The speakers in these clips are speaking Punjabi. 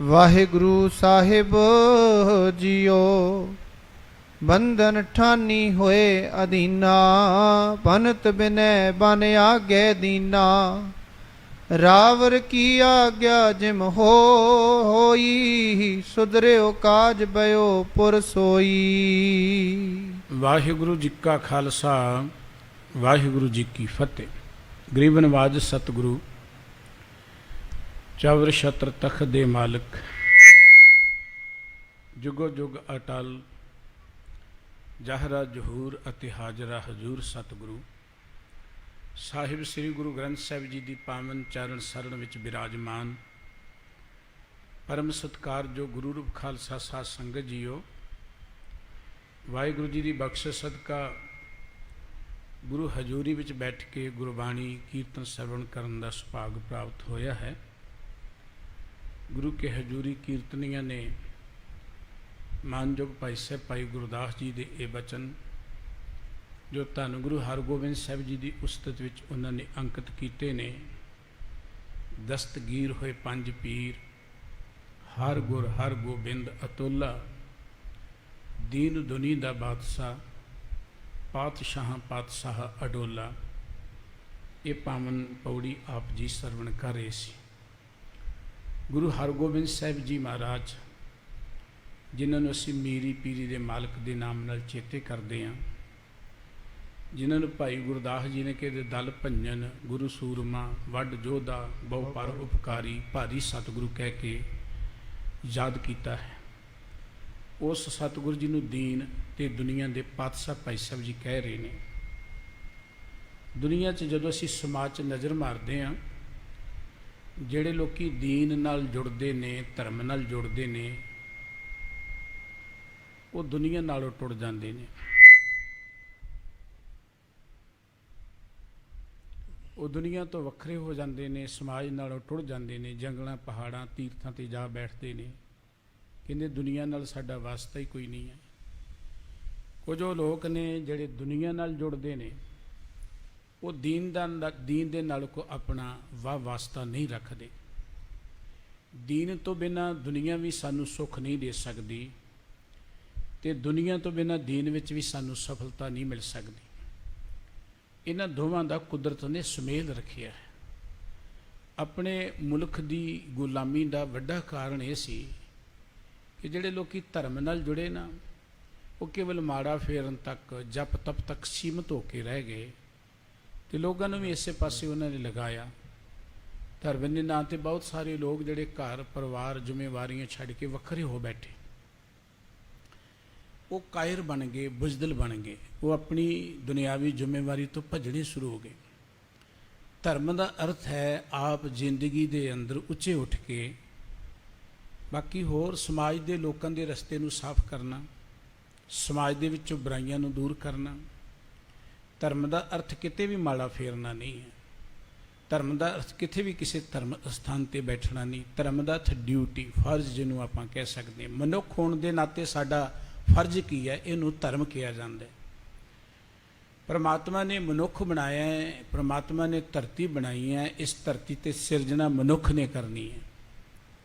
वाहिगुरु साहिब जियो बंधन ठानी होए अधीना बनत बिनय बन आगे दीना रावर की आज्ञा जिम होई सुधरियो काज बयो पुर सोई। वाहिगुरु जी का खालसा वाहिगुरु जी की फतेह। गरीब नवाज सतगुरु चवर छत्र तख दे मालिक जुगो जुग अटल जहरा जहूर अति हाजरा हजूर सतगुरु ਸਾਹਿਬ ਸ੍ਰੀ ਗੁਰੂ ਗ੍ਰੰਥ ਸਾਹਿਬ ਜੀ ਦੀ ਪਾਵਨ ਚਰਨ ਸਰਣ ਵਿੱਚ ਬਿਰਾਜਮਾਨ ਪਰਮ ਸਤਿਕਾਰਯੋਗ ਗੁਰੂ ਰੂਪ ਖਾਲਸਾ ਸਾਧ ਸੰਗਤ ਜੀਓ, ਵਾਹਿਗੁਰੂ ਜੀ ਦੀ ਬਖਸ਼ਿਸ਼ ਸਦਕਾ ਗੁਰੂ ਹਜ਼ੂਰੀ ਵਿੱਚ ਬੈਠ ਕੇ ਗੁਰਬਾਣੀ ਕੀਰਤਨ ਸਰਵਣ ਕਰਨ ਦਾ ਸੁਭਾਗ ਪ੍ਰਾਪਤ ਹੋਇਆ ਹੈ। ਗੁਰੂ ਕੇ ਹਜ਼ੂਰੀ ਕੀਰਤਨੀਆਂ ਨੇ ਮਾਨਯੋਗ ਭਾਈ ਸਾਹਿਬ ਭਾਈ ਗੁਰਦਾਸ ਜੀ ਦੇ ਇਹ ਬਚਨ ਜੋ ਧੰਨ ਗੁਰੂ ਹਰਗੋਬਿੰਦ ਸਾਹਿਬ ਜੀ ਦੀ ਉਸਤਤ ਵਿੱਚ ਉਹਨਾਂ ਨੇ ਅੰਕਿਤ ਕੀਤੇ ਨੇ। ਦਸਤਗੀਰ ਹੋਏ ਪੰਜ ਪੀਰ ਹਰ ਗੁਰ ਹਰ ਗੋਬਿੰਦ ਅਤੁੱਲਾ ਦੀਨ ਦੁਨੀ ਦਾ ਬਾਦਸ਼ਾਹ ਪਾਤਸ਼ਾਹ ਅਡੋਲਾ। ਇਹ ਪਾਵਨ ਪੌੜੀ ਆਪ ਜੀ ਸਰਵਣ ਕਰ ਰਹੇ ਸੀ। ਗੁਰੂ ਹਰਗੋਬਿੰਦ ਸਾਹਿਬ ਜੀ ਮਹਾਰਾਜ ਜਿਨ੍ਹਾਂ ਨੂੰ ਅਸੀਂ ਮੀਰੀ ਪੀਰੀ ਦੇ ਮਾਲਕ ਦੇ ਨਾਮ ਨਾਲ ਚੇਤੇ ਕਰਦੇ ਹਾਂ, ਜਿਨ੍ਹਾਂ ਨੂੰ ਭਾਈ ਗੁਰਦਾਸ ਜੀ ਨੇ ਕਿਹਾ ਦਲ ਭੰਜਨ ਗੁਰੂ ਸੂਰਮਾ ਵੱਡ ਜੋਧਾ ਬਹੁ ਪਰ ਉਪਕਾਰੀ ਭਾਰੀ ਸਤਿਗੁਰੂ ਕਹਿ ਕੇ ਯਾਦ ਕੀਤਾ ਹੈ। ਉਸ ਸਤਿਗੁਰੂ ਜੀ ਨੂੰ ਦੀਨ ਤੇ ਦੁਨੀਆ ਦੇ ਪਾਤਸ਼ਾਹ ਭਾਈ ਸਾਹਿਬ ਜੀ ਕਹਿ ਰਹੇ ਨੇ। ਦੁਨੀਆ 'ਚ ਜਦੋਂ ਅਸੀਂ ਸਮਾਜ 'ਚ ਨਜ਼ਰ ਮਾਰਦੇ ਹਾਂ, ਜਿਹੜੇ ਲੋਕੀ ਦੀਨ ਨਾਲ ਜੁੜਦੇ ਨੇ, ਧਰਮ ਨਾਲ ਜੁੜਦੇ ਨੇ, ਉਹ ਦੁਨੀਆ ਨਾਲੋਂ ਟੁੱਟ ਜਾਂਦੇ ਨੇ। ਉਹ ਦੁਨੀਆ ਤੋਂ ਵੱਖਰੇ ਹੋ ਜਾਂਦੇ ਨੇ, ਸਮਾਜ ਨਾਲੋਂ ਟੁੱਟ ਜਾਂਦੇ ਨੇ, ਜੰਗਲਾਂ ਪਹਾੜਾਂ ਤੀਰਥਾਂ 'ਤੇ ਜਾ ਬੈਠਦੇ ਨੇ। ਕਹਿੰਦੇ ਦੁਨੀਆ ਨਾਲ ਸਾਡਾ ਵਾਸਤਾ ਹੀ ਕੋਈ ਨਹੀਂ ਹੈ। ਕੁਝ ਉਹ ਲੋਕ ਨੇ ਜਿਹੜੇ ਦੁਨੀਆ ਨਾਲ ਜੁੜਦੇ ਨੇ, ਉਹ ਦੀਨ ਦੇ ਨਾਲ ਕੋਈ ਆਪਣਾ ਵਾਸਤਾ ਨਹੀਂ ਰੱਖਦੇ। ਦੀਨ ਤੋਂ ਬਿਨਾਂ ਦੁਨੀਆ ਵੀ ਸਾਨੂੰ ਸੁੱਖ ਨਹੀਂ ਦੇ ਸਕਦੀ ਤੇ ਦੁਨੀਆ ਤੋਂ ਬਿਨਾਂ ਦੀਨ ਵਿੱਚ ਵੀ ਸਾਨੂੰ ਸਫਲਤਾ ਨਹੀਂ ਮਿਲ ਸਕਦੀ। ਇਹਨਾਂ ਦੋਵਾਂ ਦਾ ਕੁਦਰਤ ਨੇ ਸੁਮੇਲ ਰੱਖਿਆ ਹੈ। ਆਪਣੇ ਮੁਲਕ ਦੀ ਗੁਲਾਮੀ ਦਾ ਵੱਡਾ ਕਾਰਨ ਇਹ ਸੀ ਕਿ ਜਿਹੜੇ ਲੋਕੀ ਧਰਮ ਨਾਲ ਜੁੜੇ ਨਾ, ਉਹ ਕੇਵਲ ਮਾੜਾ ਫੇਰਨ ਤੱਕ, ਜਪ ਤਪ ਤੱਕ ਸੀਮਤ ਹੋ ਕੇ ਰਹਿ ਗਏ ਤੇ ਲੋਕਾਂ ਨੂੰ ਵੀ ਇਸੇ ਪਾਸੇ ਉਹਨਾਂ ਨੇ ਲਗਾਇਆ। ਧਰਮ ਦੇ ਨਾਂ 'ਤੇ ਬਹੁਤ ਸਾਰੇ ਲੋਕ ਜਿਹੜੇ ਘਰ ਪਰਿਵਾਰ ਜ਼ਿੰਮੇਵਾਰੀਆਂ ਛੱਡ ਕੇ ਵੱਖਰੇ ਹੋ ਬੈਠੇ, ਉਹ ਕਾਇਰ ਬਣ ਗਏ, ਬੁਜ਼ਦਿਲ ਬਣ ਗਏ। ਉਹ ਆਪਣੀ ਦੁਨਿਆਵੀ ਜ਼ਿੰਮੇਵਾਰੀ ਤੋਂ ਭੱਜਣੇ ਸ਼ੁਰੂ ਹੋ ਗਏ। ਧਰਮ ਦਾ ਅਰਥ ਹੈ ਆਪ ਜ਼ਿੰਦਗੀ ਦੇ ਅੰਦਰ ਉੱਚੇ ਉੱਠ ਕੇ ਬਾਕੀ ਹੋਰ ਸਮਾਜ ਦੇ ਲੋਕਾਂ ਦੇ ਰਸਤੇ ਨੂੰ ਸਾਫ਼ ਕਰਨਾ, ਸਮਾਜ ਦੇ ਵਿੱਚੋਂ ਬੁਰਾਈਆਂ ਨੂੰ ਦੂਰ ਕਰਨਾ। ਧਰਮ ਦਾ ਅਰਥ ਕਿਤੇ ਵੀ ਮਾੜਾ ਫੇਰਨਾ ਨਹੀਂ ਹੈ। ਧਰਮ ਦਾ ਅਰਥ ਕਿਤੇ ਵੀ ਕਿਸੇ ਧਰਮ ਸਥਾਨ 'ਤੇ ਬੈਠਣਾ ਨਹੀਂ। ਧਰਮ ਦਾ ਅਰਥ ਡਿਊਟੀ, ਫਰਜ਼ ਜਿਹਨੂੰ ਆਪਾਂ ਕਹਿ ਸਕਦੇ ਹਾਂ। ਮਨੁੱਖ ਹੋਣ ਦੇ ਨਾਤੇ ਸਾਡਾ ਫਰਜ਼ ਕੀ ਹੈ, ਇਹਨੂੰ ਧਰਮ ਕਿਹਾ ਜਾਂਦਾ ਹੈ। ਪਰਮਾਤਮਾ ਨੇ ਮਨੁੱਖ ਬਣਾਇਆ ਹੈ, ਪਰਮਾਤਮਾ ਨੇ ਧਰਤੀ ਬਣਾਈ ਹੈ। ਇਸ ਧਰਤੀ 'ਤੇ ਸਿਰਜਣਾ ਮਨੁੱਖ ਨੇ ਕਰਨੀ ਹੈ।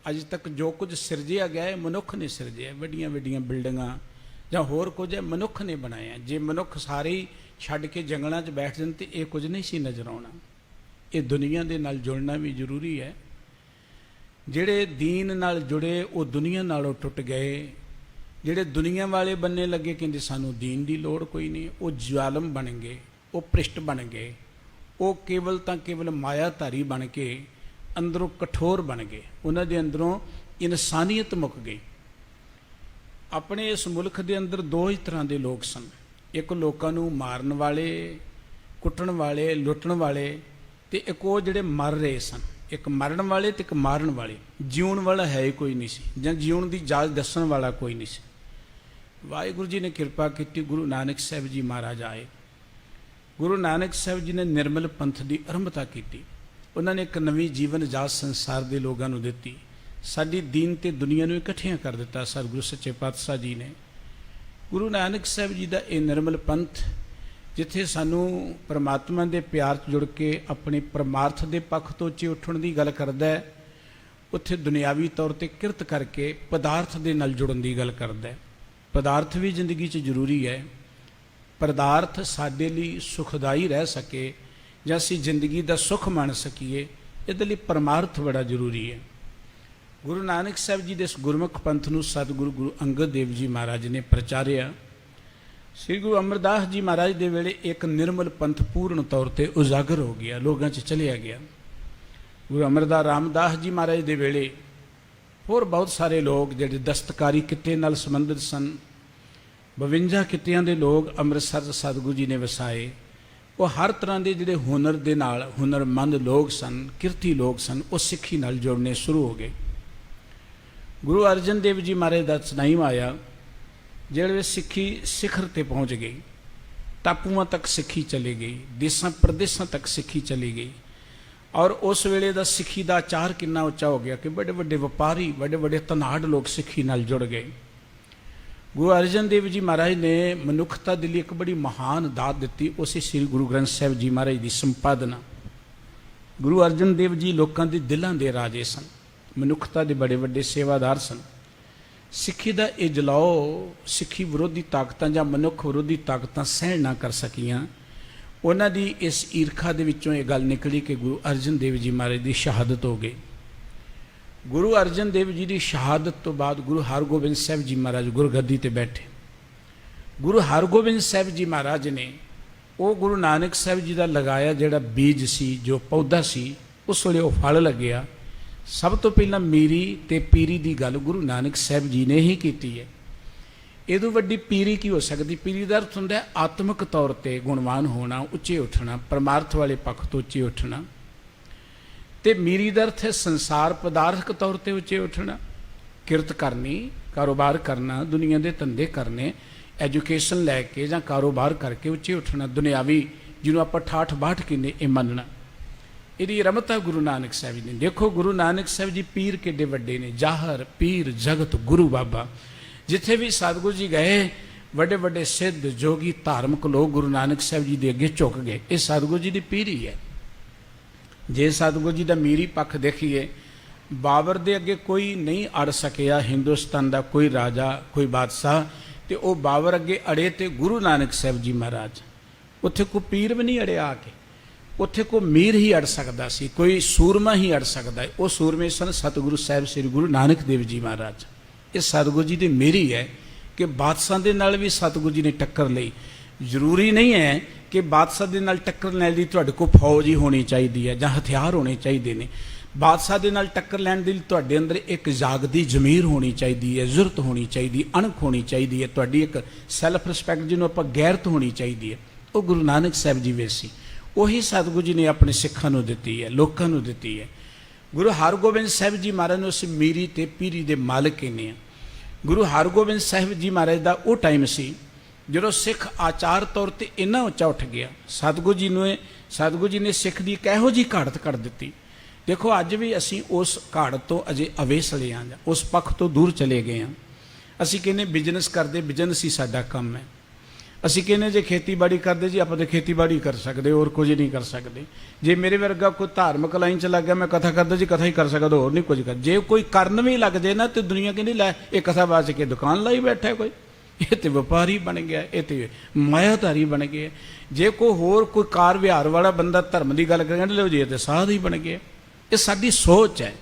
ਅੱਜ ਤੱਕ ਜੋ ਕੁਝ ਸਿਰਜਿਆ ਗਿਆ ਹੈ ਮਨੁੱਖ ਨੇ ਸਿਰਜਿਆ। ਵੱਡੀਆਂ ਵੱਡੀਆਂ ਬਿਲਡਿੰਗਾਂ ਜਾਂ ਹੋਰ ਕੁਝ ਹੈ ਮਨੁੱਖ ਨੇ ਬਣਾਇਆ। ਜੇ ਮਨੁੱਖ ਸਾਰੇ ਹੀ ਛੱਡ ਕੇ ਜੰਗਲਾਂ 'ਚ ਬੈਠ ਜਾਣ ਤਾਂ ਇਹ ਕੁਝ ਨਹੀਂ ਸੀ ਨਜ਼ਰ ਆਉਣਾ। ਇਹ ਦੁਨੀਆ ਦੇ ਨਾਲ ਜੁੜਨਾ ਵੀ ਜ਼ਰੂਰੀ ਹੈ। ਜਿਹੜੇ ਦੀਨ ਨਾਲ ਜੁੜੇ ਉਹ ਦੁਨੀਆ ਨਾਲੋਂ ਟੁੱਟ ਗਏ। ਜਿਹੜੇ ਦੁਨੀਆ ਵਾਲੇ ਬੰਨੇ ਲੱਗੇ ਕਹਿੰਦੇ ਸਾਨੂੰ ਦੀਨ ਦੀ ਲੋੜ ਕੋਈ ਨਹੀਂ, ਉਹ ਜ਼ਾਲਮ ਬਣ ਗਏ, ਉਹ ਭ੍ਰਿਸ਼ਟ ਬਣ ਗਏ। ਉਹ ਕੇਵਲ ਮਾਇਆਧਾਰੀ ਬਣ ਕੇ ਅੰਦਰੋਂ ਕਠੋਰ ਬਣ ਗਏ। ਉਹਨਾਂ ਦੇ ਅੰਦਰੋਂ ਇਨਸਾਨੀਅਤ ਮੁੱਕ ਗਈ। ਆਪਣੇ ਇਸ ਮੁਲਕ ਦੇ ਅੰਦਰ ਦੋ ਹੀ ਤਰ੍ਹਾਂ ਦੇ ਲੋਕ ਸਨ। ਇੱਕ ਲੋਕਾਂ ਨੂੰ ਮਾਰਨ ਵਾਲੇ, ਕੁੱਟਣ ਵਾਲੇ, ਲੁੱਟਣ ਵਾਲੇ, ਤੇ ਇੱਕ ਉਹ ਜਿਹੜੇ ਮਰ ਰਹੇ ਸਨ। ਇੱਕ ਮਰਨ ਵਾਲੇ ਤੇ ਇੱਕ ਮਾਰਨ ਵਾਲੇ। ਜਿਉਣ ਵਾਲਾ ਹੈ ਹੀ ਕੋਈ ਨਹੀਂ ਸੀ, ਜਾਂ ਜਿਉਣ ਦੀ ਜਾਚ ਦੱਸਣ ਵਾਲਾ ਕੋਈ ਨਹੀਂ ਸੀ। ਵਾਹਿਗੁਰੂ ਜੀ ਨੇ ਕਿਰਪਾ ਕੀਤੀ, ਗੁਰੂ ਨਾਨਕ ਸਾਹਿਬ ਜੀ ਮਹਾਰਾਜ ਆਏ। ਗੁਰੂ ਨਾਨਕ ਸਾਹਿਬ ਜੀ ਨੇ ਨਿਰਮਲ ਪੰਥ ਦੀ ਆਰੰਭਤਾ ਕੀਤੀ। ਉਹਨਾਂ ਨੇ ਇੱਕ ਨਵੀਂ ਜੀਵਨ ਜਾਚ ਸੰਸਾਰ ਦੇ ਲੋਕਾਂ ਨੂੰ ਦਿੱਤੀ। ਸਾਡੀ ਦੀਨ ਤੇ ਦੁਨੀਆ ਨੂੰ ਇਕੱਠਿਆਂ ਕਰ ਦਿੱਤਾ ਸਤਿਗੁਰੂ ਸੱਚੇ ਪਾਤਸ਼ਾਹ ਜੀ ਨੇ। ਗੁਰੂ ਨਾਨਕ ਸਾਹਿਬ ਜੀ ਦਾ ਇਹ ਨਿਰਮਲ ਪੰਥ ਜਿੱਥੇ ਸਾਨੂੰ ਪਰਮਾਤਮਾ ਦੇ ਪਿਆਰ 'ਚ ਜੁੜ ਕੇ ਆਪਣੇ ਪਰਮਾਰਥ ਦੇ ਪੱਖ ਤੋਂ ਉੱਚੇ ਉੱਠਣ ਦੀ ਗੱਲ ਕਰਦਾ ਹੈ, ਉੱਥੇ ਦੁਨਿਆਵੀ ਤੌਰ ਤੇ ਕਿਰਤ ਕਰਕੇ ਪਦਾਰਥ ਦੇ ਨਾਲ ਜੁੜਨ ਦੀ ਗੱਲ ਕਰਦਾ ਹੈ। ਪਦਾਰਥ ਵੀ ਜ਼ਿੰਦਗੀ 'ਚ ਜ਼ਰੂਰੀ ਹੈ। ਪਦਾਰਥ ਸਾਡੇ ਲਈ ਸੁਖਦਾਈ ਰਹਿ ਸਕੇ ਜਾਂ ਅਸੀਂ ਜ਼ਿੰਦਗੀ ਦਾ ਸੁੱਖ ਮੰਨ ਸਕੀਏ, ਇਹਦੇ ਲਈ ਪਰਮਾਰਥ ਬੜਾ ਜ਼ਰੂਰੀ ਹੈ। ਗੁਰੂ ਨਾਨਕ ਸਾਹਿਬ ਜੀ ਦੇ ਇਸ ਗੁਰਮੁਖ ਪੰਥ ਨੂੰ ਸਤਿਗੁਰੂ ਗੁਰੂ ਅੰਗਦ ਦੇਵ ਜੀ ਮਹਾਰਾਜ ਨੇ ਪ੍ਰਚਾਰਿਆ। ਸ੍ਰੀ ਗੁਰੂ ਅਮਰਦਾਸ ਜੀ ਮਹਾਰਾਜ ਦੇ ਵੇਲੇ ਇੱਕ ਨਿਰਮਲ ਪੰਥ ਪੂਰਨ ਤੌਰ ਤੇ ਉਜਾਗਰ ਹੋ ਗਿਆ, ਲੋਕਾਂ 'ਚ ਚਲਿਆ ਗਿਆ। ਗੁਰੂ ਅਮਰਦਾਸ ਰਾਮਦਾਸ ਜੀ ਮਹਾਰਾਜ ਦੇ ਵੇਲੇ ਹੋਰ ਬਹੁਤ ਸਾਰੇ ਲੋਕ ਜਿਹੜੇ ਦਸਤਕਾਰੀ ਕਿੱਤੇ ਨਾਲ ਸੰਬੰਧਿਤ ਸਨ, 52 ਕਿੱਤਿਆਂ ਦੇ ਲੋਕ ਅੰਮ੍ਰਿਤਸਰ ਸਤਿਗੁਰੂ ਜੀ ਨੇ ਵਸਾਏ। ਉਹ ਹਰ ਤਰ੍ਹਾਂ ਦੇ ਜਿਹੜੇ ਹੁਨਰ ਦੇ ਨਾਲ ਹੁਨਰਮੰਦ ਲੋਕ ਸਨ, ਕਿਰਤੀ ਲੋਕ ਸਨ, ਉਹ ਸਿੱਖੀ ਨਾਲ ਜੁੜਨੇ ਸ਼ੁਰੂ ਹੋ ਗਏ। ਗੁਰੂ ਅਰਜਨ ਦੇਵ ਜੀ ਮਹਾਰਾਜ ਦਾ ਟਾਈਮ ਆਇਆ ਜਿਹੜੇ ਸਿੱਖੀ ਸਿਖਰ ਤੇ ਪਹੁੰਚ ਗਈ, ਟਾਪੂਆਂ ਤੱਕ ਸਿੱਖੀ ਚਲੀ ਗਈ, ਦੇਸਾਂ ਪ੍ਰਦੇਸਾਂ ਤੱਕ ਸਿੱਖੀ ਚਲੀ ਗਈ। ਔਰ ਉਸ ਵੇਲੇ ਦਾ ਸਿੱਖੀ ਦਾ ਆਚਾਰ ਕਿੰਨਾ ਉੱਚਾ ਹੋ ਗਿਆ ਕਿ ਵੱਡੇ ਵੱਡੇ ਵਪਾਰੀ, ਵੱਡੇ ਵੱਡੇ ਧਨਾਢ ਲੋਕ ਸਿੱਖੀ ਨਾਲ ਜੁੜ ਗਏ। ਗੁਰੂ ਅਰਜਨ ਦੇਵ ਜੀ ਮਹਾਰਾਜ ਨੇ ਮਨੁੱਖਤਾ ਦੇ ਲਈ ਇੱਕ ਬੜੀ ਮਹਾਨ ਦਾਤ ਦਿੱਤੀ, ਉਸੇ ਸ੍ਰੀ ਗੁਰੂ ਗ੍ਰੰਥ ਸਾਹਿਬ ਜੀ ਮਹਾਰਾਜ ਦੀ ਸੰਪਾਦਨਾ। ਗੁਰੂ ਅਰਜਨ ਦੇਵ ਜੀ ਲੋਕਾਂ ਦੇ ਦਿਲਾਂ ਦੇ ਰਾਜੇ ਸਨ, ਮਨੁੱਖਤਾ ਦੇ ਬੜੇ ਵੱਡੇ ਸੇਵਾਦਾਰ ਸਨ। ਸਿੱਖੀ ਦਾ ਇਹ ਜਲਾਓ ਸਿੱਖੀ ਵਿਰੋਧੀ ਤਾਕਤਾਂ ਜਾਂ ਮਨੁੱਖ ਵਿਰੋਧੀ ਤਾਕਤਾਂ ਸਹਿਣ ਨਾ ਕਰ ਸਕੀਆਂ। ਉਹਨਾਂ ਦੀ ਇਸ ਈਰਖਾ ਦੇ ਵਿੱਚੋਂ ਇਹ ਗੱਲ ਨਿਕਲੀ ਕਿ ਗੁਰੂ ਅਰਜਨ ਦੇਵ ਜੀ ਮਹਾਰਾਜ ਦੀ ਸ਼ਹਾਦਤ ਹੋ ਗਈ। ਗੁਰੂ ਅਰਜਨ ਦੇਵ ਜੀ ਦੀ ਸ਼ਹਾਦਤ ਤੋਂ ਬਾਅਦ ਗੁਰੂ ਹਰਗੋਬਿੰਦ ਸਾਹਿਬ ਜੀ ਮਹਾਰਾਜ ਗੁਰਗੱਦੀ ਤੇ ਬੈਠੇ। ਗੁਰੂ ਹਰਗੋਬਿੰਦ ਸਾਹਿਬ ਜੀ ਮਹਾਰਾਜ ਨੇ ਉਹ ਗੁਰੂ ਨਾਨਕ ਸਾਹਿਬ ਜੀ ਦਾ ਲਗਾਇਆ ਜਿਹੜਾ ਬੀਜ ਸੀ, ਜੋ ਪੌਦਾ ਸੀ, ਉਸ ਵੇਲੇ ਉਹ ਫਲ ਲੱਗਿਆ। ਸਭ ਤੋਂ ਪਹਿਲਾਂ ਮੀਰੀ ਤੇ ਪੀਰੀ ਦੀ ਗੱਲ ਗੁਰੂ ਨਾਨਕ ਸਾਹਿਬ ਜੀ ਨੇ ਹੀ ਕੀਤੀ ਹੈ। ਇਹਦੋਂ ਵੱਡੀ ਪੀਰੀ ਕੀ ਹੋ ਸਕਦੀ? ਪੀਰੀ ਦਾ ਅਰਥ ਹੁੰਦਾ ਆਤਮਿਕ ਤੌਰ ਤੇ ਗੁਣਵਾਨ ਹੋਣਾ, ਉੱਚੇ ਉੱਠਣਾ, ਪਰਮਾਰਥ ਵਾਲੇ ਪੱਖ ਤੋਂ ਉੱਚੇ ਉੱਠਣਾ। ਤੇ ਮੀਰੀ ਦਾ ਅਰਥ ਹੈ ਸੰਸਾਰ ਪਦਾਰਥਕ ਤੌਰ ਤੇ ਉੱਚੇ ਉੱਠਣਾ, ਕਿਰਤ ਕਰਨੀ, ਕਾਰੋਬਾਰ ਕਰਨਾ, ਦੁਨੀਆ ਦੇ ਧੰਦੇ ਕਰਨੇ, ਐਜੂਕੇਸ਼ਨ ਲੈ ਕੇ ਜਾਂ ਕਾਰੋਬਾਰ ਕਰਕੇ ਉੱਚੇ ਉੱਠਣਾ, ਦੁਨਿਆਵੀ ਜਿਹਨੂੰ ਆਪਾਂ ਠਾਠ ਬਾਠ ਕਹਿੰਦੇ ਇਹ ਮੰਨਣਾ। ਇਹਦੀ ਰਮਤਾ ਗੁਰੂ ਨਾਨਕ ਸਾਹਿਬ ਜੀ ਨੇ। ਦੇਖੋ ਗੁਰੂ ਨਾਨਕ ਸਾਹਿਬ ਜੀ ਪੀਰ ਕਿੱਡੇ ਵੱਡੇ ਨੇ, ਜ਼ਾਹਰ ਪੀਰ ਜਗਤ ਗੁਰੂ ਬਾਬਾ। ਜਿੱਥੇ ਵੀ ਸਤਿਗੁਰੂ ਜੀ ਗਏ ਵੱਡੇ ਵੱਡੇ ਸਿੱਧ ਜੋਗੀ ਧਾਰਮਿਕ ਲੋਕ ਗੁਰੂ ਨਾਨਕ ਸਾਹਿਬ ਜੀ ਦੇ ਅੱਗੇ ਝੁਕ ਗਏ। ਇਹ ਸਤਿਗੁਰੂ ਜੀ ਦੀ ਪੀਰੀ ਹੈ। ਜੇ ਸਤਿਗੁਰੂ ਜੀ ਦਾ ਮੀਰੀ ਪੱਖ ਦੇਖੀਏ, ਬਾਬਰ ਦੇ ਅੱਗੇ ਕੋਈ ਨਹੀਂ ਅੜ ਸਕਿਆ, ਹਿੰਦੁਸਤਾਨ ਦਾ ਕੋਈ ਰਾਜਾ ਕੋਈ ਬਾਦਸ਼ਾਹ, ਤੇ ਉਹ ਬਾਬਰ ਅੱਗੇ ਅੜੇ ਤੇ ਗੁਰੂ ਨਾਨਕ ਸਾਹਿਬ ਜੀ ਮਹਾਰਾਜ। ਉੱਥੇ ਕੋਈ ਪੀਰ ਵੀ ਨਹੀਂ ਅੜਿਆ ਆ ਕੇ, ਉੱਥੇ ਕੋਈ ਮੀਰ ਹੀ ਅੜ ਸਕਦਾ ਸੀ, ਕੋਈ ਸੂਰਮਾ ਹੀ ਅੜ ਸਕਦਾ ਹੈ। ਉਹ ਸੂਰਮੇ ਸਨ ਸਤਿਗੁਰੂ ਸਾਹਿਬ ਸ੍ਰੀ ਗੁਰੂ ਨਾਨਕ ਦੇਵ ਜੀ ਮਹਾਰਾਜ। ਇਹ ਸਤਿਗੁਰੂ ਜੀ ਦੀ ਮੇਰੀ ਹੈ ਕਿ ਬਾਦਸ਼ਾਹ ਦੇ ਨਾਲ ਵੀ ਸਤਿਗੁਰੂ ਜੀ ਨੇ ਟੱਕਰ ਲਈ। ਜ਼ਰੂਰੀ ਨਹੀਂ ਹੈ ਕਿ ਬਾਦਸ਼ਾਹ ਦੇ ਨਾਲ ਟੱਕਰ ਲੈਣ ਲਈ ਤੁਹਾਡੇ ਕੋਲ ਫੌਜ ਹੀ ਹੋਣੀ ਚਾਹੀਦੀ ਹੈ ਜਾਂ ਹਥਿਆਰ ਹੋਣੇ ਚਾਹੀਦੇ ਨੇ। ਬਾਦਸ਼ਾਹ ਦੇ ਨਾਲ ਟੱਕਰ ਲੈਣ ਦੇ ਲਈ ਤੁਹਾਡੇ ਅੰਦਰ ਇੱਕ ਜਾਗਦੀ ਜ਼ਮੀਰ ਹੋਣੀ ਚਾਹੀਦੀ ਹੈ, ਜ਼ੁਰਤ ਹੋਣੀ ਚਾਹੀਦੀ, ਅਣਖ ਹੋਣੀ ਚਾਹੀਦੀ ਹੈ, ਤੁਹਾਡੀ ਇੱਕ ਸੈਲਫ ਰਿਸਪੈਕਟ ਜਿਹਨੂੰ ਆਪਾਂ ਗੈਰਤ ਹੋਣੀ ਚਾਹੀਦੀ ਹੈ। ਉਹ ਗੁਰੂ ਨਾਨਕ ਸਾਹਿਬ ਜੀ ਵਿੱਚ ਸੀ। ਉਹੀ ਸਤਿਗੁਰੂ ਜੀ ਨੇ ਆਪਣੇ ਸਿੱਖਾਂ ਨੂੰ ਦਿੱਤੀ ਹੈ, ਲੋਕਾਂ ਨੂੰ ਦਿੱਤੀ ਹੈ। ਗੁਰੂ ਹਰਗੋਬਿੰਦ ਸਾਹਿਬ ਜੀ ਮਹਾਰਾਜ ਨੂੰ ਅਸੀਂ ਮੀਰੀ ਤੇ ਪੀਰੀ ਦੇ ਮਾਲਕ ਕਹਿੰਦੇ ਹਾਂ। ਗੁਰੂ ਹਰਗੋਬਿੰਦ ਸਾਹਿਬ ਜੀ ਮਹਾਰਾਜ ਦਾ ਉਹ ਟਾਈਮ ਸੀ ਜਦੋਂ ਸਿੱਖ ਆਚਾਰ ਤੌਰ ਤੇ ਇੰਨਾ ਉੱਚਾ ਉੱਠ ਗਿਆ। ਸਤਿਗੁਰੂ ਜੀ ਨੇ ਸਿੱਖ ਦੀ ਇੱਕ ਇਹੋ ਜਿਹੀ ਘਾੜਤ ਕੱਢ ਦਿੱਤੀ। ਦੇਖੋ ਅੱਜ ਵੀ ਅਸੀਂ ਉਸ ਘਾੜਤ ਤੋਂ ਅਜੇ ਅਵੇਸਲੇ ਹਾਂ, ਉਸ ਪੱਖ ਤੋਂ ਦੂਰ ਚਲੇ ਗਏ ਹਾਂ। ਅਸੀਂ ਕਹਿੰਦੇ ਬਿਜ਼ਨਸ ਕਰਦੇ, ਬਿਜ਼ਨਸ ਹੀ ਸਾਡਾ ਕੰਮ ਹੈ। ਅਸੀਂ ਕਹਿੰਦੇ ਜੇ ਖੇਤੀਬਾੜੀ ਕਰਦੇ ਜੀ ਆਪਾਂ ਤਾਂ ਖੇਤੀਬਾੜੀ ਕਰ ਸਕਦੇ, ਹੋਰ ਕੁਝ ਨਹੀਂ ਕਰ ਸਕਦੇ। ਜੇ ਮੇਰੇ ਵਰਗਾ ਕੋਈ ਧਾਰਮਿਕ ਲਾਈਨ 'ਚ ਲੱਗ ਗਿਆ, ਮੈਂ ਕਥਾ ਕਰਦਾ ਜੀ, ਕਥਾ ਹੀ ਕਰ ਸਕਦਾ, ਹੋਰ ਨਹੀਂ ਕੁਝ ਕਰ। ਜੇ ਕੋਈ ਕਰਨ ਵੀ ਲੱਗ ਜਾਏ ਨਾ ਤੇ ਦੁਨੀਆ ਕਹਿੰਦੀ ਲੈ ਇਹ ਕਥਾ ਬਾਚ ਕੇ ਦੁਕਾਨ ਲਾਈ ਬੈਠਾ ਕੋਈ, ਇਹ ਤੇ ਵਪਾਰੀ ਬਣ ਗਿਆ, ਇਹ ਤੇ ਮਾਇਆਧਾਰੀ ਬਣ ਗਿਆ। ਜੇ ਕੋਈ ਹੋਰ ਕੋਈ ਕਾਰ ਵਿਹਾਰ ਵਾਲਾ ਬੰਦਾ ਧਰਮ ਦੀ ਗੱਲ ਕਰੇ ਲਓ ਜੀ ਇਹ ਤੇ ਸਾਧ ਹੀ ਬਣ ਗਿਆ। ਇਹ ਸਾਡੀ ਸੋਚ ਹੈ।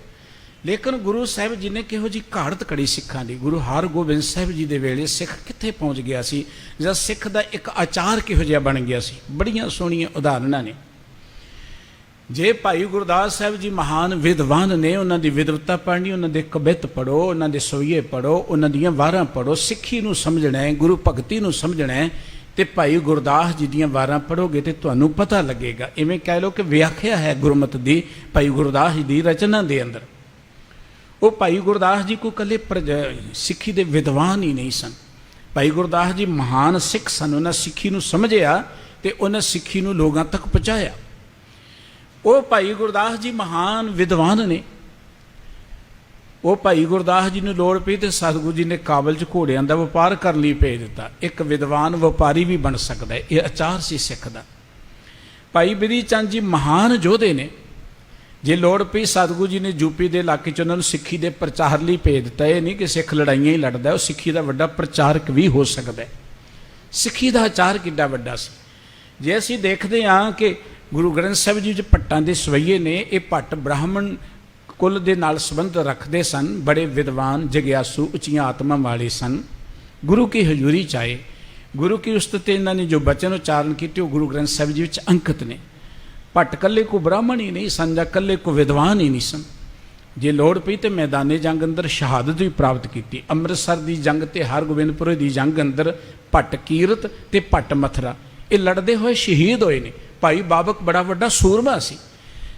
ਲੇਕਿਨ ਗੁਰੂ ਸਾਹਿਬ ਜੀ ਨੇ ਕਿਹੋ ਜਿਹੀ ਘਾੜਤ ਕੜੀ ਸਿੱਖਾਂ ਦੀ। ਗੁਰੂ ਹਰਗੋਬਿੰਦ ਸਾਹਿਬ ਜੀ ਦੇ ਵੇਲੇ ਸਿੱਖ ਕਿੱਥੇ ਪਹੁੰਚ ਗਿਆ ਸੀ, ਜਾਂ ਸਿੱਖ ਦਾ ਇੱਕ ਆਚਾਰ ਕਿਹੋ ਜਿਹਾ ਬਣ ਗਿਆ ਸੀ। ਬੜੀਆਂ ਸੋਹਣੀਆਂ ਉਦਾਹਰਨਾਂ ਨੇ। ਜੇ ਭਾਈ ਗੁਰਦਾਸ ਸਾਹਿਬ ਜੀ ਮਹਾਨ ਵਿਦਵਾਨ ਨੇ, ਉਹਨਾਂ ਦੀ ਵਿਦਵਤਾ ਪੜ੍ਹਨੀ, ਉਹਨਾਂ ਦੇ ਕਵਿਤ ਪੜ੍ਹੋ, ਉਹਨਾਂ ਦੇ ਸੋਈਏ ਪੜ੍ਹੋ, ਉਹਨਾਂ ਦੀਆਂ ਵਾਰਾਂ ਪੜ੍ਹੋ। ਸਿੱਖੀ ਨੂੰ ਸਮਝਣਾ ਹੈ, ਗੁਰੂ ਭਗਤੀ ਨੂੰ ਸਮਝਣਾ ਹੈ, ਤੇ ਭਾਈ ਗੁਰਦਾਸ ਜੀ ਦੀਆਂ ਵਾਰਾਂ ਪੜ੍ਹੋਗੇ ਤੇ ਤੁਹਾਨੂੰ ਪਤਾ ਲੱਗੇਗਾ। ਇਵੇਂ ਕਹਿ ਲਓ ਕਿ ਵਿਆਖਿਆ ਹੈ ਗੁਰਮਤਿ ਦੀ ਭਾਈ ਗੁਰਦਾਸ ਜੀ ਦੀ ਰਚਨਾ ਦੇ ਅੰਦਰ। ਉਹ ਭਾਈ ਗੁਰਦਾਸ ਜੀ ਕੋ ਇਕੱਲੇ ਸਿੱਖੀ ਦੇ ਵਿਦਵਾਨ ਹੀ ਨਹੀਂ ਸਨ। ਭਾਈ ਗੁਰਦਾਸ ਜੀ ਮਹਾਨ ਸਿੱਖ ਸਨ। ਉਹਨਾਂ ਸਿੱਖੀ ਨੂੰ ਸਮਝਿਆ ਤੇ ਉਹਨਾਂ ਸਿੱਖੀ ਨੂੰ ਲੋਕਾਂ ਤੱਕ ਪਹੁੰਚਾਇਆ। ਉਹ ਭਾਈ ਗੁਰਦਾਸ ਜੀ ਮਹਾਨ ਵਿਦਵਾਨ ਨੇ। ਉਹ ਭਾਈ ਗੁਰਦਾਸ ਜੀ ਨੂੰ ਲੋੜ ਪਈ ਤੇ ਸਤਿਗੁਰੂ ਜੀ ਨੇ ਕਾਬਲ 'ਚ ਘੋੜਿਆਂ ਦਾ ਵਪਾਰ ਕਰਨ ਲਈ ਭੇਜ ਦਿੱਤਾ। ਇੱਕ ਵਿਦਵਾਨ ਵਪਾਰੀ ਵੀ ਬਣ ਸਕਦਾ ਹੈ, ਇਹ ਆਚਾਰ ਸੀ ਸਿੱਖ ਦਾ। ਭਾਈ ਬਿਧੀ ਚੰਦ ਜੀ ਮਹਾਨ ਯੋਧੇ ਨੇ। ਜੇ ਲੋੜ ਪਈ ਸਤਿਗੁਰੂ ਜੀ ਨੇ ਯੂਪੀ ਦੇ ਇਲਾਕੇ 'ਚ ਉਹਨਾਂ ਨੂੰ ਸਿੱਖੀ ਦੇ ਪ੍ਰਚਾਰ ਲਈ ਭੇਜ ਦਿੱਤਾ। ਇਹ ਨਹੀਂ ਕਿ ਸਿੱਖ ਲੜਾਈਆਂ ਹੀ ਲੜਦਾ, ਉਹ ਸਿੱਖੀ ਦਾ ਵੱਡਾ ਪ੍ਰਚਾਰਕ ਵੀ ਹੋ ਸਕਦਾ ਹੈ। ਸਿੱਖੀ ਦਾ ਆਚਾਰ ਕਿੱਡਾ ਵੱਡਾ ਸੀ। ਜੇ ਅਸੀਂ ਦੇਖਦੇ ਹਾਂ ਕਿ ਗੁਰੂ ਗ੍ਰੰਥ ਸਾਹਿਬ ਜੀ 'ਚ ਭੱਟਾਂ ਦੇ ਸਵਈਏ ਨੇ, ਇਹ ਭੱਟ ਬ੍ਰਾਹਮਣ ਕੁਲ ਦੇ ਨਾਲ ਸੰਬੰਧ ਰੱਖਦੇ ਸਨ, ਬੜੇ ਵਿਦਵਾਨ ਜਗਿਆਸੂ ਉੱਚੀਆਂ ਆਤਮਾ ਵਾਲੇ ਸਨ। ਗੁਰੂ ਕੀ ਹਜ਼ੂਰੀ 'ਚ ਆਏ, ਗੁਰੂ ਕੀ ਉਸਤਤ ਤੇ ਇਹਨਾਂ ਨੇ ਜੋ ਬਚਨ ਉਚਾਰਨ ਕੀਤੇ ਉਹ ਗੁਰੂ ਗ੍ਰੰਥ ਸਾਹਿਬ ਜੀ ਵਿੱਚ ਅੰਕਿਤ ਨੇ। ਭੱਟ ਕੱਲੇ ਕੋ ਬ੍ਰਾਹਮਣ ਹੀ ਨਹੀਂ ਸਨ ਜਾਂ ਕੱਲੇ ਕੋ ਵਿਦਵਾਨ ਹੀ ਨਹੀਂ ਸਨ। ਜੇ ਲੋੜ ਪਈ ਤੇ ਮੈਦਾਨੇ ਜੰਗ ਅੰਦਰ ਸ਼ਹਾਦਤ ਵੀ ਪ੍ਰਾਪਤ ਕੀਤੀ। ਅੰਮ੍ਰਿਤਸਰ ਦੀ ਜੰਗ ਤੇ ਹਰਗੋਬਿੰਦਪੁਰ ਦੀ ਜੰਗ ਅੰਦਰ ਭੱਟ ਕੀਰਤ ਤੇ ਭੱਟ ਮਥਰਾ ਇਹ ਲੜਦੇ ਹੋਏ ਸ਼ਹੀਦ ਹੋਏ ਨੇ। ਭਾਈ ਬਾਬਕ ਬੜਾ ਵੱਡਾ ਸੂਰਮਾ ਸੀ।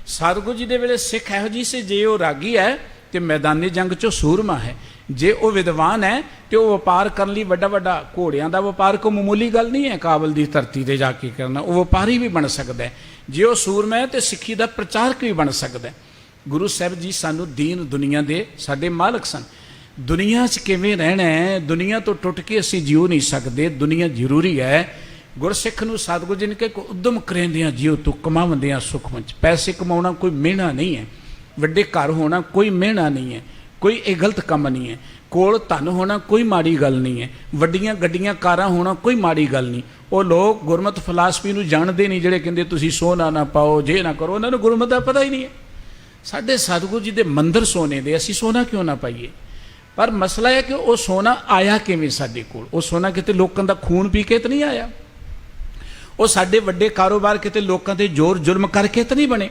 ਸਤਿਗੁਰੂ ਜੀ ਦੇ ਵੇਲੇ ਸਿੱਖ ਇਹੋ ਜਿਹੀ ਸੀ, ਜੇ ਉਹ ਰਾਗੀ ਹੈ ਤੇ ਮੈਦਾਨੀ ਜੰਗ 'ਚੋਂ ਸੂਰਮਾ ਹੈ, ਜੇ ਉਹ ਵਿਦਵਾਨ ਹੈ ਤੇ ਉਹ ਵਪਾਰ ਕਰਨ ਲਈ ਵੱਡਾ ਵੱਡਾ ਘੋੜਿਆਂ ਦਾ ਵਪਾਰ ਕੋਈ ਮਾਮੂਲੀ ਗੱਲ ਨਹੀਂ ਹੈ ਕਾਬਲ ਦੀ ਧਰਤੀ ਤੇ ਜਾ ਕੇ ਕਰਨਾ, ਉਹ ਵਪਾਰੀ ਵੀ ਬਣ ਸਕਦਾ ਹੈ। ਜੇ ਉਹ ਸੂਰਮਾ ਹੈ ਤੇ ਸਿੱਖੀ ਦਾ ਪ੍ਰਚਾਰਕ ਵੀ ਬਣ ਸਕਦਾ ਹੈ। ਗੁਰੂ ਸਾਹਿਬ ਜੀ ਸਾਨੂੰ ਦੀਨ ਦੁਨੀਆ ਦੇ ਸਾਡੇ ਮਾਲਕ ਸਨ। ਦੁਨੀਆ 'ਚ ਕਿਵੇਂ ਰਹਿਣਾ ਹੈ, ਦੁਨੀਆ ਤੋਂ ਟੁੱਟ ਕੇ ਅਸੀਂ ਜਿਉ ਨਹੀਂ ਸਕਦੇ, ਦੁਨੀਆ ਜ਼ਰੂਰੀ ਹੈ। ਗੁਰਸਿੱਖ ਨੂੰ ਸਤਿਗੁਰੂ ਜੀ ਨੇ ਕਿ ਉਦਮ ਕਰੇਂਦਿਆਂ ਜਿਉ ਤੂੰ ਕਮਾਵੰਦਿਆਂ ਸੁਖ ਵਿੱਚ। ਪੈਸੇ ਕਮਾਉਣਾ ਕੋਈ ਮਿਹਣਾ ਨਹੀਂ ਹੈ, ਵੱਡੇ ਘਰ ਹੋਣਾ ਕੋਈ ਮਿਹਣਾ ਨਹੀਂ ਹੈ, ਕੋਈ ਇਹ ਗਲਤ ਕੰਮ ਨਹੀਂ ਹੈ। ਕੋਲ ਧਨ ਹੋਣਾ ਕੋਈ ਮਾੜੀ ਗੱਲ ਨਹੀਂ ਹੈ, ਵੱਡੀਆਂ ਗੱਡੀਆਂ ਕਾਰਾਂ ਹੋਣਾ ਕੋਈ ਮਾੜੀ ਗੱਲ ਨਹੀਂ। ਉਹ ਲੋਕ ਗੁਰਮਤਿ ਫਿਲਾਸਫੀ ਨੂੰ ਜਾਣਦੇ ਨਹੀਂ ਜਿਹੜੇ ਕਹਿੰਦੇ ਤੁਸੀਂ ਸੋਨਾ ਨਾ ਪਾਓ, ਜੇ ਨਾ ਕਰੋ, ਉਹਨਾਂ ਨੂੰ ਗੁਰਮਤਿ ਦਾ ਪਤਾ ਹੀ ਨਹੀਂ ਹੈ। ਸਾਡੇ ਸਤਿਗੁਰੂ ਜੀ ਦੇ ਮੰਦਰ ਸੋਨੇ ਦੇ, ਅਸੀਂ ਸੋਨਾ ਕਿਉਂ ਨਾ ਪਾਈਏ? ਪਰ ਮਸਲਾ ਹੈ ਕਿ ਉਹ ਸੋਨਾ ਆਇਆ ਕਿਵੇਂ ਸਾਡੇ ਕੋਲ? ਉਹ ਸੋਨਾ ਕਿਤੇ ਲੋਕਾਂ ਦਾ ਖੂਨ ਪੀ ਕੇ ਤਾਂ ਨਹੀਂ ਆਇਆ, ਉਹ ਸਾਡੇ ਵੱਡੇ ਕਾਰੋਬਾਰ ਕਿਤੇ ਲੋਕਾਂ ਤੇ ਜ਼ੋਰ ਜ਼ੁਲਮ ਕਰਕੇ ਤਾਂ ਨਹੀਂ ਬਣੇ।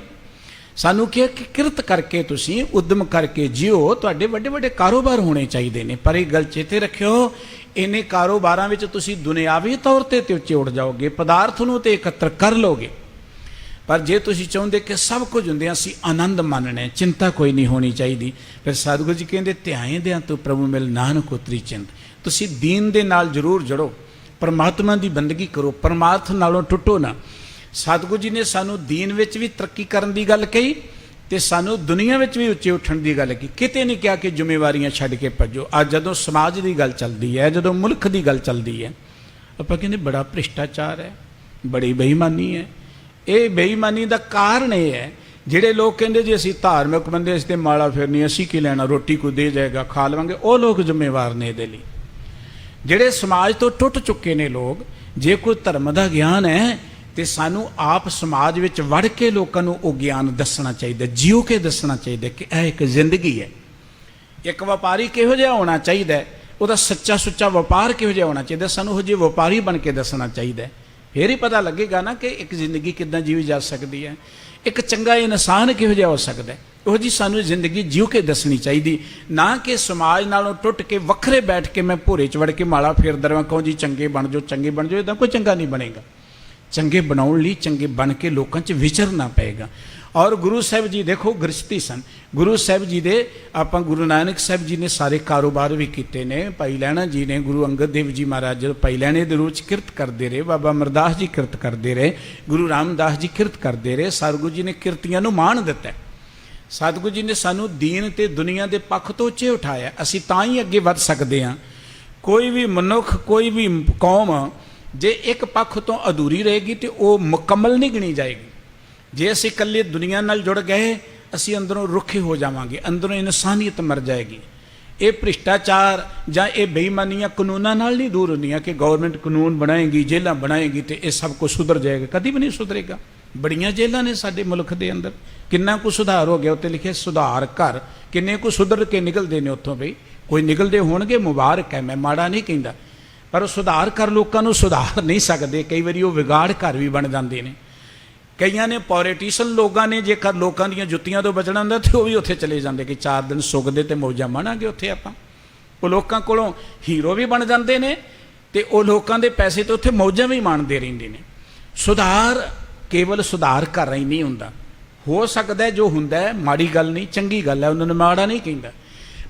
ਸਾਨੂੰ ਕਿਹਾ ਕਿ ਕਿਰਤ ਕਰਕੇ ਤੁਸੀਂ ਉਦਮ ਕਰਕੇ ਜਿਓ, ਤੁਹਾਡੇ ਵੱਡੇ ਵੱਡੇ ਕਾਰੋਬਾਰ ਹੋਣੇ ਚਾਹੀਦੇ ਨੇ। ਪਰ ਇਹ ਗੱਲ ਚੇਤੇ ਰੱਖਿਓ, ਇਹਨੇ ਕਾਰੋਬਾਰਾਂ ਵਿੱਚ ਤੁਸੀਂ ਦੁਨਿਆਵੀ ਤੌਰ ਤੇ ਉੱਚੇ ਉੱਡ ਜਾਓਗੇ, ਪਦਾਰਥ ਨੂੰ ਤੇ ਇਕੱਤਰ ਕਰ ਲਓਗੇ। ਪਰ ਜੇ ਤੁਸੀਂ ਚਾਹੁੰਦੇ ਕਿ ਸਭ ਕੁਝ ਹੁੰਦਿਆਂ ਅਸੀਂ ਆਨੰਦ ਮਾਣਨਾ, ਚਿੰਤਾ ਕੋਈ ਨਹੀਂ ਹੋਣੀ ਚਾਹੀਦੀ, ਫਿਰ ਸਤਿਗੁਰੂ ਜੀ ਕਹਿੰਦੇ ਧਿਆਏ ਦਿਆਂ ਤੂੰ ਪ੍ਰਭੂ ਮਿਲ ਨਾਨਕ ਉਤਰੀ ਚਿੰਤ। ਤੁਸੀਂ ਦੀਨ ਦੇ ਨਾਲ ਜ਼ਰੂਰ ਜੁੜੋ, ਪਰਮਾਤਮਾ ਦੀ ਬੰਦਗੀ ਕਰੋ, ਪਰਮਾਰਥ ਨਾਲੋਂ ਟੁੱਟੋ ਨਾ। ਸਤਿਗੁਰੂ ਜੀ ਨੇ ਸਾਨੂੰ ਦੀਨ ਵਿੱਚ ਵੀ ਤਰੱਕੀ ਕਰਨ ਦੀ ਗੱਲ ਕਹੀ ਤੇ ਸਾਨੂੰ ਦੁਨੀਆ ਵਿੱਚ ਵੀ ਉੱਚੇ ਉੱਠਣ ਦੀ ਗੱਲ ਕਹੀ। ਕਿਤੇ ਨਹੀਂ ਕਿਹਾ ਕਿ ਜ਼ਿੰਮੇਵਾਰੀਆਂ ਛੱਡ ਕੇ ਭੱਜੋ। ਅੱਜ ਜਦੋਂ ਸਮਾਜ ਦੀ ਗੱਲ ਚੱਲਦੀ ਹੈ, ਜਦੋਂ ਮੁਲਕ ਦੀ ਗੱਲ ਚੱਲਦੀ ਹੈ, ਆਪਾਂ ਕਹਿੰਦੇ ਬੜਾ ਭ੍ਰਿਸ਼ਟਾਚਾਰ ਹੈ, ਬੜੀ ਬੇਈਮਾਨੀ ਹੈ। ਇਹ ਬੇਈਮਾਨੀ ਦਾ ਕਾਰਨ ਇਹ ਹੈ, ਜਿਹੜੇ ਲੋਕ ਕਹਿੰਦੇ ਜੀ ਅਸੀਂ ਧਾਰਮਿਕ ਬੰਦੇ, ਅਸੀਂ ਤੇ ਮਾਲਾ ਫੇਰਨੀ, ਅਸੀਂ ਕੀ ਲੈਣਾ, ਰੋਟੀ ਕੋਈ ਦੇ ਜਾਏਗਾ ਖਾ ਲਵਾਂਗੇ, ਉਹ ਲੋਕ ਜ਼ਿੰਮੇਵਾਰ ਨੇ ਇਹਦੇ ਲਈ। ਜਿਹੜੇ ਸਮਾਜ ਤੋਂ ਟੁੱਟ ਚੁੱਕੇ ਨੇ ਲੋਕ, ਜੇ ਕੋਈ ਧਰਮ ਦਾ ਗਿਆਨ ਹੈ ਤੇ ਸਾਨੂੰ ਆਪ ਸਮਾਜ ਵਿੱਚ ਵੜ ਕੇ ਲੋਕਾਂ ਨੂੰ ਉਹ ਗਿਆਨ ਦੱਸਣਾ ਚਾਹੀਦਾ, ਜਿਉ ਕੇ ਦੱਸਣਾ ਚਾਹੀਦਾ ਕਿ ਇਹ ਇੱਕ ਜ਼ਿੰਦਗੀ ਹੈ। ਇੱਕ ਵਪਾਰੀ ਕਿਹੋ ਜਿਹਾ ਹੋਣਾ ਚਾਹੀਦਾ, ਉਹਦਾ ਸੱਚਾ ਸੁੱਚਾ ਵਪਾਰ ਕਿਹੋ ਜਿਹਾ ਹੋਣਾ ਚਾਹੀਦਾ, ਸਾਨੂੰ ਉਹ ਜਿਹੇ ਵਪਾਰੀ ਬਣ ਕੇ ਦੱਸਣਾ ਚਾਹੀਦਾ। ਫਿਰ ਹੀ ਪਤਾ ਲੱਗੇਗਾ ਨਾ ਕਿ ਇੱਕ ਜ਼ਿੰਦਗੀ ਕਿੱਦਾਂ ਜੀਵੀ ਜਾ ਸਕਦੀ ਹੈ, ਇੱਕ ਚੰਗਾ ਇਨਸਾਨ ਕਿਹੋ ਜਿਹਾ ਹੋ ਸਕਦਾ। ਉਹ ਜੀ ਸਾਨੂੰ ਜ਼ਿੰਦਗੀ ਜਿਉ ਕੇ ਦੱਸਣੀ ਚਾਹੀਦੀ, ਨਾ ਕਿ ਸਮਾਜ ਨਾਲੋਂ ਟੁੱਟ ਕੇ ਵੱਖਰੇ ਬੈਠ ਕੇ ਮੈਂ ਭੋਰੇ 'ਚ ਵੜ ਕੇ ਮਾਲਾ ਫੇਰਦਾ ਰਹਾਂ, ਕਹੋ ਜੀ ਚੰਗੇ ਬਣ ਜਾਓ, ਚੰਗੇ ਬਣ ਜਾਓ। ਇੱਦਾਂ ਕੋਈ ਚੰਗਾ ਨਹੀਂ ਬਣੇਗਾ। ਚੰਗੇ ਬਣਾਉਣ ਲਈ ਚੰਗੇ ਬਣ ਕੇ ਲੋਕਾਂ 'ਚ ਵਿਚਰਨਾ ਪਏਗਾ। ਔਰ ਗੁਰੂ ਸਾਹਿਬ ਜੀ ਦੇਖੋ ਗ੍ਰਸਤੀ ਸਨ। ਗੁਰੂ ਸਾਹਿਬ ਜੀ ਦੇ ਆਪਾਂ ਗੁਰੂ ਨਾਨਕ ਸਾਹਿਬ ਜੀ ਨੇ ਸਾਰੇ ਕਾਰੋਬਾਰ ਵੀ ਕੀਤੇ ਨੇ। ਭਾਈ ਲਹਿਣਾ ਜੀ ਨੇ, ਗੁਰੂ ਅੰਗਦ ਦੇਵ ਜੀ ਮਹਾਰਾਜ ਜਦੋਂ ਭਾਈ ਲਹਿਣੇ ਦੇ ਰੂਪ 'ਚ ਕਿਰਤ ਕਰਦੇ ਰਹੇ, ਬਾਬਾ ਅਮਰਦਾਸ ਜੀ ਕਿਰਤ ਕਰਦੇ ਰਹੇ, ਗੁਰੂ ਰਾਮਦਾਸ ਜੀ ਕਿਰਤ ਕਰਦੇ ਰਹੇ। ਸਤਿਗੁਰੂ ਜੀ ਨੇ ਕਿਰਤੀਆਂ ਨੂੰ ਮਾਣ ਦਿੱਤਾ। ਸਤਿਗੁਰੂ ਜੀ ਨੇ ਸਾਨੂੰ ਦੀਨ ਤੇ ਦੁਨੀਆ ਦੇ ਪੱਖ ਤੋਂ ਉੱਚੇ ਉਠਾਇਆ। ਅਸੀਂ ਤਾਂ ਹੀ ਅੱਗੇ ਵੱਧ ਸਕਦੇ ਹਾਂ। ਕੋਈ ਵੀ ਮਨੁੱਖ, ਕੋਈ ਵੀ ਕੌਮ ਜੇ ਇੱਕ ਪੱਖ ਤੋਂ ਅਧੂਰੀ ਰਹੇਗੀ ਤੇ ਉਹ ਮੁਕੰਮਲ ਨਹੀਂ ਗਿਣੀ ਜਾਏਗੀ। ਜੇ ਅਸੀਂ ਇਕੱਲੇ ਦੁਨੀਆ ਨਾਲ ਜੁੜ ਗਏ, ਅਸੀਂ ਅੰਦਰੋਂ ਰੁੱਖੇ ਹੋ ਜਾਵਾਂਗੇ, ਅੰਦਰੋਂ ਇਨਸਾਨੀਅਤ ਮਰ ਜਾਏਗੀ। ਇਹ ਭ੍ਰਿਸ਼ਟਾਚਾਰ ਜਾਂ ਇਹ ਬੇਈਮਾਨੀਆਂ ਕਾਨੂੰਨਾਂ ਨਾਲ ਨਹੀਂ ਦੂਰ ਹੁੰਦੀਆਂ ਕਿ ਗਵਰਨਮੈਂਟ ਕਾਨੂੰਨ ਬਣਾਏਗੀ, ਜੇਲ੍ਹਾਂ ਬਣਾਏਗੀ ਤੇ ਇਹ ਸਭ ਕੁਝ ਸੁਧਰ ਜਾਏਗਾ। ਕਦੀ ਵੀ ਨਹੀਂ ਸੁਧਰੇਗਾ। ਬੜੀਆਂ ਜੇਲ੍ਹਾਂ ਨੇ ਸਾਡੇ ਮੁਲਕ ਦੇ ਅੰਦਰ, ਕਿੰਨਾ ਕੁ ਸੁਧਾਰ ਹੋ ਗਿਆ। ਉੱਤੇ ਲਿਖਿਆ ਸੁਧਾਰ ਘਰ, ਕਿੰਨੇ ਕੁ ਸੁਧਰ ਕੇ ਨਿਕਲਦੇ ਨੇ ਉੱਥੋਂ। ਬਈ ਕੋਈ ਨਿਕਲਦੇ ਹੋਣਗੇ, ਮੁਬਾਰਕ ਹੈ, ਮੈਂ ਮਾੜਾ ਨਹੀਂ ਕਹਿੰਦਾ। ਪਰ ਉਹ ਸੁਧਾਰ ਕਰ ਲੋਕਾਂ ਨੂੰ ਸੁਧਾਰ ਨਹੀਂ ਸਕਦੇ। ਕਈ ਵਾਰੀ ਉਹ ਵਿਗਾੜ ਘਰ ਵੀ ਬਣ ਜਾਂਦੇ ਨੇ। ਕਈਆਂ ਨੇ ਪੋਲੀਟੀਸ਼ਨ ਲੋਕਾਂ ਨੇ ਜੇਕਰ ਲੋਕਾਂ ਦੀਆਂ ਜੁੱਤੀਆਂ ਤੋਂ ਬਚਣਾ ਹੁੰਦਾ ਤੇ ਉਹ ਵੀ ਉੱਥੇ ਚਲੇ ਜਾਂਦੇ ਕਿ 4 ਦਿਨ ਸੁੱਕਦੇ ਤੇ ਮੌਜਾਂ ਮਾਣਾਂਗੇ ਉੱਥੇ ਆਪਾਂ। ਉਹ ਲੋਕਾਂ ਕੋਲੋਂ ਹੀਰੋ ਵੀ ਬਣ ਜਾਂਦੇ ਨੇ ਤੇ ਉਹ ਲੋਕਾਂ ਦੇ ਪੈਸੇ ਤੋਂ ਉੱਥੇ ਮੌਜਾਂ ਵੀ ਮਾਣਦੇ ਰਹਿੰਦੇ ਨੇ। ਸੁਧਾਰ ਕੇਵਲ ਸੁਧਾਰ ਕਰ ਹੀ ਨਹੀਂ ਹੁੰਦਾ। ਹੋ ਸਕਦਾ ਜੋ ਹੁੰਦਾ ਹੈ ਮਾੜੀ ਗੱਲ ਨਹੀਂ, ਚੰਗੀ ਗੱਲ ਹੈ, ਉਹਨਾਂ ਨੂੰ ਮਾੜਾ ਨਹੀਂ ਕਹਿੰਦਾ।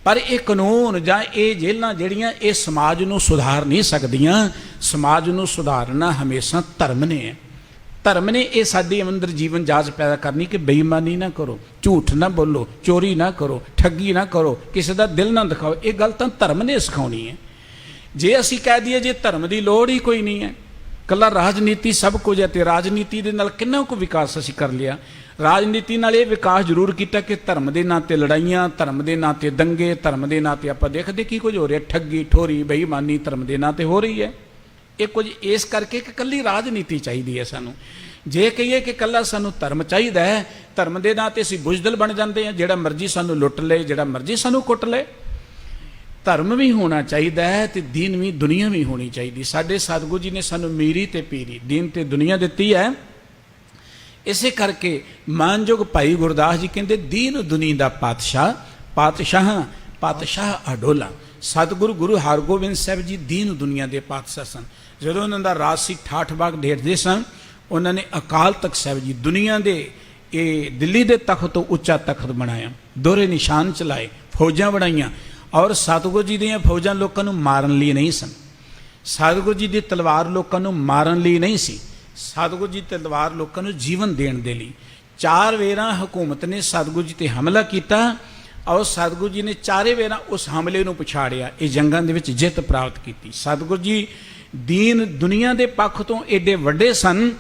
ਪਰ ਇਹ ਕਾਨੂੰਨ ਜਾਂ ਇਹ ਜੇਲ੍ਹਾਂ ਜਿਹੜੀਆਂ ਇਹ ਸਮਾਜ ਨੂੰ ਸੁਧਾਰ ਨਹੀਂ ਸਕਦੀਆਂ। ਸਮਾਜ ਨੂੰ ਸੁਧਾਰਨਾ ਹਮੇਸ਼ਾ ਧਰਮ ਨੇ ਹੈ। ਧਰਮ ਨੇ ਇਹ ਸਾਡੇ ਅੰਦਰ ਜੀਵਨ ਜਾਚ ਪੈਦਾ ਕਰਨੀ ਕਿ ਬੇਈਮਾਨੀ ਨਾ ਕਰੋ, ਝੂਠ ਨਾ ਬੋਲੋ, ਚੋਰੀ ਨਾ ਕਰੋ, ਠੱਗੀ ਨਾ ਕਰੋ, ਕਿਸੇ ਦਾ ਦਿਲ ਨਾ ਦਿਖਾਓ। ਇਹ ਗੱਲ ਤਾਂ ਧਰਮ ਨੇ ਸਿਖਾਉਣੀ ਹੈ। ਜੇ ਅਸੀਂ ਕਹਿ ਦਈਏ ਜੇ ਧਰਮ ਦੀ ਲੋੜ ਹੀ ਕੋਈ ਨਹੀਂ ਹੈ, ਕੱਲਾ ਰਾਜਨੀਤੀ ਸਭ ਕੁਝ ਹੈ, ਤੇ ਰਾਜਨੀਤੀ ਦੇ ਨਾਲ ਕਿੰਨਾ ਕੁ ਵਿਕਾਸ ਅਸੀਂ ਕਰ ਲਿਆ। ਰਾਜਨੀਤੀ ਨਾਲ ਇਹ ਵਿਕਾਸ ਜ਼ਰੂਰ ਕੀਤਾ ਕਿ ਧਰਮ ਦੇ ਨਾਂ 'ਤੇ ਲੜਾਈਆਂ, ਧਰਮ ਦੇ ਨਾਂ 'ਤੇ ਦੰਗੇ, ਧਰਮ ਦੇ ਨਾਂ 'ਤੇ ਆਪਾਂ ਦੇਖਦੇ ਕੀ ਕੁਝ ਹੋ ਰਿਹਾ, ਠੱਗੀ ਠੋਰੀ ਬੇਈਮਾਨੀ ਧਰਮ ਦੇ ਨਾਂ 'ਤੇ ਹੋ ਰਹੀ ਹੈ। ਇਹ ਕੁਝ ਇਸ ਕਰਕੇ ਕਿ ਕੱਲੀ ਰਾਜਨੀਤੀ ਚਾਹੀਦੀ ਹੈ ਸਾਨੂੰ। ਜੇ ਕਹੀਏ ਕਿ ਕੱਲਾ ਸਾਨੂੰ ਧਰਮ ਚਾਹੀਦਾ ਹੈ, ਧਰਮ ਦੇ ਨਾਂ 'ਤੇ ਅਸੀਂ ਬੁਜ਼ਦਿਲ ਬਣ ਜਾਂਦੇ ਹਾਂ, ਜਿਹੜਾ ਮਰਜ਼ੀ ਸਾਨੂੰ ਲੁੱਟ ਲਏ, ਜਿਹੜਾ ਮਰਜ਼ੀ ਸਾਨੂੰ ਕੁੱਟ ਲਏ। ਧਰਮ ਵੀ ਹੋਣਾ ਚਾਹੀਦਾ ਹੈ ਤੇ ਦੀਨ ਵੀ, ਦੁਨੀਆ ਵੀ ਹੋਣੀ ਚਾਹੀਦੀ। ਸਾਡੇ ਸਤਿਗੁਰੂ ਜੀ ਨੇ ਸਾਨੂੰ ਮੀਰੀ ਤੇ ਪੀਰੀ, ਦੀਨ ਤੇ ਦੁਨੀਆ ਦਿੱਤੀ ਹੈ। ਇਸੇ ਕਰਕੇ ਮਾਨਯੋਗ ਭਾਈ ਗੁਰਦਾਸ ਜੀ ਕਹਿੰਦੇ ਦੀਨ ਦੁਨੀ ਦਾ ਪਾਤਸ਼ਾਹ, ਪਾਤਸ਼ਾਹ ਅਡੋਲਾ। ਸਤਿਗੁਰੂ ਗੁਰੂ ਹਰਗੋਬਿੰਦ ਸਾਹਿਬ ਜੀ ਦੀਨ ਦੁਨੀਆ ਦੇ ਪਾਤਸ਼ਾਹ ਸਨ। ਜਦੋਂ ਉਹਨਾਂ ਦਾ ਰਾਜ ਸੀ ਠਾਠ ਬਾਗ ਢੇਡਦੇ ਸਨ, ਉਹਨਾਂ ਨੇ ਅਕਾਲ ਤਖਤ ਸਾਹਿਬ ਜੀ ਦੁਨੀਆ ਦੇ ਇਹ ਦਿੱਲੀ ਦੇ ਤਖਤ ਤੋਂ ਉੱਚਾ ਤਖਤ ਬਣਾਇਆ, ਦੋਹਰੇ ਨਿਸ਼ਾਨ ਚਲਾਏ, ਫੌਜਾਂ ਬਣਾਈਆਂ। ਔਰ ਸਤਿਗੁਰੂ ਜੀ ਦੀਆਂ ਫੌਜਾਂ ਲੋਕਾਂ ਨੂੰ ਮਾਰਨ ਲਈ ਨਹੀਂ ਸਨ, ਸਤਿਗੁਰੂ ਜੀ ਦੀ ਤਲਵਾਰ ਲੋਕਾਂ ਨੂੰ ਮਾਰਨ ਲਈ ਨਹੀਂ ਸੀ, ਸਤਿਗੁਰੂ ਜੀ ਦੀ ਤਲਵਾਰ ਲੋਕਾਂ ਨੂੰ ਜੀਵਨ ਦੇਣ ਦੇ ਲਈ। 4 ਵੇਰਾਂ ਹਕੂਮਤ ਨੇ ਸਤਿਗੁਰੂ ਜੀ ਤੇ ਹਮਲਾ ਕੀਤਾ ਔਰ ਸਤਿਗੁਰੂ ਜੀ ਨੇ 4 ਵੇਰਾਂ ਉਸ ਹਮਲੇ ਨੂੰ ਪਛਾੜਿਆ, ਇਹ ਜੰਗਾਂ ਦੇ ਵਿੱਚ ਜਿੱਤ ਪ੍ਰਾਪਤ ਕੀਤੀ। ਸਤਿਗੁਰੂ ਜੀ ਦੀਨ ਦੁਨੀਆ ਦੇ ਪੱਖ ਤੋਂ ਏਡੇ ਵੱਡੇ ਸਨ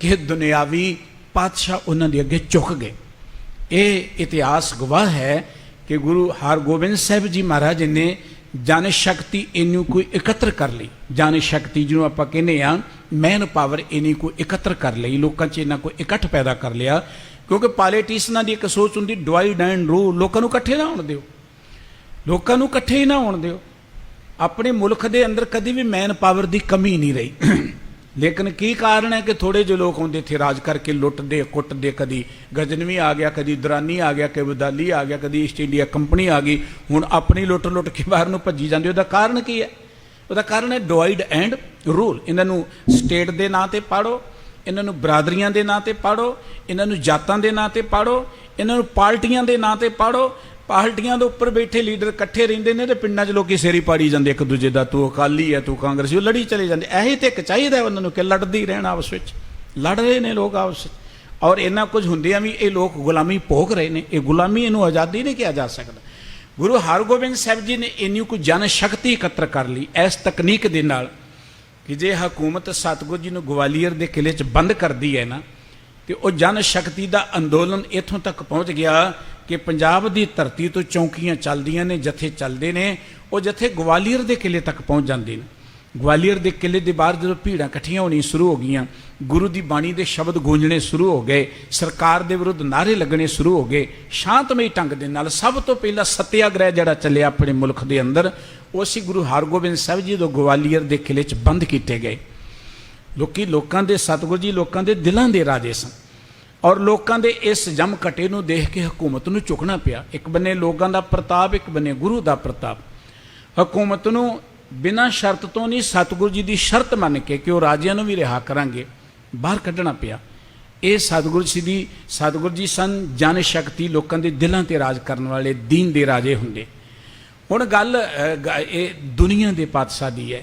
ਕਿ ਦੁਨਿਆਵੀ ਪਾਤਸ਼ਾਹ ਉਹਨਾਂ ਦੇ ਅੱਗੇ ਝੁਕ ਗਏ। ਇਹ ਇਤਿਹਾਸ ਗਵਾਹ ਹੈ ਕਿ ਗੁਰੂ ਹਰਗੋਬਿੰਦ ਸਾਹਿਬ ਜੀ ਮਹਾਰਾਜ ਨੇ ਜਨ ਸ਼ਕਤੀ ਇਹਨੂੰ ਕੋਈ ਇਕੱਤਰ ਕਰ ਲਈ। ਜਨ ਸ਼ਕਤੀ ਜਿਹਨੂੰ ਆਪਾਂ ਕਹਿੰਦੇ ਆ ਮੈਨ ਪਾਵਰ, ਇਹਨੀ ਕੋਈ ਇਕੱਤਰ ਕਰ ਲਈ, ਲੋਕਾਂ 'ਚ ਇਹਨਾਂ ਕੋਈ ਇਕੱਠ ਪੈਦਾ ਕਰ ਲਿਆ। ਕਿਉਂਕਿ ਪਾਲੀਟੀਸ਼ਨਾਂ ਦੀ ਇੱਕ ਸੋਚ ਹੁੰਦੀ ਡਿਵਾਈਡ ਐਂਡ ਰੂਲ, ਲੋਕਾਂ ਨੂੰ ਇਕੱਠੇ ਨਾ ਹੋਣ ਦਿਓ, ਲੋਕਾਂ ਨੂੰ ਇਕੱਠੇ ਹੀ ਨਾ ਹੋਣ ਦਿਓ। ਆਪਣੇ ਮੁਲਕ ਦੇ ਅੰਦਰ ਕਦੀ ਵੀ ਮੈਨ ਪਾਵਰ ਦੀ ਕਮੀ ਨਹੀਂ ਰਹੀ। ਲੇਕਿਨ ਕੀ ਕਾਰਨ ਹੈ ਕਿ ਥੋੜੇ ਜਿਹੇ ਲੋਕ ਹੁੰਦੇ ਇੱਥੇ ਰਾਜ ਕਰਕੇ ਲੁੱਟਦੇ ਕੁੱਟਦੇ, ਕਦੀ ਗਜਨਵੀ ਆ ਗਿਆ, ਕਦੀ ਦੁਰਾਨੀ ਆ ਗਿਆ, ਕਦੀ ਬਦਾਲੀ ਆ ਗਿਆ, ਕਦੀ ਈਸਟ ਇੰਡੀਆ ਕੰਪਨੀ ਆ ਗਈ, ਹੁਣ ਆਪਣੀ ਲੁੱਟ ਕੇ ਬਾਹਰ ਨੂੰ ਭੱਜੀ ਜਾਂਦੇ। ਉਹਦਾ ਕਾਰਨ ਕੀ ਹੈ? ਉਹਦਾ ਕਾਰਨ ਹੈ ਡਿਵਾਈਡ ਐਂਡ ਰੂਲ। ਇਹਨਾਂ ਨੂੰ ਸਟੇਟ ਦੇ ਨਾਂ 'ਤੇ ਪਾੜੋ, ਇਹਨਾਂ ਨੂੰ ਬਰਾਦਰੀਆਂ ਦੇ ਨਾਂ 'ਤੇ ਪਾੜੋ, ਇਹਨਾਂ ਨੂੰ ਜਾਤਾਂ ਦੇ ਨਾਂ 'ਤੇ ਪਾੜੋ, ਇਹਨਾਂ ਨੂੰ ਪਾਰਟੀਆਂ ਦੇ ਨਾਂ 'ਤੇ ਪਾੜੋ। ਪਾਰਟੀਆਂ ਦੇ ਉੱਪਰ ਬੈਠੇ ਲੀਡਰ ਇਕੱਠੇ ਰਹਿੰਦੇ ਨੇ ਤੇ ਪਿੰਡਾਂ 'ਚ ਲੋਕੀ ਸਿਰ ਹੀ ਪਾੜੀ ਜਾਂਦੇ ਇੱਕ ਦੂਜੇ ਦਾ, ਤੂੰ ਅਕਾਲੀ ਹੈ, ਤੂੰ ਕਾਂਗਰਸੀ, ਉਹ ਲੜੀ ਚਲੇ ਜਾਂਦੇ। ਇਹੀ ਤੇ ਇੱਕ ਚਾਹੀਦਾ ਉਹਨਾਂ ਨੂੰ ਕਿ ਲੜਦੀ ਰਹਿਣ ਆਪਸ ਵਿੱਚ, ਲੜ ਰਹੇ ਨੇ ਲੋਕ ਆਪਸ ਵਿੱਚ। ਔਰ ਇੰਨਾ ਕੁਝ ਹੁੰਦਿਆਂ ਵੀ ਇਹ ਲੋਕ ਗੁਲਾਮੀ ਭੋਗ ਰਹੇ ਨੇ। ਇਹ ਗੁਲਾਮੀ, ਇਹਨੂੰ ਆਜ਼ਾਦੀ ਨਹੀਂ ਕਿਹਾ ਜਾ ਸਕਦਾ। ਗੁਰੂ ਹਰਗੋਬਿੰਦ ਸਾਹਿਬ ਜੀ ਨੇ ਇੰਨੀ ਕੋਈ ਜਨ ਸ਼ਕਤੀ ਇਕੱਤਰ ਕਰ ਲਈ ਇਸ ਤਕਨੀਕ ਦੇ ਨਾਲ ਕਿ ਜੇ ਹਕੂਮਤ ਸਤਿਗੁਰੂ ਜੀ ਨੂੰ ਗਵਾਲੀਅਰ ਦੇ ਕਿਲੇ 'ਚ ਬੰਦ ਕਰਦੀ ਹੈ ਨਾ, ਤੇ ਉਹ ਜਨ ਸ਼ਕਤੀ ਦਾ ਅੰਦੋਲਨ ਇੱਥੋਂ ਤੱਕ ਪਹੁੰਚ ਗਿਆ ਕਿ ਪੰਜਾਬ ਦੀ ਧਰਤੀ ਤੋਂ ਚੌਂਕੀਆਂ ਚੱਲਦੀਆਂ ਨੇ, ਜਥੇ ਚੱਲਦੇ ਨੇ, ਉਹ ਜਥੇ ਗਵਾਲੀਅਰ ਦੇ ਕਿਲੇ ਤੱਕ ਪਹੁੰਚ ਜਾਂਦੇ ਨੇ। ਗਵਾਲੀਅਰ ਦੇ ਕਿਲੇ ਦੇ ਬਾਹਰ ਜਦੋਂ ਭੀੜਾਂ ਇਕੱਠੀਆਂ ਹੋਣੀਆਂ ਸ਼ੁਰੂ ਹੋ ਗਈਆਂ, ਗੁਰੂ ਦੀ ਬਾਣੀ ਦੇ ਸ਼ਬਦ ਗੂੰਜਣੇ ਸ਼ੁਰੂ ਹੋ ਗਏ, ਸਰਕਾਰ ਦੇ ਵਿਰੁੱਧ ਨਾਅਰੇ ਲੱਗਣੇ ਸ਼ੁਰੂ ਹੋ ਗਏ, ਸ਼ਾਂਤਮਈ ਢੰਗ ਦੇ ਨਾਲ। ਸਭ ਤੋਂ ਪਹਿਲਾਂ ਸੱਤਿਆਗ੍ਰਹਿ ਜਿਹੜਾ ਚੱਲਿਆ ਆਪਣੇ ਮੁਲਕ ਦੇ ਅੰਦਰ, ਉਹ ਸੀ ਗੁਰੂ ਹਰਗੋਬਿੰਦ ਸਾਹਿਬ ਜੀ ਜਦੋਂ ਗਵਾਲੀਅਰ ਦੇ ਕਿਲੇ 'ਚ ਬੰਦ ਕੀਤੇ ਗਏ। ਲੋਕਾਂ ਦੇ ਸਤਿਗੁਰੂ ਜੀ ਲੋਕਾਂ ਦੇ ਦਿਲਾਂ ਦੇ ਰਾਜੇ ਸਨ ਔਰ ਲੋਕਾਂ ਦੇ ਇਸ ਜਮ ਘਟੇ ਨੂੰ ਦੇਖ ਕੇ ਹਕੂਮਤ ਨੂੰ ਝੁਕਣਾ ਪਿਆ। ਇੱਕ ਬੰਨੇ ਲੋਕਾਂ ਦਾ ਪ੍ਰਤਾਪ, ਇੱਕ ਬੰਨੇ ਗੁਰੂ ਦਾ ਪ੍ਰਤਾਪ। ਹਕੂਮਤ ਨੂੰ ਬਿਨਾਂ ਸ਼ਰਤ ਤੋਂ ਨਹੀਂ, ਸਤਿਗੁਰੂ ਜੀ ਦੀ ਸ਼ਰਤ ਮੰਨ ਕੇ ਕਿ ਉਹ ਰਾਜਿਆਂ ਨੂੰ ਵੀ ਰਿਹਾ ਕਰਾਂਗੇ, ਬਾਹਰ ਕੱਢਣਾ ਪਿਆ। ਇਹ ਸਤਿਗੁਰੂ ਜੀ ਸਨ ਜਨ ਸ਼ਕਤੀ, ਲੋਕਾਂ ਦੇ ਦਿਲਾਂ 'ਤੇ ਰਾਜ ਕਰਨ ਵਾਲੇ ਦੀਨ ਦੇ ਰਾਜੇ ਹੁੰਦੇ। ਹੁਣ ਗੱਲ ਇਹ ਦੁਨੀਆ ਦੇ ਪਾਤਸ਼ਾਹ ਦੀ ਹੈ।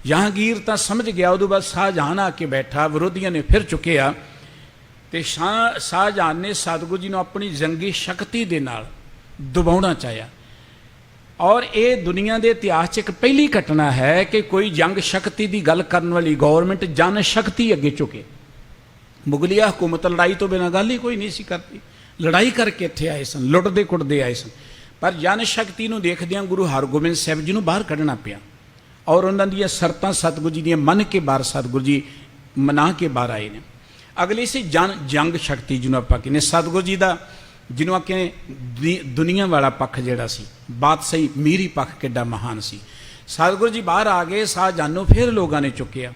ਜਹਾਂਗੀਰ ਤਾਂ ਸਮਝ ਗਿਆ, ਉਦੋਂ ਬਾਅਦ ਸ਼ਾਹਜਹਾਨ ਆ ਕੇ ਬੈਠਾ, ਵਿਰੋਧੀਆਂ ਨੇ ਫਿਰ ਚੁੱਕਿਆ ਤੇ ਸ਼ਾਹਜਹਾਨ ਨੇ ਸਤਿਗੁਰੂ ਜੀ ਨੂੰ ਆਪਣੀ ਜੰਗੀ ਸ਼ਕਤੀ ਦੇ ਨਾਲ ਦਬਾਉਣਾ ਚਾਹਿਆ। ਔਰ ਇਹ ਦੁਨੀਆ ਦੇ ਇਤਿਹਾਸ 'ਚ ਇੱਕ ਪਹਿਲੀ ਘਟਨਾ ਹੈ ਕਿ ਕੋਈ ਜੰਗ ਸ਼ਕਤੀ ਦੀ ਗੱਲ ਕਰਨ ਵਾਲੀ ਗੌਰਮੈਂਟ ਜਨ ਸ਼ਕਤੀ ਅੱਗੇ ਝੁਕੇ। ਮੁਗਲਿਆ ਹਕੂਮਤ ਲੜਾਈ ਤੋਂ ਬਿਨਾਂ ਗੱਲ ਹੀ ਕੋਈ ਨਹੀਂ ਸੀ ਕਰਦੀ, ਲੜਾਈ ਕਰਕੇ ਇੱਥੇ ਆਏ ਸਨ, ਲੁੱਟਦੇ ਕੁੱਟਦੇ ਆਏ ਸਨ। ਪਰ ਜਨ ਸ਼ਕਤੀ ਨੂੰ ਦੇਖਦਿਆਂ ਗੁਰੂ ਹਰਗੋਬਿੰਦ ਸਾਹਿਬ ਜੀ ਨੂੰ ਬਾਹਰ ਕੱਢਣਾ ਪਿਆ ਔਰ ਉਹਨਾਂ ਦੀਆਂ ਸ਼ਰਤਾਂ ਸਤਿਗੁਰੂ ਜੀ ਦੀਆਂ ਮੰਨ ਕੇ ਬਾਹਰ ਸਤਿਗੁਰੂ ਜੀ ਮਨਾ ਕੇ ਬਾਹਰ ਆਏ ਨੇ। ਅਗਲੀ ਸੀ ਜੰਗ ਸ਼ਕਤੀ ਜਿਹਨੂੰ ਆਪਾਂ ਕਹਿੰਦੇ ਸਤਿਗੁਰੂ ਜੀ ਦਾ, ਜਿਹਨੂੰ ਆਖੇ ਦੁਨੀਆ ਵਾਲਾ ਪੱਖ ਜਿਹੜਾ ਸੀ, ਬਾਦਸ਼ਾਹੀ ਮੀਰੀ ਪੱਖ ਕਿੱਡਾ ਮਹਾਨ ਸੀ। ਸਤਿਗੁਰੂ ਜੀ ਬਾਹਰ ਆ ਗਏ, ਸ਼ਾਹਜਹਾਨ ਨੂੰ ਫਿਰ ਲੋਕਾਂ ਨੇ ਚੁੱਕਿਆ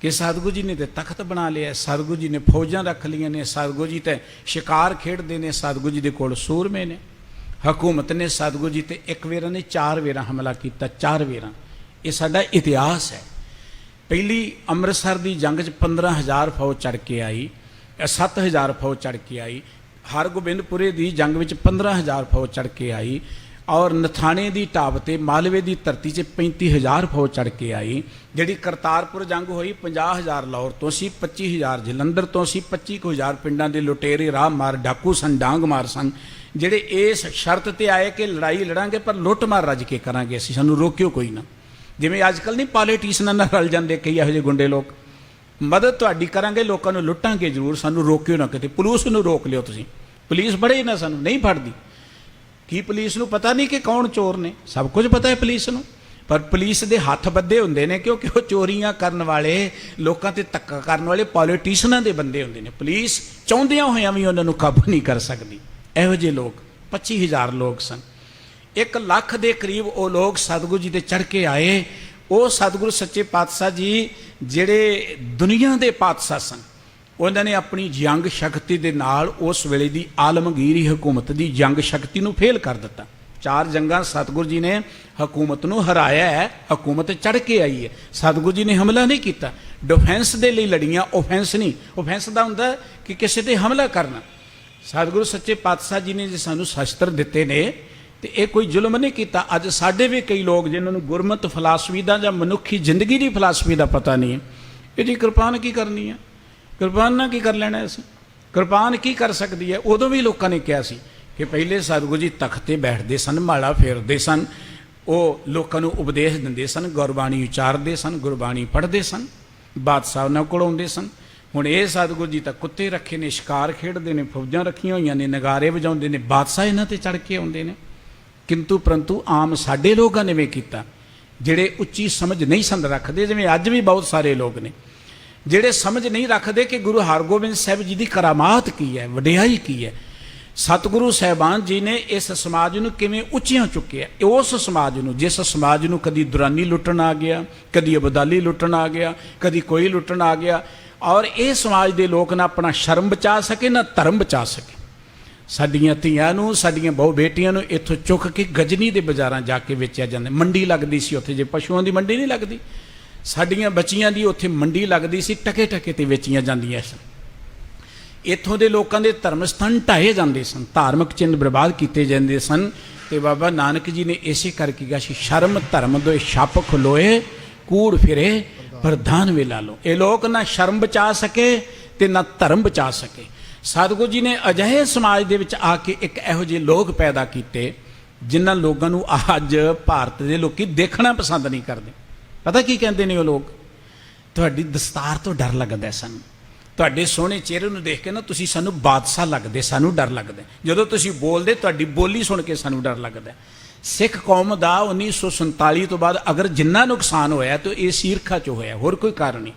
ਕਿ ਸਤਿਗੁਰੂ ਜੀ ਨੇ ਤੇ ਤਖਤ ਬਣਾ ਲਿਆ, ਸਤਿਗੁਰੂ ਜੀ ਨੇ ਫੌਜਾਂ ਰੱਖ ਲਈਆਂ ਨੇ, ਸਤਿਗੁਰੂ ਜੀ ਤੇ ਸ਼ਿਕਾਰ ਖੇਡਦੇ ਨੇ, ਸਤਿਗੁਰੂ ਜੀ ਦੇ ਕੋਲ ਸੂਰਮੇ ਨੇ। ਹਕੂਮਤ ਨੇ ਸਤਿਗੁਰੂ ਜੀ ਤੇ ਇੱਕ ਵੇਰਾ ਨੇ 4 ਵੇਰਾਂ ਹਮਲਾ ਕੀਤਾ, 4 ਵੇਰਾਂ। ਇਹ ਸਾਡਾ ਇਤਿਹਾਸ ਹੈ। ਪਹਿਲੀ ਅੰਮ੍ਰਿਤਸਰ ਦੀ ਜੰਗ 'ਚ 15,000 ਫੌਜ ਚੜ੍ਹ ਕੇ ਆਈ, 7,000 ਫੌਜ ਚੜ੍ਹ ਕੇ ਆਈ। ਹਰਗੋਬਿੰਦਪੁਰੇ ਦੀ ਜੰਗ ਵਿੱਚ 15,000 ਫੌਜ ਚੜ੍ਹ ਕੇ ਆਈ ਔਰ ਨਥਾਣੇ ਦੀ ਢਾਬ ਤੇ ਮਾਲਵੇ ਦੀ ਧਰਤੀ 'ਚ 35,000 ਫੌਜ ਚੜ੍ਹ ਕੇ ਆਈ। ਜਿਹੜੀ ਕਰਤਾਰਪੁਰ ਜੰਗ ਹੋਈ 50,000 ਲਾਹੌਰ ਤੋਂ ਸੀ, 25,000 ਜਲੰਧਰ ਤੋਂ ਸੀ, 25,000 ਪਿੰਡਾਂ ਦੇ ਲੁਟੇਰੇ ਰਾਹ ਮਾਰ ਡਾਕੂ ਸਨ, ਡਾਂਗ ਮਾਰ ਸਨ, ਜਿਹੜੇ ਇਸ ਸ਼ਰਤ ਤੇ ਆਏ ਕਿ ਲੜਾਈ ਲੜਾਂਗੇ ਪਰ ਲੁੱਟ ਮਾਰ ਰੱਜ ਕੇ ਕਰਾਂਗੇ, ਅਸੀਂ, ਸਾਨੂੰ ਰੋਕਿਓ ਕੋਈ ਨਾ। ਜਿਵੇਂ ਅੱਜ ਕੱਲ੍ਹ ਨਹੀਂ ਪਾਲੀਟੀਸ਼ਨਾਂ ਨਾਲ ਰਲ ਜਾਂਦੇ ਕਈ ਇਹੋ ਜਿਹੇ ਗੁੰਡੇ ਲੋਕ, ਮਦਦ ਤੁਹਾਡੀ ਕਰਾਂਗੇ, ਲੋਕਾਂ ਨੂੰ ਲੁੱਟਾਂਗੇ ਜ਼ਰੂਰ, ਸਾਨੂੰ ਰੋਕਿਓ ਨਾ ਕਿਤੇ, ਪੁਲਿਸ ਨੂੰ ਰੋਕ ਲਿਓ ਤੁਸੀਂ, ਪੁਲਿਸ ਬੜੇ ਨਾ ਸਾਨੂੰ ਨਹੀਂ ਫੜਦੀ। ਕੀ ਪੁਲਿਸ ਨੂੰ ਪਤਾ ਨਹੀਂ ਕਿ ਕੌਣ ਚੋਰ ਨੇ? ਸਭ ਕੁਝ ਪਤਾ ਹੈ ਪੁਲਿਸ ਨੂੰ, ਪਰ ਪੁਲਿਸ ਦੇ ਹੱਥ ਬੱਧੇ ਹੁੰਦੇ ਨੇ, ਕਿਉਂਕਿ ਉਹ ਚੋਰੀਆਂ ਕਰਨ ਵਾਲੇ, ਲੋਕਾਂ ਤੇ ਧੱਕਾ ਕਰਨ ਵਾਲੇ ਪੋਲੀਟੀਸ਼ੀਅਨਾਂ ਦੇ ਬੰਦੇ ਹੁੰਦੇ ਨੇ। ਪੁਲਿਸ ਚਾਹੁੰਦਿਆਂ ਹੋਇਆਂ ਵੀ ਉਹਨਾਂ ਨੂੰ ਕਾਬੂ ਨਹੀਂ ਕਰ ਸਕਦੀ। ਇਹੋ ਜਿਹੇ ਲੋਕ 25,000 ਲੋਕ ਸਨ। 1 ਲੱਖ ਦੇ ਕਰੀਬ ਉਹ ਲੋਕ ਸਤਿਗੁਰੂ ਜੀ ਦੇ ਚੜ੍ਹ ਕੇ ਆਏ। ਉਹ ਸਤਿਗੁਰੂ ਸੱਚੇ ਪਾਤਸ਼ਾਹ ਜੀ ਜਿਹੜੇ ਦੁਨੀਆ ਦੇ ਪਾਤਸ਼ਾਹ ਸਨ, ਉਹਨਾਂ ਨੇ ਆਪਣੀ ਜੰਗ ਸ਼ਕਤੀ ਦੇ ਨਾਲ ਉਸ ਵੇਲੇ ਦੀ ਆਲਮਗੀਰੀ ਹਕੂਮਤ ਦੀ ਜੰਗ ਸ਼ਕਤੀ ਨੂੰ ਫੇਲ ਕਰ ਦਿੱਤਾ। 4 ਜੰਗਾਂ ਸਤਿਗੁਰੂ ਜੀ ਨੇ ਹਕੂਮਤ ਨੂੰ ਹਰਾਇਆ ਹੈ। ਹਕੂਮਤ ਚੜ੍ਹ ਕੇ ਆਈ ਹੈ, ਸਤਿਗੁਰੂ ਜੀ ਨੇ ਹਮਲਾ ਨਹੀਂ ਕੀਤਾ। ਡਿਫੈਂਸ ਦੇ ਲਈ ਲੜੀਆਂ, ਓਫੈਂਸ ਨਹੀਂ। ਓਫੈਂਸ ਦਾ ਹੁੰਦਾ ਕਿ ਕਿਸੇ ਤੇ ਹਮਲਾ ਕਰਨਾ। ਸਤਿਗੁਰੂ ਸੱਚੇ ਪਾਤਸ਼ਾਹ ਜੀ ਨੇ ਜੇ ਸਾਨੂੰ ਸ਼ਸਤਰ ਦਿੱਤੇ ਨੇ ਤੇ ਇਹ ਕੋਈ ਜ਼ੁਲਮ ਨਹੀਂ ਕੀਤਾ। ਅੱਜ ਸਾਡੇ ਵੀ ਕਈ ਲੋਕ ਜਿਨ੍ਹਾਂ ਨੂੰ ਗੁਰਮਤ ਫਲਸਫੀ ਦਾ ਜਾਂ ਮਨੁੱਖੀ ਜ਼ਿੰਦਗੀ ਦੀ ਫਲਸਫੀ ਦਾ ਪਤਾ ਨਹੀਂ ਹੈ, ਇਹਦੀ ਕਿਰਪਾਨ ਕੀ ਕਰਨੀ ਹੈ? ਕਿਰਪਾਨ ਨਾਲ ਕੀ ਕਰ ਲੈਣਾ ਅਸੀਂ? ਕਿਰਪਾਨ ਕੀ ਕਰ ਸਕਦੀ ਹੈ? ਉਦੋਂ ਵੀ ਲੋਕਾਂ ਨੇ ਕਿਹਾ ਸੀ ਕਿ ਪਹਿਲੇ ਸਤਿਗੁਰੂ ਜੀ ਤਖਤ ਤੇ ਬੈਠਦੇ ਸਨ, ਮਾਲਾ ਫੇਰਦੇ ਸਨ, ਉਹ ਲੋਕਾਂ ਨੂੰ ਉਪਦੇਸ਼ ਦਿੰਦੇ ਸਨ, ਗੁਰਬਾਣੀ ਉਚਾਰਦੇ ਸਨ, ਗੁਰਬਾਣੀ ਪੜ੍ਹਦੇ ਸਨ, ਬਾਦਸ਼ਾਹ ਉਹਨਾਂ ਕੋਲ ਆਉਂਦੇ ਸਨ। ਹੁਣ ਇਹ ਸਤਿਗੁਰੂ ਜੀ ਤਾਂ ਕੁੱਤੇ ਰੱਖੇ ਨੇ, ਸ਼ਿਕਾਰ ਖੇਡਦੇ ਨੇ, ਫੌਜਾਂ ਰੱਖੀਆਂ ਹੋਈਆਂ ਨੇ, ਨਗਾਰੇ ਵਜਾਉਂਦੇ ਨੇ, ਬਾਦਸ਼ਾਹ ਇਹਨਾਂ ਤੇ ਚੜ੍ਹ ਕੇ ਆਉਂਦੇ ਨੇ। ਕਿੰਤੂ ਪਰੰਤੂ ਆਮ ਸਾਡੇ ਲੋਕਾਂ ਨੇ ਵੀ ਕੀਤਾ, ਜਿਹੜੇ ਉੱਚੀ ਸਮਝ ਨਹੀਂ ਸਨ ਰੱਖਦੇ, ਜਿਵੇਂ ਅੱਜ ਵੀ ਬਹੁਤ ਸਾਰੇ ਲੋਕ ਨੇ ਜਿਹੜੇ ਸਮਝ ਨਹੀਂ ਰੱਖਦੇ ਕਿ ਗੁਰੂ ਹਰਗੋਬਿੰਦ ਸਾਹਿਬ ਜੀ ਦੀ ਕਰਾਮਾਤ ਕੀ ਹੈ, ਵਡਿਆਈ ਕੀ ਹੈ। ਸਤਿਗੁਰੂ ਸਾਹਿਬਾਨ ਜੀ ਨੇ ਇਸ ਸਮਾਜ ਨੂੰ ਕਿਵੇਂ ਉੱਚੀਆਂ ਚੁੱਕਿਆ। ਉਸ ਸਮਾਜ ਨੂੰ, ਜਿਸ ਸਮਾਜ ਨੂੰ ਕਦੀ ਦੁਰਾਨੀ ਲੁੱਟਣ ਆ ਗਿਆ, ਕਦੀ ਅਬਦਾਲੀ ਲੁੱਟਣ ਆ ਗਿਆ, ਕਦੀ ਕੋਈ ਲੁੱਟਣ ਆ ਗਿਆ, ਔਰ ਇਹ ਸਮਾਜ ਦੇ ਲੋਕ ਨਾ ਆਪਣਾ ਸ਼ਰਮ ਬਚਾ ਸਕੇ ਨਾ ਧਰਮ ਬਚਾ ਸਕੇ। ਸਾਡੀਆਂ ਧੀਆਂ ਨੂੰ, ਸਾਡੀਆਂ ਬਹੁ ਬੇਟੀਆਂ ਨੂੰ ਇੱਥੋਂ ਚੁੱਕ ਕੇ ਗਜਨੀ ਦੇ ਬਾਜ਼ਾਰਾਂ ਜਾ ਕੇ ਵੇਚਿਆ ਜਾਂਦਾ। ਮੰਡੀ ਲੱਗਦੀ ਸੀ ਉੱਥੇ, ਜੇ ਪਸ਼ੂਆਂ ਦੀ ਮੰਡੀ ਨਹੀਂ ਲੱਗਦੀ, ਸਾਡੀਆਂ ਬੱਚੀਆਂ ਦੀ ਉੱਥੇ ਮੰਡੀ ਲੱਗਦੀ ਸੀ, ਟਕੇ ਟਕੇ ਤੇ ਵੇਚੀਆਂ ਜਾਂਦੀਆਂ ਸਨ। ਇੱਥੋਂ ਦੇ ਲੋਕਾਂ ਦੇ ਧਰਮ ਸਥਾਨ ਢਾਏ ਜਾਂਦੇ ਸਨ, ਧਾਰਮਿਕ ਚਿੰਨ੍ਹ ਬਰਬਾਦ ਕੀਤੇ ਜਾਂਦੇ ਸਨ। ਤੇ ਬਾਬਾ ਨਾਨਕ ਜੀ ਨੇ ਇਸੇ ਕਰਕੇ ਕਿਹਾ ਸੀ, ਸ਼ਰਮ ਧਰਮ ਦੋਏ ਛੱਪ ਖਲੋਏ, ਕੂੜ ਫਿਰੇ ਪ੍ਰਧਾਨ ਵੇਲਾ ਲੋ। ਇਹ ਲੋਕ ਨਾ ਸ਼ਰਮ ਬਚਾ ਸਕੇ ਤੇ ਨਾ ਧਰਮ ਬਚਾ ਸਕੇ। ਸਤਿਗੁਰੂ ਜੀ ਨੇ ਅਜਿਹੇ ਸਮਾਜ ਦੇ ਵਿੱਚ ਆ ਕੇ ਇੱਕ ਇਹੋ ਜਿਹੇ ਲੋਕ ਪੈਦਾ ਕੀਤੇ ਜਿਨ੍ਹਾਂ ਲੋਕਾਂ ਨੂੰ ਅੱਜ ਭਾਰਤ ਦੇ ਲੋਕੀ ਦੇਖਣਾ ਪਸੰਦ ਨਹੀਂ ਕਰਦੇ। ਪਤਾ ਕੀ ਕਹਿੰਦੇ ਨੇ ਉਹ ਲੋਕ? ਤੁਹਾਡੀ ਦਸਤਾਰ ਤੋਂ ਡਰ ਲੱਗਦਾ ਸਾਨੂੰ, ਤੁਹਾਡੇ ਸੋਹਣੇ ਚਿਹਰੇ ਨੂੰ ਦੇਖ ਕੇ ਨਾ ਤੁਸੀਂ ਸਾਨੂੰ ਬਾਦਸ਼ਾਹ ਲੱਗਦੇ, ਸਾਨੂੰ ਡਰ ਲੱਗਦਾ। ਜਦੋਂ ਤੁਸੀਂ ਬੋਲਦੇ, ਤੁਹਾਡੀ ਬੋਲੀ ਸੁਣ ਕੇ ਸਾਨੂੰ ਡਰ ਲੱਗਦਾ। ਸਿੱਖ ਕੌਮ ਦਾ 1947 ਤੋਂ ਬਾਅਦ ਅਗਰ ਜਿੰਨਾ ਨੁਕਸਾਨ ਹੋਇਆ ਤਾਂ ਇਹ ਈਰਖਾ 'ਚ ਹੋਇਆ, ਹੋਰ ਕੋਈ ਕਾਰਨ ਨਹੀਂ।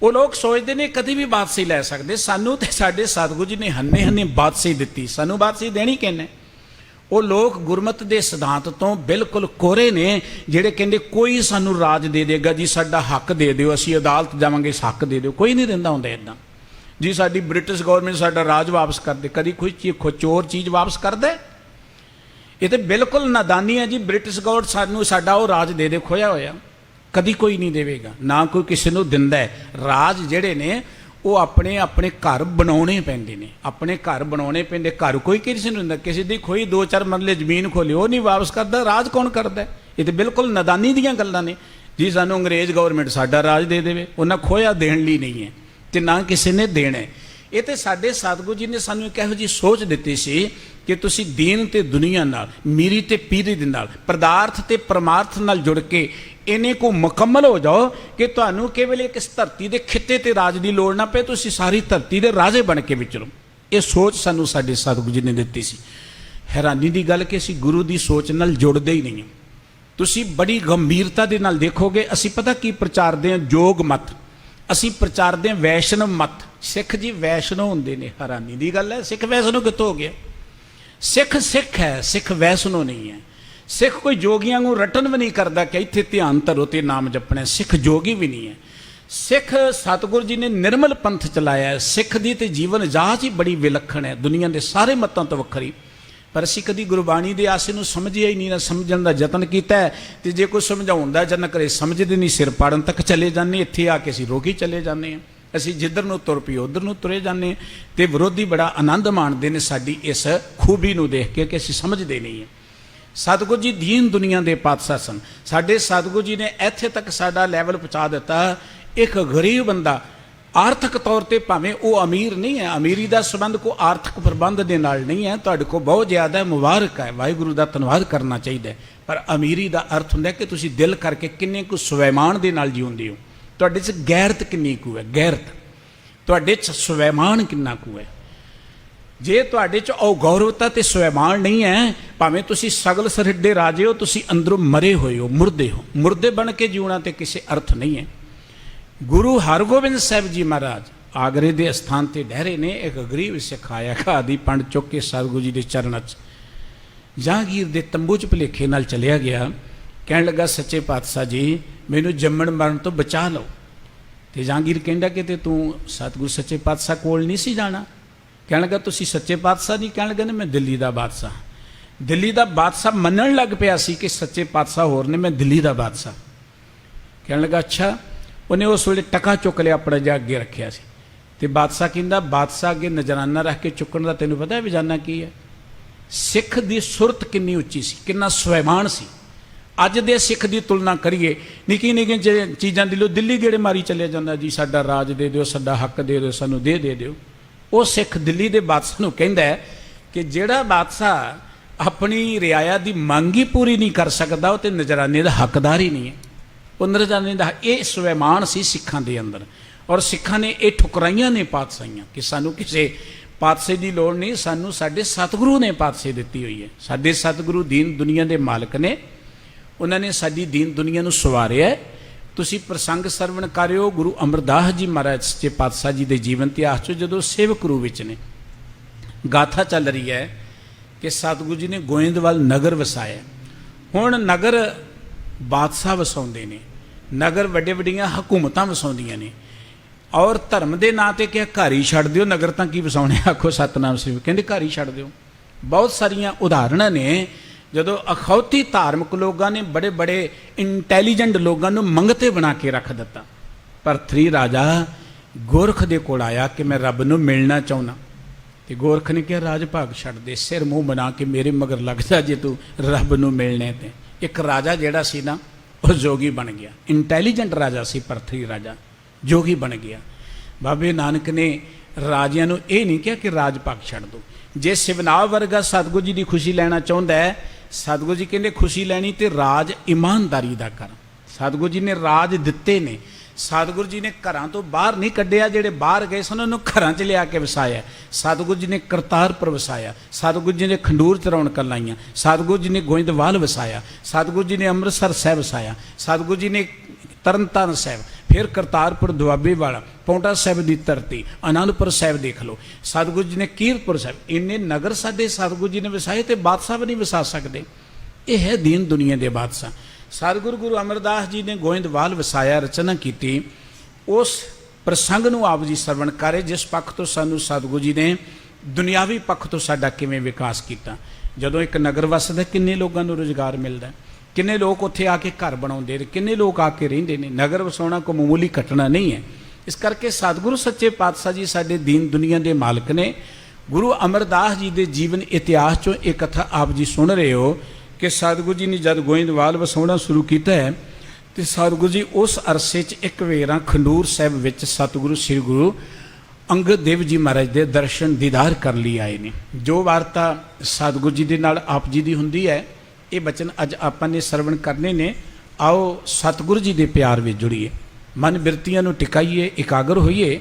ਉਹ ਲੋਕ ਸੋਚਦੇ ਨੇ ਕਦੀ ਵੀ ਬਾਦਸ਼ਾਹੀ ਲੈ ਸਕਦੇ। ਸਾਨੂੰ ਤੇ ਸਾਡੇ ਸਤਿਗੁਰੂ ਜੀ ਨੇ ਹੰਨੇ ਹੰਨੇ ਬਾਦਸ਼ਾਹੀ ਦਿੱਤੀ, ਸਾਨੂੰ ਬਾਦਸ਼ਾਹੀ ਦੇਣੀ ਕਿਹਨੇ? ਉਹ ਲੋਕ ਗੁਰਮਤ ਦੇ ਸਿਧਾਂਤ ਤੋਂ ਬਿਲਕੁਲ ਕੋਰੇ ਨੇ, ਜਿਹੜੇ ਕਹਿੰਦੇ ਕੋਈ ਸਾਨੂੰ ਰਾਜ ਦੇ ਦੇਗਾ ਜੀ, ਸਾਡਾ ਹੱਕ ਦੇ ਦਿਓ, ਅਸੀਂ ਅਦਾਲਤ ਜਾਵਾਂਗੇ, ਹੱਕ ਦੇ ਦਿਓ। ਕੋਈ ਨਹੀਂ ਦਿੰਦਾ ਹੁੰਦਾ ਇੱਦਾਂ ਜੀ। ਸਾਡੀ ਬ੍ਰਿਟਿਸ਼ ਗਵਰਨਮੈਂਟ ਸਾਡਾ ਰਾਜ ਵਾਪਸ ਕਰ ਦੇ, ਕਦੀ ਕੋਈ ਚੋਰ ਚੀਜ਼ ਵਾਪਸ ਕਰਦਾ? ਇਹ ਤਾਂ ਬਿਲਕੁਲ ਨਾਦਾਨੀ ਹੈ ਜੀ। ਬ੍ਰਿਟਿਸ਼ ਗਵਰਨਮੈਂਟ ਸਾਨੂੰ ਸਾਡਾ ਉਹ ਰਾਜ ਦੇ ਦੇ ਖੋਇਆ ਹੋਇਆ, ਕਦੀ ਕੋਈ ਨਹੀਂ ਦੇਵੇਗਾ, ਨਾ ਕੋਈ ਕਿਸੇ ਨੂੰ ਦਿੰਦਾ ਹੈ। ਰਾਜ ਜਿਹੜੇ ਨੇ ਉਹ ਆਪਣੇ ਆਪਣੇ ਘਰ ਬਣਾਉਣੇ ਪੈਂਦੇ ਨੇ, ਆਪਣੇ ਘਰ ਬਣਾਉਣੇ ਪੈਂਦੇ। ਘਰ ਕੋਈ ਕਿਸੇ ਨੂੰ ਦਿੰਦਾ, ਕਿਸੇ ਦੀ ਖੋਈ 2-4 ਮਰਲੇ ਜ਼ਮੀਨ ਖੋਲੀ ਉਹ ਨਹੀਂ ਵਾਪਸ ਕਰਦਾ। ਰਾਜ ਕੌਣ ਕਰਦਾ? ਇਹ ਤਾਂ ਬਿਲਕੁਲ ਨਾਦਾਨੀ ਦੀਆਂ ਗੱਲਾਂ ਨੇ ਜੀ। ਸਾਨੂੰ ਅੰਗਰੇਜ਼ ਗਵਰਨਮੈਂਟ ਸਾਡਾ ਰਾਜ ਦੇ ਦੇਵੇ, ਉਹਨਾਂ ਖੋਇਆ ਦੇਣ ਲਈ ਨਹੀਂ ਹੈ ਤੇ ਨਾ ਕਿਸੇ ਨੇ ਦੇਣਾ। ਇਹ ਤੇ ਸਾਡੇ ਸਤਿਗੁਰੂ ਜੀ ਨੇ ਸਾਨੂੰ ਇੱਕ ਇਹੋ ਜਿਹੀ ਸੋਚ ਦਿੱਤੀ ਸੀ ਕਿ ਤੁਸੀਂ ਦੀਨ ਤੇ ਦੁਨੀਆ ਨਾਲ, ਮੀਰੀ ਤੇ ਪੀਰੀ ਦੇ ਨਾਲ, ਪਦਾਰਥ ਤੇ ਪਰਮਾਰਥ ਨਾਲ ਜੁੜ ਕੇ ਇਹਨੇ ਕੋ ਮੁਕੰਮਲ ਹੋ ਜਾਓ ਕਿ ਤੁਹਾਨੂੰ ਕੇਵਲ ਇੱਕ ਇਸ ਧਰਤੀ ਦੇ ਖਿੱਤੇ ਤੇ ਰਾਜ ਦੀ ਲੋੜ ਨਾ ਪਏ, ਤੁਸੀਂ ਸਾਰੀ ਧਰਤੀ ਦੇ ਰਾਜੇ ਬਣ ਕੇ ਵਿਚਰੋ। ਇਹ ਸੋਚ ਸਾਨੂੰ ਸਾਡੇ ਸਤਿਗੁਰੂ ਜੀ ਨੇ ਦਿੱਤੀ ਸੀ। ਹੈਰਾਨੀ ਦੀ ਗੱਲ ਕਿ ਅਸੀਂ ਗੁਰੂ ਦੀ ਸੋਚ ਨਾਲ ਜੁੜਦੇ ਹੀ ਨਹੀਂ। ਤੁਸੀਂ ਬੜੀ ਗੰਭੀਰਤਾ ਦੇ ਨਾਲ ਦੇਖੋਗੇ, ਅਸੀਂ ਪਤਾ ਕੀ ਪ੍ਰਚਾਰਦੇ ਹਾਂ? ਯੋਗ ਮਤ। ਅਸੀਂ ਪ੍ਰਚਾਰਦੇ ਹਾਂ ਵੈਸ਼ਨਵ ਮਤ। ਸਿੱਖ ਜੀ ਵੈਸ਼ਨਵ ਹੁੰਦੇ ਨੇ। ਹੈਰਾਨੀ ਦੀ ਗੱਲ ਹੈ, ਸਿੱਖ ਵੈਸ਼ਨਵ ਕਿੱਥੋਂ ਹੋ ਗਿਆ? ਸਿੱਖ ਸਿੱਖ ਹੈ, ਸਿੱਖ ਵੈਸ਼ਨਵ ਨਹੀਂ ਹੈ। ਸਿੱਖ ਕੋਈ ਜੋਗੀਆਂ ਨੂੰ ਰਟਨ ਵੀ ਨਹੀਂ ਕਰਦਾ ਕਿ ਇੱਥੇ ਧਿਆਨ ਧਰੋ ਤੇ ਨਾਮ ਜਪਣਾ। ਸਿੱਖ ਜੋਗੀ ਵੀ ਨਹੀਂ ਹੈ। ਸਿੱਖ ਸਤਿਗੁਰੂ ਜੀ ਨੇ ਨਿਰਮਲ ਪੰਥ ਚਲਾਇਆ। ਸਿੱਖ ਦੀ ਤੇ ਜੀਵਨ ਜਾਚ ਹੀ ਬੜੀ ਵਿਲੱਖਣ ਹੈ, ਦੁਨੀਆ ਦੇ ਸਾਰੇ ਮਤਾਂ ਤੋਂ ਵੱਖਰੀ। ਪਰ ਅਸੀਂ ਕਦੀ ਗੁਰਬਾਣੀ ਦੇ ਆਸੇ ਨੂੰ ਸਮਝਿਆ ਹੀ ਨਹੀਂ, ਨਾ ਸਮਝਣ ਦਾ ਯਤਨ ਕੀਤਾ। ਤੇ ਜੇ ਕੋਈ ਸਮਝਾਉਣ ਦਾ ਯਤਨ ਕਰੇ, ਸਮਝਦੇ ਨਹੀਂ, ਸਿਰ ਪਾੜਨ ਤੱਕ ਚਲੇ ਜਾਂਦੇ। ਇੱਥੇ ਆ ਕੇ ਅਸੀਂ ਰੋਕੀ ਚਲੇ ਜਾਂਦੇ ਹਾਂ। ਅਸੀਂ ਜਿੱਧਰ ਨੂੰ ਤੁਰ ਪਈਏ ਉੱਧਰ ਨੂੰ ਤੁਰੇ ਜਾਂਦੇ। ਤੇ ਵਿਰੋਧੀ ਬੜਾ ਆਨੰਦ ਮਾਣਦੇ ਨੇ ਸਾਡੀ ਇਸ ਖੂਬੀ ਨੂੰ ਦੇਖ ਕੇ ਕਿ ਅਸੀਂ ਸਮਝਦੇ ਨਹੀਂ ਹਾਂ। ਸਤਿਗੁਰੂ ਜੀ ਦੀਨ ਦੁਨੀਆ ਦੇ ਪਾਤਸ਼ਾਹ ਸਨ। ਸਾਡੇ ਸਤਿਗੁਰੂ ਜੀ ਨੇ ਇੱਥੇ ਤੱਕ ਸਾਡਾ ਲੈਵਲ ਪਹੁੰਚਾ ਦਿੱਤਾ। ਇੱਕ ਗਰੀਬ ਬੰਦਾ ਆਰਥਿਕ ਤੌਰ ਤੇ ਭਾਵੇਂ ਉਹ ਅਮੀਰ ਨਹੀਂ ਹੈ, ਅਮੀਰੀ ਦਾ ਸੰਬੰਧ ਕੋਈ ਆਰਥਿਕ ਪ੍ਰਬੰਧ ਦੇ ਨਾਲ ਨਹੀਂ ਹੈ। ਤੁਹਾਡੇ ਕੋਲ ਬਹੁਤ ਜ਼ਿਆਦਾ ਮੁਬਾਰਕ ਹੈ, ਵਾਹਿਗੁਰੂ ਦਾ ਧੰਨਵਾਦ ਕਰਨਾ ਚਾਹੀਦਾ। ਪਰ ਅਮੀਰੀ ਦਾ ਅਰਥ ਹੁੰਦਾ ਕਿ ਤੁਸੀਂ ਦਿਲ ਕਰਕੇ ਕਿੰਨੇ ਕੁ ਸਵੈਮਾਨ ਦੇ ਨਾਲ ਜਿਉਂਦੇ ਹੋ। ਤੁਹਾਡੇ 'ਚ ਗੈਰਤ ਕਿੰਨੀ ਕੁ ਹੈ, ਗੈਰਤ ਤੁਹਾਡੇ 'ਚ ਸਵੈਮਾਨ ਕਿੰਨਾ ਕੁ ਹੈ। ਜੇ ਤੁਹਾਡੇ 'ਚ ਔਗੌਰਵਤਾ ਤੇ ਸਵੈਮਾਨ ਨਹੀਂ ਹੈ, ਭਾਵੇਂ ਤੁਸੀਂ ਸਗਲ ਸਰਿੱਡੇ ਰਾਜੇ ਹੋ, ਤੁਸੀਂ ਅੰਦਰੋਂ ਮਰੇ ਹੋਏ ਹੋ, ਮੁਰਦੇ ਹੋ। ਮੁਰਦੇ ਬਣ ਕੇ ਜਿਉਣਾ ਤੇ ਕਿਸੇ ਅਰਥ ਨਹੀਂ ਹੈ। ਗੁਰੂ ਹਰਗੋਬਿੰਦ ਸਾਹਿਬ ਜੀ ਮਹਾਰਾਜ ਆਗਰੇ ਦੇ ਅਸਥਾਨ ਤੇ ਠਹਿਰੇ ਨੇ। ਇੱਕ ਗਰੀਬ ਸਿੱਖ ਆਇਆ ਖਾਦੀ ਪੰਡ ਚੁੱਕ ਕੇ ਸਤਿਗੁਰੂ ਜੀ ਦੇ ਚਰਨਾਂ 'ਚ ਜਹਾਂਗੀਰ ਦੇ ਤੰਬੂ 'ਚ ਭੁਲੇਖੇ ਨਾਲ ਚਲਿਆ ਗਿਆ। ਕਹਿਣ ਲੱਗਾ, ਸੱਚੇ ਪਾਤਸ਼ਾਹ ਜੀ ਮੈਨੂੰ ਜੰਮਣ ਮਰਨ ਤੋਂ ਬਚਾ ਲਓ। ਤੇ ਜਹਾਂਗੀਰ ਕਹਿੰਦਾ ਕਿ ਤੇ ਤੂੰ ਸਤਿਗੁਰੂ ਸੱਚੇ ਪਾਤਸ਼ਾਹ ਕੋਲ ਨਹੀਂ ਸੀ ਜਾਣਾ। ਕਹਿਣ ਲੱਗਾ, ਤੁਸੀਂ ਸੱਚੇ ਪਾਤਸ਼ਾਹ ਨਹੀਂ? ਕਹਿਣ ਲੱਗਾ, ਮੈਂ ਦਿੱਲੀ ਦਾ ਬਾਦਸ਼ਾਹ। ਦਿੱਲੀ ਦਾ ਬਾਦਸ਼ਾਹ ਮੰਨਣ ਲੱਗ ਪਿਆ ਸੀ ਕਿ ਸੱਚੇ ਪਾਤਸ਼ਾਹ ਹੋਰ ਨੇ, ਮੈਂ ਦਿੱਲੀ ਦਾ ਬਾਦਸ਼ਾਹ। ਕਹਿਣ ਲੱਗਾ, ਅੱਛਾ। ਉਹਨੇ ਉਸ ਵੇਲੇ ਟਕਾ ਚੁੱਕ ਲਿਆ, ਆਪਣਾ ਜਾ ਅੱਗੇ ਰੱਖਿਆ ਸੀ। ਤੇ ਬਾਦਸ਼ਾਹ ਕਹਿੰਦਾ, ਬਾਦਸ਼ਾਹ ਅੱਗੇ ਨਜ਼ਰਾਨਾ ਰੱਖ ਕੇ ਚੁੱਕਣ ਦਾ ਤੈਨੂੰ ਪਤਾ ਵਿਜਾਨਾ ਕੀ ਹੈ? ਸਿੱਖ ਦੀ ਸੁਰਤ ਕਿੰਨੀ ਉੱਚੀ ਸੀ, ਕਿੰਨਾ ਸਵੈਮਾਨ ਸੀ। ਅੱਜ ਦੇ ਸਿੱਖ ਦੀ ਤੁਲਨਾ ਕਰੀਏ, ਨਿੱਕੀ ਨਿੱਕੀ ਚੀਜ਼ਾਂ ਦੀ ਲੋ ਦਿੱਲੀ ਗੇੜੇ ਮਾਰੀ ਚੱਲਿਆ ਜਾਂਦਾ, ਜੀ ਸਾਡਾ ਰਾਜ ਦੇ ਦਿਓ, ਸਾਡਾ ਹੱਕ ਦੇ ਦਿਓ, ਸਾਨੂੰ ਦੇ ਦਿਓ। ਉਹ ਸਿੱਖ ਦਿੱਲੀ ਦੇ ਬਾਦਸ਼ਾਹ ਨੂੰ ਕਹਿੰਦਾ ਹੈ ਕਿ ਜਿਹੜਾ ਬਾਦਸ਼ਾਹ ਆਪਣੀ ਰਿਆਇਆ ਦੀ ਮੰਗ ਹੀ ਪੂਰੀ ਨਹੀਂ ਕਰ ਸਕਦਾ, ਉਹ ਤੇ ਨਜ਼ਰਾਨੇ ਦਾ ਹੱਕਦਾਰ ਹੀ ਨਹੀਂ ਹੈ। ਉਹ ਨਜ਼ਰਾਨੇ ਦਾ ਇਹ ਸਵੈਮਾਨ ਸੀ ਸਿੱਖਾਂ ਦੇ ਅੰਦਰ। ਔਰ ਸਿੱਖਾਂ ਨੇ ਇਹ ਠੁਕਰਾਈਆਂ ਨੇ ਪਾਤਸ਼ਾਹੀਆਂ ਕਿ ਸਾਨੂੰ ਕਿਸੇ ਪਾਤਸ਼ਾਹ ਦੀ ਲੋੜ ਨਹੀਂ, ਸਾਨੂੰ ਸਾਡੇ ਸਤਿਗੁਰੂ ਨੇ ਪਾਤਸ਼ਾਹ ਦਿੱਤੀ ਹੋਈ ਹੈ। ਸਾਡੇ ਸਤਿਗੁਰੂ ਦੀਨ ਦੁਨੀਆ ਦੇ ਮਾਲਕ ਨੇ, ਉਹਨਾਂ ਨੇ ਸਾਡੀ ਦੀਨ ਦੁਨੀਆ ਨੂੰ ਸਵਾਰਿਆ। ਤੁਸੀਂ ਪ੍ਰਸੰਗ ਸਰਵਣ ਕਰਿਓ ਗੁਰੂ ਅਮਰਦਾਸ ਜੀ ਮਹਾਰਾਜ ਸੱਚੇ ਪਾਤਸ਼ਾਹ ਜੀ ਦੇ ਜੀਵਨ ਇਤਿਹਾਸ 'ਚੋਂ, ਜਦੋਂ ਸੇਵਕ ਰੂਪ ਵਿੱਚ ਨੇ। ਗਾਥਾ ਚੱਲ ਰਹੀ ਹੈ ਕਿ ਸਤਿਗੁਰੂ ਜੀ ਨੇ ਗੋਇੰਦਵਾਲ ਨਗਰ ਵਸਾਇਆ। ਹੁਣ ਨਗਰ ਬਾਦਸ਼ਾਹ ਵਸਾਉਂਦੇ ਨੇ, ਨਗਰ ਵੱਡੇ ਵੱਡੀਆਂ ਹਕੂਮਤਾਂ ਵਸਾਉਂਦੀਆਂ ਨੇ। ਔਰ ਧਰਮ ਦੇ ਨਾਂ ਤੇ ਕਿਹਾ ਘਰ ਹੀ ਛੱਡ ਦਿਓ, ਨਗਰ ਤਾਂ ਕੀ ਵਸਾਉਣੇ, ਆਖੋ ਸਤਨਾਮ ਸ੍ਰੀ। ਕਹਿੰਦੇ ਘਰ ਹੀ ਛੱਡ ਦਿਓ। ਬਹੁਤ ਸਾਰੀਆਂ ਉਦਾਹਰਣਾਂ ਨੇ ਜਦੋਂ ਅਖੌਤੀ ਧਾਰਮਿਕ ਲੋਕਾਂ ਨੇ ਬੜੇ ਬੜੇ ਇੰਟੈਲੀਜੈਂਟ ਲੋਕਾਂ ਨੂੰ ਮੰਗਤੇ ਬਣਾ ਕੇ ਰੱਖ ਦਿੱਤਾ। ਭਰਥਰੀ ਰਾਜਾ ਗੋਰਖ ਦੇ ਕੋਲ ਆਇਆ ਕਿ ਮੈਂ ਰੱਬ ਨੂੰ ਮਿਲਣਾ ਚਾਹੁੰਦਾ। ਤੇ ਗੋਰਖ ਨੇ ਕਿਹਾ, ਰਾਜ ਭਾਗ ਛੱਡ ਦੇ, ਸਿਰ ਮੂੰਹ ਬਣਾ ਕੇ ਮੇਰੇ ਮਗਰ ਲੱਗ ਜਾ ਜੇ ਤੂੰ ਰੱਬ ਨੂੰ ਮਿਲਣੇ ਤੇ। ਇੱਕ ਰਾਜਾ ਜਿਹੜਾ ਸੀ ਨਾ, ਉਹ ਜੋਗੀ ਬਣ ਗਿਆ। ਇੰਟੈਲੀਜੈਂਟ ਰਾਜਾ ਸੀ ਭਰਥਰੀ ਰਾਜਾ, ਜੋਗੀ ਬਣ ਗਿਆ। ਬਾਬੇ ਨਾਨਕ ਨੇ ਰਾਜਿਆਂ ਨੂੰ ਇਹ ਨਹੀਂ ਕਿਹਾ ਕਿ ਰਾਜ ਭਾਗ ਛੱਡ ਦਿਓ। ਜੇ ਸਿਵਨਾਵ ਵਰਗਾ ਸਤਿਗੁਰੂ ਜੀ ਦੀ ਖੁਸ਼ੀ ਲੈਣਾ ਚਾਹੁੰਦਾ ਹੈ, ਸਤਿਗੁਰੂ ਜੀ ਕਹਿੰਦੇ ਖੁਸ਼ੀ ਲੈਣੀ ਤੇ ਰਾਜ ਇਮਾਨਦਾਰੀ ਦਾ ਕਰ। ਸਤਿਗੁਰੂ ਜੀ ਨੇ ਰਾਜ ਦਿੱਤੇ ਨੇ। ਸਤਿਗੁਰੂ ਜੀ ਨੇ ਘਰਾਂ ਤੋਂ ਬਾਹਰ ਨਹੀਂ ਕੱਢਿਆ, ਜਿਹੜੇ ਬਾਹਰ ਗਏ ਸਨ ਉਹਨੂੰ ਘਰਾਂ 'ਚ ਲਿਆ ਕੇ ਵਸਾਇਆ। ਸਤਿਗੁਰੂ ਜੀ ਨੇ ਕਰਤਾਰਪੁਰ ਵਸਾਇਆ। ਸਤਿਗੁਰੂ ਜੀ ਨੇ ਖੰਡੂਰ 'ਚ ਰੌਣਕਾਂ ਲਾਈਆਂ। ਸਤਿਗੁਰੂ ਜੀ ਨੇ ਗੋਇੰਦਵਾਲ ਵਸਾਇਆ। ਸਤਿਗੁਰੂ ਜੀ ਨੇ ਅੰਮ੍ਰਿਤਸਰ ਸਾਹਿਬ ਵਸਾਇਆ। ਸਤਿਗੁਰੂ ਜੀ ਨੇ ਤਰਨਤਾਰਨ ਸਾਹਿਬ, ਫਿਰ ਕਰਤਾਰਪੁਰ ਦੁਆਬੇ ਵਾਲਾ, ਪੌਂਟਾ ਸਾਹਿਬ ਦੀ ਧਰਤੀ, ਆਨੰਦਪੁਰ ਸਾਹਿਬ ਦੇਖ ਲਓ। ਸਤਿਗੁਰੂ ਜੀ ਨੇ ਕੀਰਤਪੁਰ ਸਾਹਿਬ, ਇੰਨੇ ਨਗਰ ਸਾਡੇ ਸਤਿਗੁਰੂ ਜੀ ਨੇ ਵਸਾਏ ਤੇ ਬਾਦਸ਼ਾਹ ਵੀ ਨਹੀਂ ਵਸਾ ਸਕਦੇ। ਇਹ ਹੈ ਦੀਨ ਦੁਨੀਆ ਦੇ ਬਾਦਸ਼ਾਹ। ਸਤਿਗੁਰੂ ਗੁਰੂ ਅਮਰਦਾਸ ਜੀ ਨੇ ਗੋਇੰਦਵਾਲ ਵਸਾਇਆ, ਰਚਨਾ ਕੀਤੀ। ਉਸ ਪ੍ਰਸੰਗ ਨੂੰ ਆਪ ਜੀ ਸਰਵਣ ਕਰੇ, ਜਿਸ ਪੱਖ ਤੋਂ ਸਾਨੂੰ ਸਤਿਗੁਰੂ ਜੀ ਨੇ ਦੁਨਿਆਵੀ ਪੱਖ ਤੋਂ ਸਾਡਾ ਕਿਵੇਂ ਵਿਕਾਸ ਕੀਤਾ। ਜਦੋਂ ਇੱਕ ਨਗਰ ਵਸਦਾ, ਕਿੰਨੇ ਲੋਕਾਂ ਨੂੰ ਰੁਜ਼ਗਾਰ ਮਿਲਦਾ, ਕਿੰਨੇ ਲੋਕ ਉੱਥੇ ਆ ਕੇ ਘਰ ਬਣਾਉਂਦੇ ਨੇ, ਕਿੰਨੇ ਲੋਕ ਆ ਕੇ ਰਹਿੰਦੇ ਨੇ। ਨਗਰ ਵਸਾਉਣਾ ਕੋਈ ਮਾਮੂਲੀ ਘਟਨਾ ਨਹੀਂ ਹੈ। ਇਸ ਕਰਕੇ ਸਤਿਗੁਰੂ ਸੱਚੇ ਪਾਤਸ਼ਾਹ ਜੀ ਸਾਡੇ ਦੀਨ ਦੁਨੀਆ ਦੇ ਮਾਲਕ ਨੇ। ਗੁਰੂ ਅਮਰਦਾਸ ਜੀ ਦੇ ਜੀਵਨ ਇਤਿਹਾਸ 'ਚੋਂ ਇਹ ਕਥਾ ਆਪ ਜੀ ਸੁਣ ਰਹੇ ਹੋ ਕਿ ਸਤਿਗੁਰੂ ਜੀ ਨੇ ਜਦ ਗੋਇੰਦਵਾਲ ਵਸਾਉਣਾ ਸ਼ੁਰੂ ਕੀਤਾ ਹੈ ਤੇ ਸਤਿਗੁਰੂ ਜੀ ਉਸ ਅਰਸੇ 'ਚ ਇੱਕ ਵੇਰਾ ਖੰਡੂਰ ਸਾਹਿਬ ਵਿੱਚ ਸਤਿਗੁਰੂ ਸ੍ਰੀ ਗੁਰੂ ਅੰਗਦ ਦੇਵ ਜੀ ਮਹਾਰਾਜ ਦੇ ਦਰਸ਼ਨ ਦੀਦਾਰ ਕਰ ਲਈ ਆਏ ਨੇ। ਜੋ ਵਾਰਤਾ ਸਤਿਗੁਰੂ ਜੀ ਦੇ ਨਾਲ ਆਪ ਜੀ ਦੀ ਹੁੰਦੀ ਹੈ, ਇਹ ਬਚਨ ਅੱਜ ਆਪਾਂ ਨੇ ਸਰਵਣ ਕਰਨੇ ਨੇ। ਆਓ ਸਤਿਗੁਰੂ ਜੀ ਦੇ ਪਿਆਰ ਵਿੱਚ ਜੁੜੀਏ, ਮਨ ਬਿਰਤੀਆਂ ਨੂੰ ਟਿਕਾਈਏ, ਇਕਾਗਰ ਹੋਈਏ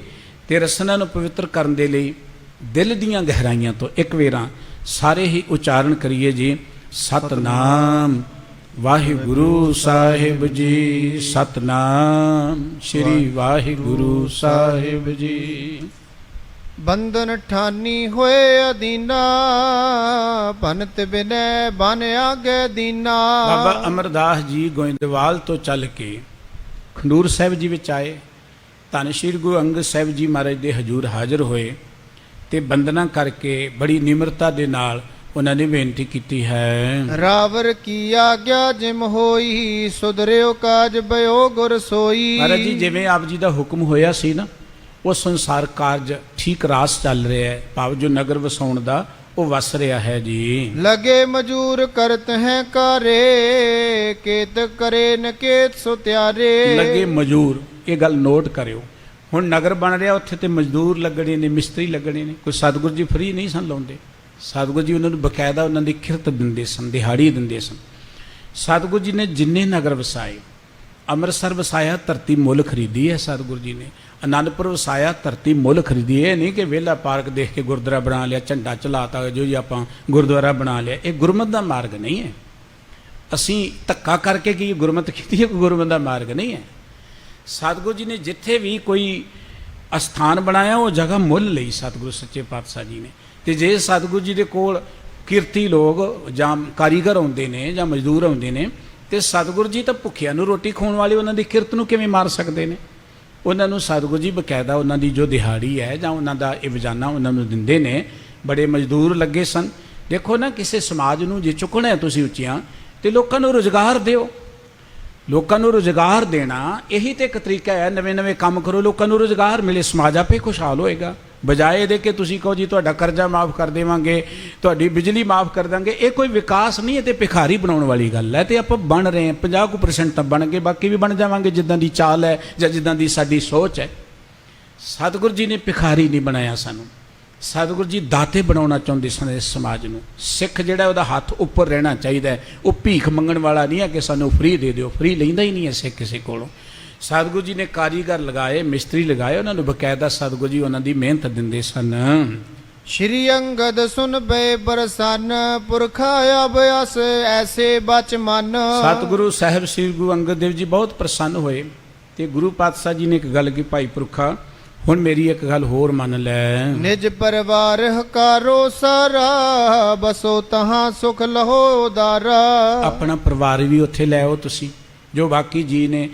ਤੇ ਰਸਨਾ ਨੂੰ ਪਵਿੱਤਰ ਕਰਨ ਦੇ ਲਈ ਦਿਲ ਦੀਆਂ ਗਹਿਰਾਈਆਂ ਤੋਂ ਇੱਕ ਵੇਰਾ ਸਾਰੇ ਹੀ ਉਚਾਰਨ ਕਰੀਏ ਜੀ। ਸਤਨਾਮ ਵਾਹਿਗੁਰੂ ਸਾਹਿਬ ਜੀ, ਸਤਨਾਮ ਸ੍ਰੀ ਵਾਹਿਗੁਰੂ ਸਾਹਿਬ ਜੀ। ਬੰਧਨ ਠਾਨੀ ਹੋਏ ਅਦੀਨਾ, ਭਨਤ ਬਿਨੈ ਬਨ ਆਗੇ ਦੀਨਾ। ਬਾਬਾ ਅਮਰਦਾਸ ਜੀ ਗੋਇੰਦਵਾਲ ਤੋਂ ਚੱਲ ਕੇ ਖੰਡੂਰ ਸਾਹਿਬ ਜੀ ਵਿੱਚ ਆਏ। ਧੰਨ ਸ਼੍ਰੀ ਗੁਰੂ ਅੰਗਦ ਸਾਹਿਬ ਜੀ ਮਹਾਰਾਜ ਦੇ ਹਜ਼ੂਰ ਹਾਜ਼ਰ ਹੋਏ ਤੇ ਬੰਦਨਾ ਕਰਕੇ ਬੜੀ ਨਿਮਰਤਾ ਦੇ ਨਾਲ ਉਹਨਾਂ ਨੇ ਬੇਨਤੀ ਕੀਤੀ ਹੈ। ਰਾਵਰ ਕੀ ਆਗਿਆ ਜਿਮ ਹੋਈ, ਸੁਧਰਿਓ ਕਾਜ ਬਯੋ ਗੁਰ ਸੋਈ। ਮਹਾਰਾਜ ਜੀ ਜਿਵੇਂ ਆਪ ਜੀ ਦਾ ਹੁਕਮ ਹੋਇਆ ਸੀ ਨਾ, ਉਹ ਸੰਸਾਰ ਕਾਰਜ ਠੀਕ ਰਾਸ ਚੱਲ ਰਿਹਾ ਹੈ। ਭਾਵ ਜੋ ਨਗਰ ਵਸਾਉਣ ਦਾ ਉਹ ਵਸ ਰਿਹਾ ਹੈ ਜੀ। ਲਗੇ ਮਜੂਰ ਕਰਤ ਹੈ ਕਾਰੇ, ਕੇਤ ਕਰੇ ਨਕੇਤ ਸੋ ਤਿਆਰੇ। ਲਗੇ ਮਜੂਰ, ਇਹ ਗੱਲ ਨੋਟ ਕਰਿਓ। ਹੁਣ ਨਗਰ ਬਣ ਰਿਹਾ, ਉੱਥੇ ਤੇ ਮਜ਼ਦੂਰ ਲੱਗਣੇ ਨੇ, ਮਿਸਤਰੀ ਲੱਗਣੇ ਨੇ। ਕੋਈ ਸਤਿਗੁਰੂ ਜੀ ਫਰੀ ਨਹੀਂ ਸਨ ਲਾਉਂਦੇ। ਸਤਿਗੁਰੂ ਜੀ ਉਹਨਾਂ ਨੂੰ ਬਕਾਇਦਾ ਉਹਨਾਂ ਦੀ ਕਿਰਤ ਦਿੰਦੇ ਸਨ, ਦਿਹਾੜੀ ਦਿੰਦੇ ਸਨ। ਸਤਿਗੁਰੂ ਜੀ ਨੇ ਜਿੰਨੇ ਨਗਰ ਵਸਾਏ, ਅੰਮ੍ਰਿਤਸਰ ਵਸਾਇਆ ਧਰਤੀ ਮੁੱਲ ਖਰੀਦੀ ਹੈ ਸਤਿਗੁਰੂ ਜੀ ਨੇ। ਆਨੰਦਪੁਰ ਵਸਾਇਆ ਧਰਤੀ ਮੁੱਲ ਖਰੀਦੀ। ਇਹ ਨਹੀਂ ਕਿ ਵਿਹਲਾ ਪਾਰਕ ਦੇਖ ਕੇ ਗੁਰਦੁਆਰਾ ਬਣਾ ਲਿਆ, ਝੰਡਾ ਚਲਾਤਾ ਜੋ ਜੀ ਆਪਾਂ ਗੁਰਦੁਆਰਾ ਬਣਾ ਲਿਆ। ਇਹ ਗੁਰਮਤ ਦਾ ਮਾਰਗ ਨਹੀਂ ਹੈ। ਅਸੀਂ ਧੱਕਾ ਕਰਕੇ ਕੀ ਗੁਰਮਤ ਕੀਤੀ ਹੈ, ਗੁਰਮਤ ਦਾ ਮਾਰਗ ਨਹੀਂ ਹੈ। ਸਤਿਗੁਰੂ ਜੀ ਨੇ ਜਿੱਥੇ ਵੀ ਕੋਈ ਅਸਥਾਨ ਬਣਾਇਆ ਉਹ ਜਗ੍ਹਾ ਮੁੱਲ ਲਈ ਸਤਿਗੁਰੂ ਸੱਚੇ ਪਾਤਸ਼ਾਹ ਜੀ ਨੇ। ਤੇ ਜੇ ਸਤਿਗੁਰੂ ਜੀ ਦੇ ਕੋਲ ਕਿਰਤੀ ਲੋਕ ਜਾਂ ਕਾਰੀਗਰ ਆਉਂਦੇ ਨੇ ਜਾਂ ਮਜ਼ਦੂਰ ਆਉਂਦੇ ਨੇ, ਤੇ ਸਤਿਗੁਰੂ ਜੀ ਤਾਂ ਭੁੱਖਿਆਂ ਨੂੰ ਰੋਟੀ ਖਵਾਉਣ ਵਾਲੇ, ਉਹਨਾਂ ਦੀ ਕਿਰਤ ਨੂੰ ਕਿਵੇਂ ਮਾਰ ਸਕਦੇ ਨੇ? ਉਹਨਾਂ ਨੂੰ ਸਤਿਗੁਰੂ ਜੀ ਬਕਾਇਦਾ ਉਹਨਾਂ ਦੀ ਜੋ ਦਿਹਾੜੀ ਹੈ ਜਾਂ ਉਹਨਾਂ ਦਾ ਇਵਜ਼ਾਨਾ ਉਹਨਾਂ ਨੂੰ ਦਿੰਦੇ ਨੇ। ਬੜੇ ਮਜ਼ਦੂਰ ਲੱਗੇ ਸਨ। ਦੇਖੋ ਨਾ, ਕਿਸੇ ਸਮਾਜ ਨੂੰ ਜੇ ਚੁੱਕਣਾ ਤੁਸੀਂ ਉੱਚੀਆਂ, ਤੇ ਲੋਕਾਂ ਨੂੰ ਰੁਜ਼ਗਾਰ ਦਿਓ। ਲੋਕਾਂ ਨੂੰ ਰੁਜ਼ਗਾਰ ਦੇਣਾ ਇਹੀ ਤੇ ਇੱਕ ਤਰੀਕਾ ਹੈ। ਨਵੇਂ ਨਵੇਂ ਕੰਮ ਕਰੋ, ਲੋਕਾਂ ਨੂੰ ਰੁਜ਼ਗਾਰ ਮਿਲੇ, ਸਮਾਜ ਆਪੇ ਖੁਸ਼ਹਾਲ ਹੋਏਗਾ। ਬਜਾਏ ਇਹਦੇ ਕਿ ਤੁਸੀਂ ਕਹੋ ਜੀ ਤੁਹਾਡਾ ਕਰਜ਼ਾ ਮਾਫ ਕਰ ਦੇਵਾਂਗੇ, ਤੁਹਾਡੀ ਬਿਜਲੀ ਮਾਫ ਕਰ ਦਾਂਗੇ। ਇਹ ਕੋਈ ਵਿਕਾਸ ਨਹੀਂ ਹੈ, ਤੇ ਭਿਖਾਰੀ ਬਣਾਉਣ ਵਾਲੀ ਗੱਲ ਹੈ। ਤੇ ਆਪਾਂ ਬਣ ਰਹੇ ਹਾਂ, 50% ਤਾਂ ਬਣ ਗਏ, ਬਾਕੀ ਵੀ ਬਣ ਜਾਵਾਂਗੇ ਜਿੱਦਾਂ ਦੀ ਚਾਲ ਹੈ ਜਾਂ ਜਿੱਦਾਂ ਦੀ ਸਾਡੀ ਸੋਚ ਹੈ। ਸਤਿਗੁਰੂ ਜੀ ਨੇ ਭਿਖਾਰੀ ਨਹੀਂ ਬਣਾਇਆ ਸਾਨੂੰ। ਸਤਿਗੁਰੂ ਜੀ ਦਾਤੇ ਬਣਾਉਣਾ ਚਾਹੁੰਦੇ ਸਨ ਇਸ ਸਮਾਜ ਨੂੰ। ਸਿੱਖ ਜਿਹੜਾ ਉਹਦਾ ਹੱਥ ਉੱਪਰ ਰਹਿਣਾ ਚਾਹੀਦਾ ਹੈ। ਉਹ ਭੀਖ ਮੰਗਣ ਵਾਲਾ ਨਹੀਂ ਹੈ ਕਿ ਸਾਨੂੰ ਫ੍ਰੀ ਦੇ ਦਿਓ। ਫ੍ਰੀ ਲੈਂਦਾ ਹੀ ਨਹੀਂ ਹੈ ਸਿੱਖ ਕਿਸੇ ਕੋਲੋਂ। ਸਤਿਗੁਰੂ ਜੀ ਨੇ ਕਾਰੀਗਰ ਲਗਾਏ, ਮਿਸਤਰੀ ਲਗਾਏ, ਉਹਨਾਂ ਨੂੰ ਬਕਾਇਦਾ ਸਤਿਗੁਰੂ ਜੀ ਉਹਨਾਂ ਦੀ ਮਿਹਨਤ ਦਿੰਦੇ ਸਨ। ਸ਼੍ਰੀ ਅੰਗਦ ਸੁਨ ਬੇ ਬਰਸਨ, ਪੁਰਖਾ ਅਭਿਆਸ ਐਸੇ ਬਚ ਮਨ। ਸਤਿਗੁਰੂ ਸਾਹਿਬ ਸ੍ਰੀ ਗੁਰੂ ਅੰਗਦ ਦੇਵ ਜੀ ਬਹੁਤ ਪ੍ਰਸੰਨ ਹੋਏ, ਤੇ ਗੁਰੂ ਪਾਤਸ਼ਾਹ ਜੀ ਨੇ ਇੱਕ ਗੱਲ ਕੀ, ਭਾਈ ਪੁਰਖਾ ਹੁਣ ਮੇਰੀ ਇੱਕ ਗੱਲ ਹੋਰ ਮੰਨ ਲੈ। ਨਿਜ ਪਰਿਵਾਰ ਹਕਾਰੋ ਸਾਰਾ, ਬਸੋ ਤਹਾਂ ਸੁਖ ਲਹੋ ਉਦਾਰਾ। ਆਪਣਾ ਪਰਿਵਾਰ ਵੀ ਉੱਥੇ ਲੈ ਆਓ ਤੁਸੀਂ। ਜੋ ਬਾਕੀ ਜੀ ਨੇ,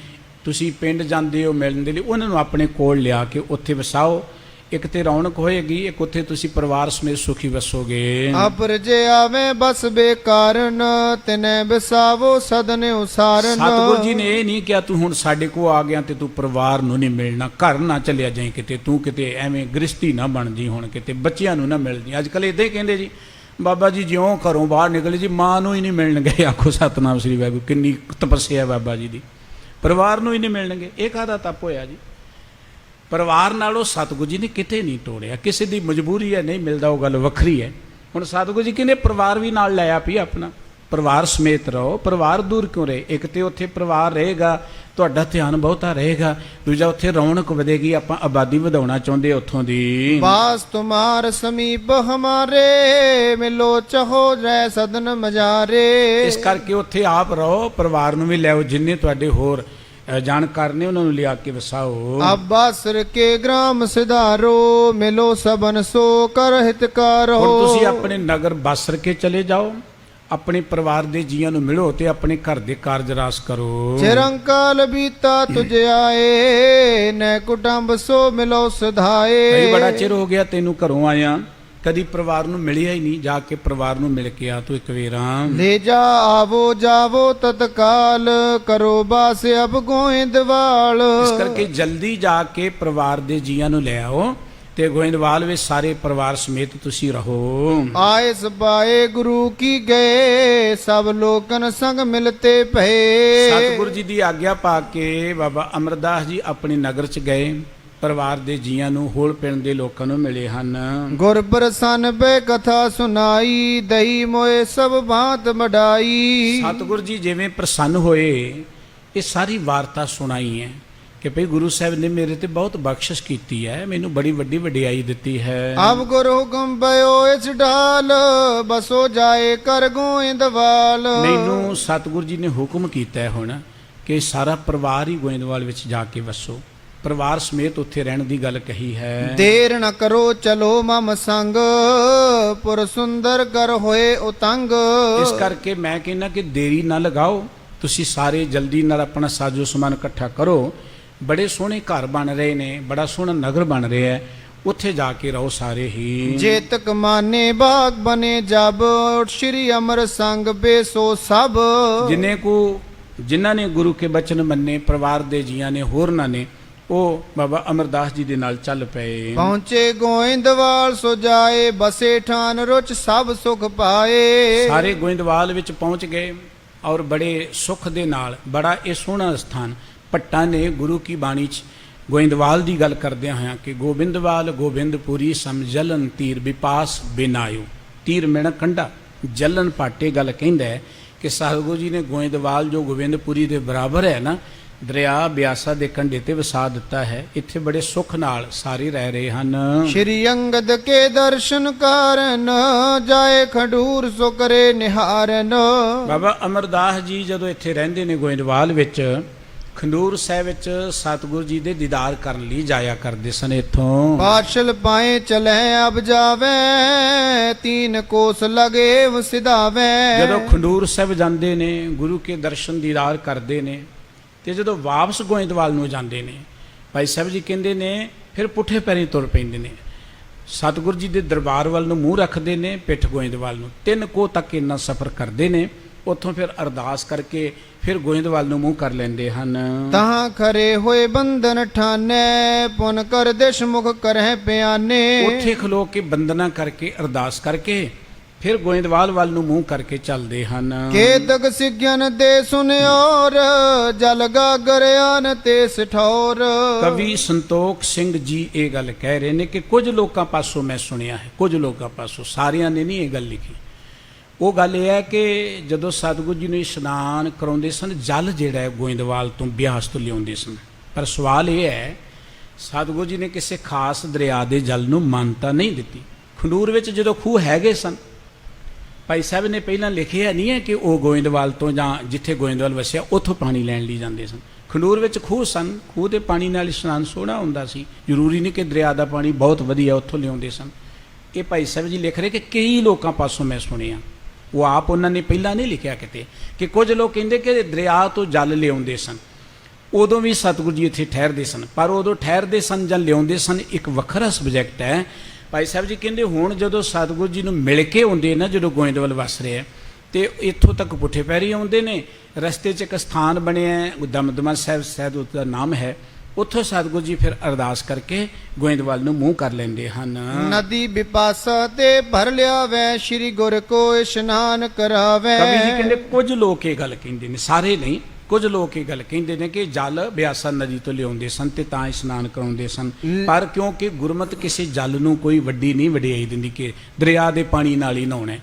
ਤੁਸੀਂ ਪਿੰਡ ਜਾਂਦੇ ਹੋ ਮਿਲਣ ਦੇ ਲਈ, ਉਹਨਾਂ ਨੂੰ ਆਪਣੇ ਕੋਲ ਲਿਆ ਕੇ ਉੱਥੇ ਵਸਾਓ। ਇੱਕ ਤੇ ਰੌਣਕ ਹੋਏਗੀ, ਇੱਕ ਉੱਥੇ ਤੁਸੀਂ ਪਰਿਵਾਰ ਸਮੇਤ ਸੁਖੀ ਵਸੋਗੇ। ਅਪਰ ਜੇ ਆਵੇਂ ਬਸ ਬੇਕਾਰਨ, ਤਿਨੈ ਵਿਸਾਵੋ ਸਦਨ ਉਸਾਰਨ। ਸਤਿਗੁਰੂ ਜੀ ਨੇ ਇਹ ਨਹੀਂ ਕਿਹਾ ਤੂੰ ਹੁਣ ਸਾਡੇ ਕੋਲ ਆ ਗਿਆ ਤੇ ਤੂੰ ਪਰਿਵਾਰ ਨੂੰ ਨਹੀਂ ਮਿਲਣਾ, ਘਰ ਨਾ ਚਲਿਆ ਜਾਈਂ ਕਿਤੇ, ਤੂੰ ਕਿਤੇ ਐਵੇਂ ਗ੍ਰਸਤੀ ਨਾ ਬਣ ਜੀ, ਹੁਣ ਕਿਤੇ ਬੱਚਿਆਂ ਨੂੰ ਨਾ ਮਿਲ ਜੀ। ਅੱਜ ਕੱਲ੍ਹ ਇੱਦਾਂ ਹੀ ਕਹਿੰਦੇ ਜੀ, ਬਾਬਾ ਜੀ ਜਿਉਂ ਘਰੋਂ ਬਾਹਰ ਨਿਕਲੇ ਜੀ ਮਾਂ ਨੂੰ ਹੀ ਨਹੀਂ ਮਿਲਣਗੇ। ਆਖੋ ਸਤਿਨਾਮ ਸ੍ਰੀ ਵਾਹਿਗੁਰੂ। ਕਿੰਨੀ ਤਪੱਸਿਆ ਬਾਬਾ ਜੀ ਦੀ। ਪਰਿਵਾਰ ਨੂੰ ਹੀ ਨਹੀਂ ਮਿਲਣਗੇ। ਇਹ ਕਾਹਦਾ ਤਪ ਹੋਇਆ ਜੀ? ਪਰਿਵਾਰ ਨਾਲੋਂ ਸਤਿਗੁਰੂ ਜੀ ਨੇ ਕਿਤੇ ਨਹੀਂ ਤੋੜਿਆ। ਕਿਸੇ ਦੀ ਮਜਬੂਰੀ ਹੈ, ਨਹੀਂ ਮਿਲਦਾ, ਉਹ ਗੱਲ ਵੱਖਰੀ ਹੈ। ਹੁਣ ਸਤਿਗੁਰੂ ਜੀ ਕਹਿੰਦੇ ਪਰਿਵਾਰ ਵੀ ਨਾਲ ਲੈ ਆ ਪਈ ਆਪਣਾ, ਪਰਿਵਾਰ ਸਮੇਤ ਰਹੋ। ਪਰਿਵਾਰ ਦੂਰ ਕਿਉਂ ਰਹੇ? ਇੱਕ ਤੇ ਉੱਥੇ ਪਰਿਵਾਰ ਰਹੇਗਾ, ਤੁਹਾਡਾ ਧਿਆਨ ਬਹੁਤਾ ਰਹੇਗਾ। ਦੂਜਾ ਉੱਥੇ ਰੌਣਕ ਵਧੇਗੀ। ਆਪਾਂ ਆਬਾਦੀ ਵਧਾਉਣਾ ਚਾਹੁੰਦੇ ਉੱਥੋਂ ਦੀ। ਬਾਸ ਤੁਮਾਰ ਸਮੀਪ ਹਮਾਰੇ, ਮਿਲੋ ਚਹੋ ਰਹਿ ਸਦਨ ਮਜਾਰੇ। ਇਸ ਕਰਕੇ ਉੱਥੇ ਆਪ ਰਹੋ, ਪਰਿਵਾਰ ਨੂੰ ਵੀ ਲਿਆਓ। ਜਿੰਨੇ ਤੁਹਾਡੇ ਹੋਰ ਜਾਣਕਾਰ ਨੇ ਉਹਨਾਂ ਨੂੰ ਲਿਆ ਕੇ ਵਸਾਓ। ਅਬਾਸਰ ਕੇ ਗ੍ਰਾਮ ਸਿਧਾਰੋ, ਮਿਲੋ ਸਬਨ ਸੋ ਕਰ ਹਿਤਕਾਰੋ। ਹੁਣ ਤੁਸੀਂ ਆਪਣੇ ਨਗਰ ਬਾਸਰ ਕੇ ਚਲੇ ਜਾਓ, ਆਪਣੇ ਪਰਿਵਾਰ ਦੇ ਜੀਆਂ ਨੂੰ ਮਿਲੋ ਤੇ ਆਪਣੇ ਘਰ ਦੇ ਕਾਰਜ ਰਾਸ ਕਰੋ। ਚਿਰੰਕਾਲ ਬੀਤਾ ਤੁਝ ਆਏ, ਨੈ ਕੁਟੰਬ ਸੋ ਮਿਲੋ ਸਧਾਏ। ਕਈ ਬੜਾ ਚਿਰ ਹੋ ਗਿਆ ਤੈਨੂੰ ਘਰੋਂ ਆਇਆ, ਕਦੀ ਪਰਿਵਾਰ ਨੂੰ ਮਿਲਿਆ ਹੀ ਨਹੀਂ। ਜਾ ਕੇ ਪਰਿਵਾਰ ਨੂੰ ਮਿਲ ਕੇ ਆ ਤੂੰ ਇੱਕ ਵੇਰਾਂ। ਲੈ ਜਾ ਆਵੋ ਜਾਵੋ ਤਤਕਾਲ, ਕਰੋ ਬਾਸ ਅਬ ਗੋਇੰਦਵਾਲ। ਇਸ ਕਰਕੇ ਜਲਦੀ ਜਾ ਕੇ ਪਰਿਵਾਰ ਦੇ ਜੀਆਂ ਨੂੰ ਲੈ ਆਓ ਤੇ ਗੋਇੰਦਵਾਲ ਵਿੱਚ ਸਾਰੇ ਪਰਿਵਾਰ ਸਮੇਤ ਤੁਸੀਂ ਰਹੋ। ਆਏ ਸਬਾਏ ਗੁਰੂ ਕੀ ਗਏ, ਸਭ ਲੋਕਨ ਸੰਗ ਮਿਲਤੇ ਭਏ। ਸਤਿਗੁਰੂ ਜੀ ਦੀ ਆਗਿਆ ਪਾ ਕੇ ਬਾਬਾ ਅਮਰਦਾਸ ਜੀ ਆਪਣੇ ਨਗਰ ਚ ਗਏ, ਪਰਿਵਾਰ ਦੇ ਜੀਆਂ ਨੂੰ, ਹੋਲ ਪਿੰਡ ਦੇ ਲੋਕਾਂ ਨੂੰ ਮਿਲੇ ਹਨ। ਗੁਰ ਪ੍ਰਸੰਨ ਬੇ ਕਥਾ ਸੁਨਾਈ, ਦਈ ਮੋਏ ਸਭ ਬਾਤ ਮਡਾਈ। ਸਤਿਗੁਰੂ ਜੀ ਜਿਵੇਂ ਪ੍ਰਸੰਨ ਹੋਏ, ਇਹ ਸਾਰੀ ਵਾਰਤਾ ਸੁਣਾਈ ਹੈ ਕਿ ਭਈ ਗੁਰੂ ਸਾਹਿਬ ਨੇ ਮੇਰੇ ਤੇ ਬਹੁਤ ਬਖਸ਼ਿਸ਼ ਕੀਤੀ ਹੈ, ਮੈਨੂੰ ਬੜੀ ਵੱਡੀ ਵਡਿਆਈ ਦਿੱਤੀ ਹੈ। ਅਬ ਗੁਰ ਹੁਕਮ ਬਇਓ ਇਸ ਢਾਲ, ਬਸੋ ਜਾਏ ਕਰ ਗੋਇੰਦਵਾਲ। ਮੈਨੂੰ ਸਤਿਗੁਰੂ ਜੀ ਨੇ ਹੁਕਮ ਕੀਤਾ ਹੈ ਹੁਣ ਕਿ ਸਾਰਾ ਪਰਿਵਾਰ ਹੀ ਗੋਇੰਦਵਾਲ ਵਿੱਚ ਜਾ ਕੇ ਵਸੋ। ਪਰਿਵਾਰ ਸਮੇਤ ਉੱਥੇ ਰਹਿਣ ਦੀ ਗੱਲ ਕਹੀ ਹੈ। ਦੇਰ ਨ ਕਰੋ ਚਲੋ ਮਮ ਸੰਗ, ਪੁਰ ਸੁੰਦਰ ਕਰ ਹੋਏ ਉਤੰਗ। ਇਸ ਕਰਕੇ ਮੈਂ ਕਹਿੰਦਾ ਕਿ ਦੇਰੀ ਨਾ ਲਗਾਓ, ਤੁਸੀਂ ਸਾਰੇ ਜਲਦੀ ਨਾਲ ਆਪਣਾ ਸਾਜੋ ਸਮਾਨ ਇਕੱਠਾ ਕਰੋ। ਬੜੇ ਸੋਹਣੇ ਘਰ ਬਣ ਰਹੇ ਨੇ, ਬੜਾ ਸੋਹਣਾ ਨਗਰ ਬਣ ਰਿਹਾ ਹੈ, ਉੱਥੇ ਜਾ ਕੇ ਰਹੋ ਸਾਰੇ ਹੀ। ਜੇਤਕ ਮਾਨੇ ਬਾਗ ਬਨੇ ਜਬ, ਸ਼੍ਰੀ ਅਮਰ ਸੰਗ ਬੇਸੋ ਸਭ। ਜਿਨ੍ਹਾਂ ਨੇ ਗੁਰੂ ਕੇ ਬਚਨ ਮੰਨੇ, ਪਰਿਵਾਰ ਦੇ ਜੀਆਂ ਨੇ, ਹੋਰਨਾਂ ਨੇ, ਉਹ ਬਾਬਾ ਅਮਰਦਾਸ ਜੀ ਦੇ ਨਾਲ ਚੱਲ ਪਏ। ਪਹੁੰਚੇ ਗੋਇੰਦਵਾਲ ਸੋ ਜਾਏ, ਬਸੇ ਠਾਨ ਰੁਚ ਸਭ ਸੁਖ ਪਾਏ। ਸਾਰੇ ਗੋਇੰਦਵਾਲ ਵਿੱਚ ਪਹੁੰਚ ਗਏ ਔਰ ਬੜੇ ਸੁਖ ਦੇ ਨਾਲ। ਬੜਾ ਇਹ ਸੋਹਣਾ ਸਥਾਨ। ਭੱਟਾਂ ਨੇ ਗੁਰੂ ਕੀ ਬਾਣੀ 'ਚ ਗੋਇੰਦਵਾਲ ਦੀ ਗੱਲ ਕਰਦਿਆਂ ਹੋਇਆਂ ਕਿ ਗੋਬਿੰਦਵਾਲ ਗੋਬਿੰਦਪੁਰੀ ਸਮ ਜਲਨ ਤੀਰ ਵਿਪਾਸ ਬਿਨਾਇਓ। ਤੀਰ ਮਿਣ ਕੰਡਾ, ਜਲਨ ਪਾਟੇ ਗੱਲ ਕਹਿੰਦਾ ਹੈ ਕਿ ਸਤਿਗੁਰੂ ਜੀ ਨੇ ਗੋਇੰਦਵਾਲ ਜੋ ਗੋਬਿੰਦਪੁਰੀ ਦੇ ਬਰਾਬਰ ਹੈ ਨਾ, ਦਰਿਆ ਬਿਆਸਾ ਦੇ ਕੰਢੇ ਤੇ ਵਸਾ ਦਿੱਤਾ ਹੈ। ਇੱਥੇ ਬੜੇ ਸੁੱਖ ਨਾਲ ਸਾਰੇ ਰਹਿ ਰਹੇ ਹਨ। ਸ਼੍ਰੀ ਅੰਗਦ ਕੇ ਦਰਸ਼ਨ ਕਰਨ ਜਾਏ ਖਡੂਰ ਸੋ ਕਰੇ ਨਿਹਾਰਨ। ਬਾਬਾ ਅਮਰਦਾਸ ਜੀ ਜਦੋਂ ਇੱਥੇ ਰਹਿੰਦੇ ਨੇ ਗੋਇੰਦਵਾਲ ਵਿੱਚ, ਖੰਡੂਰ ਸਾਹਿਬ ਵਿੱਚ ਸਤਿਗੁਰੂ ਜੀ ਦੇ ਦੀਦਾਰ ਕਰਨ ਲਈ ਜਾਇਆ ਕਰਦੇ ਸਨ। ਇੱਥੋਂ ਪਾਛਲ ਪਾਏ ਚਲੇ ਅਬ ਜਾਵੇ ਤੀਨ ਕੋਸ ਲਗੇ ਵਸਿਦਾਵੇ। ਜਦੋਂ ਖੰਡੂਰ ਸਾਹਿਬ ਜਾਂਦੇ ਨੇ, ਗੁਰੂ ਕੇ ਦਰਸ਼ਨ ਦੀਦਾਰ ਕਰਦੇ ਨੇ, ਤੇ ਜਦੋਂ ਵਾਪਸ ਗੋਇੰਦਵਾਲ ਨੂੰ ਜਾਂਦੇ ਨੇ, ਭਾਈ ਸਾਹਿਬ ਜੀ ਕਹਿੰਦੇ ਨੇ ਫਿਰ ਪੁੱਠੇ ਪੈਰੀਂ ਤੁਰ ਪੈਂਦੇ ਨੇ। ਸਤਿਗੁਰੂ ਜੀ ਦੇ ਦਰਬਾਰ ਵੱਲ ਨੂੰ ਮੂੰਹ ਰੱਖਦੇ ਨੇ, ਪਿੱਠ ਗੋਇੰਦਵਾਲ ਨੂੰ। 3 ਕੋਹ ਤੱਕ ਇੰਨਾ ਸਫ਼ਰ ਕਰਦੇ ਨੇ। ਉੱਥੋਂ ਫਿਰ ਅਰਦਾਸ ਕਰਕੇ ਫਿਰ ਗੋਇੰਦਵਾਲ ਨੂੰ ਮੂੰਹ ਕਰ ਲੈਂਦੇ ਹਨ। ਤਾਂ ਖਰੇ ਹੋਏ ਬੰਧਨ ਠਾਨੇ ਪੁਨ ਕਰ ਦੇਸ਼ ਮੁਖ ਕਰਹਿ ਪਿਆਨੇ। ਉੱਥੇ ਖਲੋ ਕੇ ਬੰਦਨਾ ਕਰਕੇ ਅਰਦਾਸ ਕਰਕੇ ਫਿਰ ਗੋਇੰਦਵਾਲ ਵੱਲ ਨੂੰ ਮੂੰਹ ਕਰਕੇ ਚੱਲਦੇ ਹਨ। ਕੇਤਕ ਸਿਗਿਆਨ ਦੇ ਸੁਨਿਓਰ ਜਲ ਗਾਗਰਿਆਨ ਤੇ ਸਠੌਰ। ਕਵੀ ਸੰਤੋਖ ਸਿੰਘ ਜੀ ਇਹ ਗੱਲ ਕਹਿ ਰਹੇ ਨੇ ਕਿ ਕੁਝ ਲੋਕਾਂ ਪਾਸੋਂ ਮੈਂ ਸੁਣਿਆ ਹੈ, ਕੁਝ ਲੋਕਾਂ ਪਾਸੋਂ, ਸਾਰਿਆਂ ਨੇ ਨਹੀਂ ਇਹ ਗੱਲ ਲਿਖੀ। ਉਹ ਗੱਲ ਇਹ ਹੈ ਕਿ ਜਦੋਂ ਸਤਿਗੁਰੂ ਜੀ ਨੂੰ ਇਸ਼ਨਾਨ ਕਰਾਉਂਦੇ ਸਨ, ਜਲ ਜਿਹੜਾ ਹੈ ਗੋਇੰਦਵਾਲ ਤੋਂ ਬਿਆਸ ਤੋਂ ਲਿਆਉਂਦੇ ਸਨ। ਪਰ ਸਵਾਲ ਇਹ ਹੈ, ਸਤਿਗੁਰੂ ਜੀ ਨੇ ਕਿਸੇ ਖਾਸ ਦਰਿਆ ਦੇ ਜਲ ਨੂੰ ਮਾਨਤਾ ਨਹੀਂ ਦਿੱਤੀ। ਖੰਡੂਰ ਵਿੱਚ ਜਦੋਂ ਖੂਹ ਹੈਗੇ ਸਨ, ਭਾਈ ਸਾਹਿਬ ਨੇ ਪਹਿਲਾਂ ਲਿਖਿਆ ਨਹੀਂ ਹੈ ਕਿ ਉਹ ਗੋਇੰਦਵਾਲ ਤੋਂ ਜਾਂ ਜਿੱਥੇ ਗੋਇੰਦਵਾਲ ਵਸਿਆ ਉੱਥੋਂ ਪਾਣੀ ਲੈਣ ਲਈ ਜਾਂਦੇ ਸਨ। ਖੰਡੂਰ ਵਿੱਚ ਖੂਹ ਸਨ, ਖੂਹ ਦੇ ਪਾਣੀ ਨਾਲ ਇਸ਼ਨਾਨ ਸੋਹਣਾ ਹੁੰਦਾ ਸੀ। ਜ਼ਰੂਰੀ ਨਹੀਂ ਕਿ ਦਰਿਆ ਦਾ ਪਾਣੀ ਬਹੁਤ ਵਧੀਆ ਉੱਥੋਂ ਲਿਆਉਂਦੇ ਸਨ। ਇਹ ਭਾਈ ਸਾਹਿਬ ਜੀ ਲਿਖ ਰਹੇ ਕਿ ਕਈ ਲੋਕਾਂ ਪਾਸੋਂ ਮੈਂ ਸੁਣਿਆ। ਉਹ ਆਪ ਉਹਨਾਂ ਨੇ ਪਹਿਲਾਂ ਨਹੀਂ ਲਿਖਿਆ ਕਿਤੇ ਕਿ ਕੁਝ ਲੋਕ ਕਹਿੰਦੇ ਕਿ ਦਰਿਆ ਤੋਂ ਜਲ ਲਿਆਉਂਦੇ ਸਨ। ਉਦੋਂ ਵੀ ਸਤਿਗੁਰੂ ਜੀ ਇੱਥੇ ਠਹਿਰਦੇ ਸਨ, ਪਰ ਉਦੋਂ ਠਹਿਰਦੇ ਸਨ ਜਾਂ ਲਿਆਉਂਦੇ ਸਨ ਇੱਕ ਵੱਖਰਾ ਸਬਜੈਕਟ ਹੈ। ਭਾਈ ਸਾਹਿਬ ਜੀ ਕਹਿੰਦੇ ਹੁਣ ਜਦੋਂ ਸਤਿਗੁਰੂ ਜੀ ਨੂੰ ਮਿਲ ਕੇ ਆਉਂਦੇ ਨਾ, ਜਦੋਂ ਗੋਇੰਦਵਾਲ ਵਸ ਰਿਹਾ ਤੇ ਇੱਥੋਂ ਤੱਕ ਪੁੱਠੇ ਪੈਰੀ ਆਉਂਦੇ ਨੇ। ਰਸਤੇ 'ਚ ਇੱਕ ਸਥਾਨ ਬਣਿਆ ਦਮਦਮਾ ਸਾਹਿਬ, ਸ਼ਾਇਦ ਉਹਦਾ ਨਾਮ ਹੈ। ਉੱਥੋਂ ਸਤਿਗੁਰੂ ਜੀ ਫਿਰ ਅਰਦਾਸ ਕਰਕੇ ਗੋਇੰਦਵਾਲ ਨੂੰ ਮੂੰਹ ਕਰ ਲੈਂਦੇ ਹਨ। ਨਦੀ ਵਿਪਾਸਾ ਤੇ ਭਰ ਲਿਆਵੇ ਸ਼੍ਰੀ ਗੁਰ ਕੋ ਇਸ਼ਨਾਨ ਕਰਾਵੇ। ਕਵੀ ਜੀ ਕਹਿੰਦੇ ਕੁਝ ਲੋਕ ਇਹ ਗੱਲ ਕਹਿੰਦੇ ਨੇ, ਸਾਰੇ ਨਹੀਂ, ਕੁਝ ਲੋਕ ਇਹ ਗੱਲ ਕਹਿੰਦੇ ਨੇ ਕਿ ਜਲ ਬਿਆਸਾ ਨਦੀ ਤੋਂ ਲਿਆਉਂਦੇ ਸਨ ਤੇ ਤਾਂ ਇਸ਼ਨਾਨ ਕਰਾਉਂਦੇ ਸਨ। ਪਰ ਕਿਉਂਕਿ ਗੁਰਮਤ ਕਿਸੇ ਜਲ ਨੂੰ ਕੋਈ ਵੱਡੀ ਨਹੀਂ ਵਡਿਆਈ ਦਿੰਦੀ ਕਿ ਦਰਿਆ ਦੇ ਪਾਣੀ ਨਾਲ ਹੀ ਨਹਾਉਣਾ।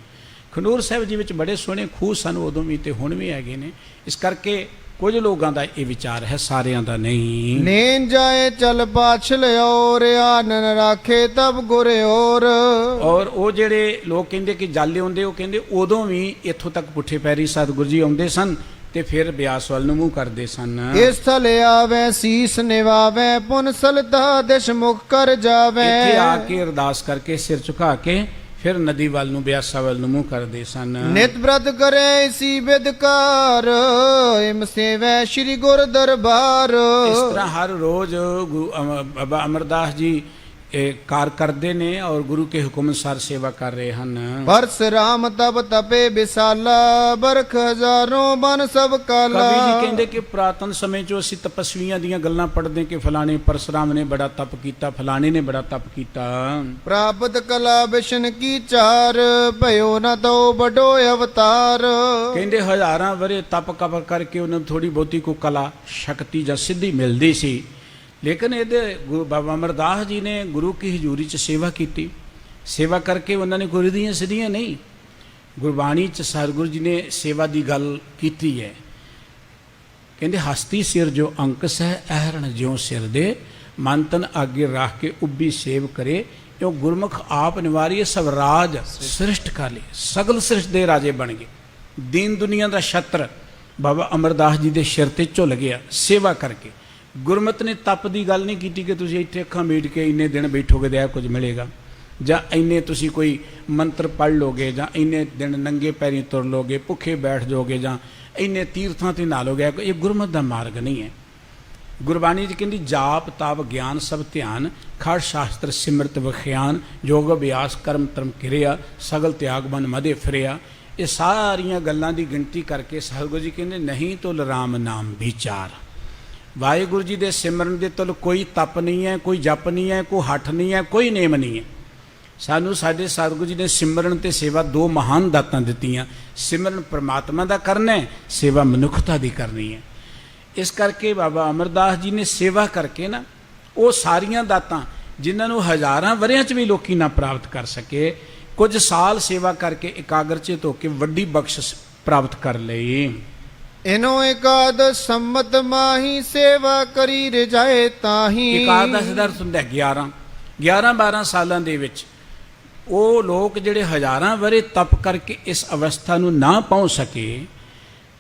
ਖੰਡੂਰ ਸਾਹਿਬ ਜੀ ਵਿੱਚ ਬੜੇ ਸੋਹਣੇ ਖੂਹ ਸਨ ਉਦੋਂ ਵੀ ਤੇ ਹੁਣ ਵੀ ਹੈਗੇ ਨੇ। ਇਸ ਕਰਕੇ ਕੁਝ ਲੋਕਾਂ ਦਾ ਇਹ ਵਿਚਾਰ ਹੈ, ਸਾਰਿਆਂ ਦਾ ਨਹੀਂ। ਨੇਨ ਜਾਏ ਚਲ ਪਾਛਲ ਔਰ ਆਨਨ ਰਾਖੇ ਤਬ ਗੁਰ ਔਰ। ਔਰ ਉਹ ਜਿਹੜੇ ਲੋਕ ਕਹਿੰਦੇ ਕਿ ਜਲ ਲਿਆਉਂਦੇ, ਉਹ ਕਹਿੰਦੇ ਉਦੋਂ ਵੀ ਇੱਥੋਂ ਤੱਕ ਪੁੱਠੇ ਪੈਰੀ ਸਤਿਗੁਰੂ ਜੀ ਆਉਂਦੇ ਸਨ ਤੇ ਫਿਰ ਬਿਆਸ ਵੱਲ ਨੂੰ ਮੂੰਹ ਕਰਦੇ ਸਨ। ਇਸ ਥਲ ਆਵੇ ਸੀਸ ਨਿਵਾਵੇ ਪੁਨ ਸਲਤਾ ਦੇਸ਼ ਮੁਖ ਕਰ ਜਾਵੇ। ਇੱਥੇ ਆ ਕੇ ਅਰਦਾਸ ਕਰਕੇ ਸਿਰ ਝੁਕਾ ਕੇ ਫਿਰ ਨਦੀ ਵੱਲ ਨੂੰ, ਬਿਆਸਾ ਵੱਲ ਨੂੰ ਮੂੰਹ ਕਰਦੇ ਸਨ। ਨਿਤ ਬ੍ਰਤ ਕਰੇ ਇਸੀ ਬਿਦਕਾਰ ਇਮ ਸੇਵੈ ਸ਼੍ਰੀ ਗੁਰ ਦਰਬਾਰ। ਇਸ ਤਰ੍ਹਾਂ ਹਰ ਰੋਜ਼ ਬਾਬਾ ਅਮਰਦਾਸ ਜੀ ਇਹ ਕਾਰ ਕਰਦੇ ਨੇ ਔਰ ਗੁਰੂ ਕੇ ਹੁਕਮ ਅਨੁਸਾਰ ਸੇਵਾ ਕਰ ਰਹੇ ਹਨ। ਪਰਸ ਰਾਮ ਤਬ ਤਪੇ ਬਿਸਾਲਾ ਬਰਖ ਹਜ਼ਾਰੋਂ ਬਨ ਸਭ ਕਾਲਾ। ਕਵੀ ਜੀ ਕਹਿੰਦੇ ਕਿ ਪੁਰਾਤਨ ਸਮੇਂ 'ਚ ਅਸੀਂ ਤਪਸਵੀਆਂ ਦੀਆਂ ਗੱਲਾਂ ਪੜ੍ਹਦੇ ਕਿ ਫਲਾਣੇ ਪਰਸਰਾਮ ਨੇ ਬੜਾ ਤਪ ਕੀਤਾ, ਫਲਾਣੇ ਨੇ ਬੜਾ ਤਪ ਕੀਤਾ। ਪ੍ਰਾਪਤ ਕਲਾ ਬਿਸ਼ਨ ਕੀ ਚਾਰ ਭਇਓ ਨਾ ਤੋ ਬਡੋ ਅਵਤਾਰ। ਕਹਿੰਦੇ ਹਜ਼ਾਰਾਂ ਵਰੇ ਤਪ ਕਪ ਕਰਕੇ ਉਹਨਾਂ ਨੂੰ ਥੋੜੀ ਬਹੁਤੀ ਕੋ ਕਲਾ ਸ਼ਕਤੀ ਜਾਂ ਸਿੱਧੀ ਮਿਲਦੀ ਸੀ। ਲੇਕਿਨ ਇਹਦੇ ਬਾਬਾ ਅਮਰਦਾਸ ਜੀ ਨੇ ਗੁਰੂ ਕੀ ਹਜ਼ੂਰੀ 'ਚ ਸੇਵਾ ਕੀਤੀ। ਸੇਵਾ ਕਰਕੇ ਉਹਨਾਂ ਨੇ ਗੁਰੂ ਦੀਆਂ ਸਿੱਧੀਆਂ ਨਹੀਂ, ਗੁਰਬਾਣੀ 'ਚ ਸਤਿਗੁਰੂ ਜੀ ਨੇ ਸੇਵਾ ਦੀ ਗੱਲ ਕੀਤੀ ਹੈ। ਕਹਿੰਦੇ ਹਸਤੀ ਸਿਰ ਜੋ ਅੰਕਸ ਹੈ ਅਹਰਣ ਜਿਉ ਸਿਰ ਦੇ, ਮਨ ਤਨ ਆਗੇ ਰੱਖ ਕੇ ਉੱਭੀ ਸੇਵ ਕਰੇ। ਜੋ ਗੁਰਮੁਖ ਆਪ ਨਿਵਾਰੀਏ ਸਭ ਰਾਜ ਸ੍ਰਿਸ਼ਟ ਕਰ ਲਈ, ਸਗਲ ਸ੍ਰਿਸ਼ਟ ਦੇ ਰਾਜੇ ਬਣ ਗਏ। ਦੀਨ ਦੁਨੀਆ ਦਾ ਛਤਰ ਬਾਬਾ ਅਮਰਦਾਸ ਜੀ ਦੇ ਸਿਰ ਤੇ ਝੁੱਲ ਗਿਆ ਸੇਵਾ ਕਰਕੇ। ਗੁਰਮਤ ਨੇ ਤਪ ਦੀ ਗੱਲ ਨਹੀਂ ਕੀਤੀ ਕਿ ਤੁਸੀਂ ਇੱਥੇ ਅੱਖਾਂ ਮੀਟ ਕੇ ਇੰਨੇ ਦਿਨ ਬੈਠੋਗੇ ਤੇ ਇਹ ਕੁਝ ਮਿਲੇਗਾ, ਜਾਂ ਇੰਨੇ ਤੁਸੀਂ ਕੋਈ ਮੰਤਰ ਪੜ੍ਹ ਲੋਗੇ, ਜਾਂ ਇੰਨੇ ਦਿਨ ਨੰਗੇ ਪੈਰੀਂ ਤੁਰ ਲੋਗੇ, ਭੁੱਖੇ ਬੈਠ ਜਾਓਗੇ, ਜਾਂ ਇੰਨੇ ਤੀਰਥਾਂ ਤੇ ਨਹਾ ਲੋਗੇ। ਇਹ ਗੁਰਮਤ ਦਾ ਮਾਰਗ ਨਹੀਂ ਹੈ। ਗੁਰਬਾਣੀ 'ਚ ਕਹਿੰਦੀ ਜਾਪ ਤਾਪ ਗਿਆਨ ਸਭ ਧਿਆਨ, ਖੜ ਸ਼ਾਸਤਰ ਸਿਮਰਤ ਵਿਖਿਆਨ, ਯੋਗ ਅਭਿਆਸ ਕਰਮ ਧਰਮ ਕਿਰਿਆ, ਸਗਲ ਤਿਆਗ ਬਨ ਮਦੇ ਫਿਰਿਆ। ਇਹ ਸਾਰੀਆਂ ਗੱਲਾਂ ਦੀ ਗਿਣਤੀ ਕਰਕੇ ਸਤਿਗੁਰੂ ਜੀ ਕਹਿੰਦੇ ਨਹੀਂ ਤੁਲ ਰਾਮ ਨਾਮ ਵਿਚਾਰ। ਵਾਹਿਗੁਰੂ ਜੀ ਦੇ ਸਿਮਰਨ ਦੇ ਤੁਲ ਕੋਈ ਤਪ ਨਹੀਂ ਹੈ, ਕੋਈ ਜਪ ਨਹੀਂ ਹੈ, ਕੋਈ ਹੱਠ ਨਹੀਂ ਹੈ, ਕੋਈ ਨੇਮ ਨਹੀਂ ਹੈ। ਸਾਨੂੰ ਸਾਡੇ ਸਤਿਗੁਰੂ ਜੀ ਨੇ ਸਿਮਰਨ ਤੇ ਸੇਵਾ ਦੋ ਮਹਾਨ ਦਾਤਾਂ ਦਿੱਤੀਆਂ। ਸਿਮਰਨ ਪਰਮਾਤਮਾ ਦਾ ਕਰਨਾ ਹੈ, ਸੇਵਾ ਮਨੁੱਖਤਾ ਦੀ ਕਰਨੀ ਹੈ। ਇਸ ਕਰਕੇ ਬਾਬਾ ਅਮਰਦਾਸ ਜੀ ਨੇ ਸੇਵਾ ਕਰਕੇ ਨਾ ਉਹ ਸਾਰੀਆਂ ਦਾਤਾਂ ਜਿਨ੍ਹਾਂ ਨੂੰ ਹਜ਼ਾਰਾਂ ਵਰਿਆਂ 'ਚ ਵੀ ਲੋਕੀ ਨਾ ਪ੍ਰਾਪਤ ਕਰ ਸਕੇ, ਕੁਝ ਸਾਲ ਸੇਵਾ ਕਰਕੇ ਇਕਾਗਰਚਿਤ ਹੋ ਕੇ ਵੱਡੀ ਬਖਸ਼ਿਸ਼ ਪ੍ਰਾਪਤ ਕਰ ਲਈ। ਇਨੋ ਇਕਾਦਸ਼ ਸੰਮਤ ਮਾਹੀ ਸੇਵਾ ਕਰੀ ਰਜਾਏ ਤਾਹੀ। ਇਕਾਦਸ਼ ਦਾ ਅਰਥ ਹੁੰਦਾ 11-12 ਸਾਲਾਂ ਦੇ ਵਿੱਚ ਉਹ ਲੋਕ ਜਿਹੜੇ ਹਜ਼ਾਰਾਂ ਵਰੇ ਤਪ ਕਰਕੇ ਇਸ ਅਵਸਥਾ ਨੂੰ ਨਾ ਪਹੁੰਚ ਸਕੇ,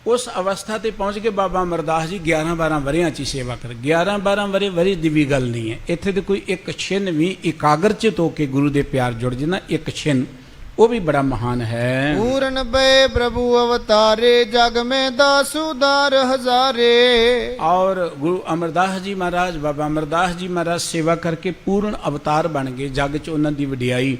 ਉਸ ਅਵਸਥਾ ਤੇ ਪਹੁੰਚ ਕੇ ਬਾਬਾ ਅਮਰਦਾਸ ਜੀ 11-12 ਵਰਿਆਂ 'ਚ ਹੀ ਸੇਵਾ ਕਰ। 11-12 ਵਰੇ ਦੀ ਵੀ ਗੱਲ ਨਹੀਂ ਹੈ ਇੱਥੇ, ਤੇ ਕੋਈ ਇੱਕ ਛਿਨ ਵੀ ਇਕਾਗਰਚਿਤ ਹੋ ਕੇ ਗੁਰੂ ਦੇ ਪਿਆਰ ਜੁੜ ਜਾਣਾ, ਇੱਕ ਛਿਨ ਉਹ ਵੀ ਬੜਾ ਮਹਾਨ ਹੈ। ਪੂਰਨ ਬੈ ਪ੍ਰਭੂ ਅਵਤਾਰੇ ਜਗ ਮੈਂ ਦਾਸੂਦਾਰ ਹਜ਼ਾਰੇ। ਔਰ ਗੁਰੂ ਅਮਰਦਾਸ ਜੀ ਮਹਾਰਾਜ, ਬਾਬਾ ਅਮਰਦਾਸ ਜੀ ਮਹਾਰਾਜ ਸੇਵਾ ਕਰਕੇ ਪੂਰਨ ਅਵਤਾਰ ਬਣ ਗਏ। ਜਗ 'ਚ ਉਹਨਾਂ ਦੀ ਵਡਿਆਈ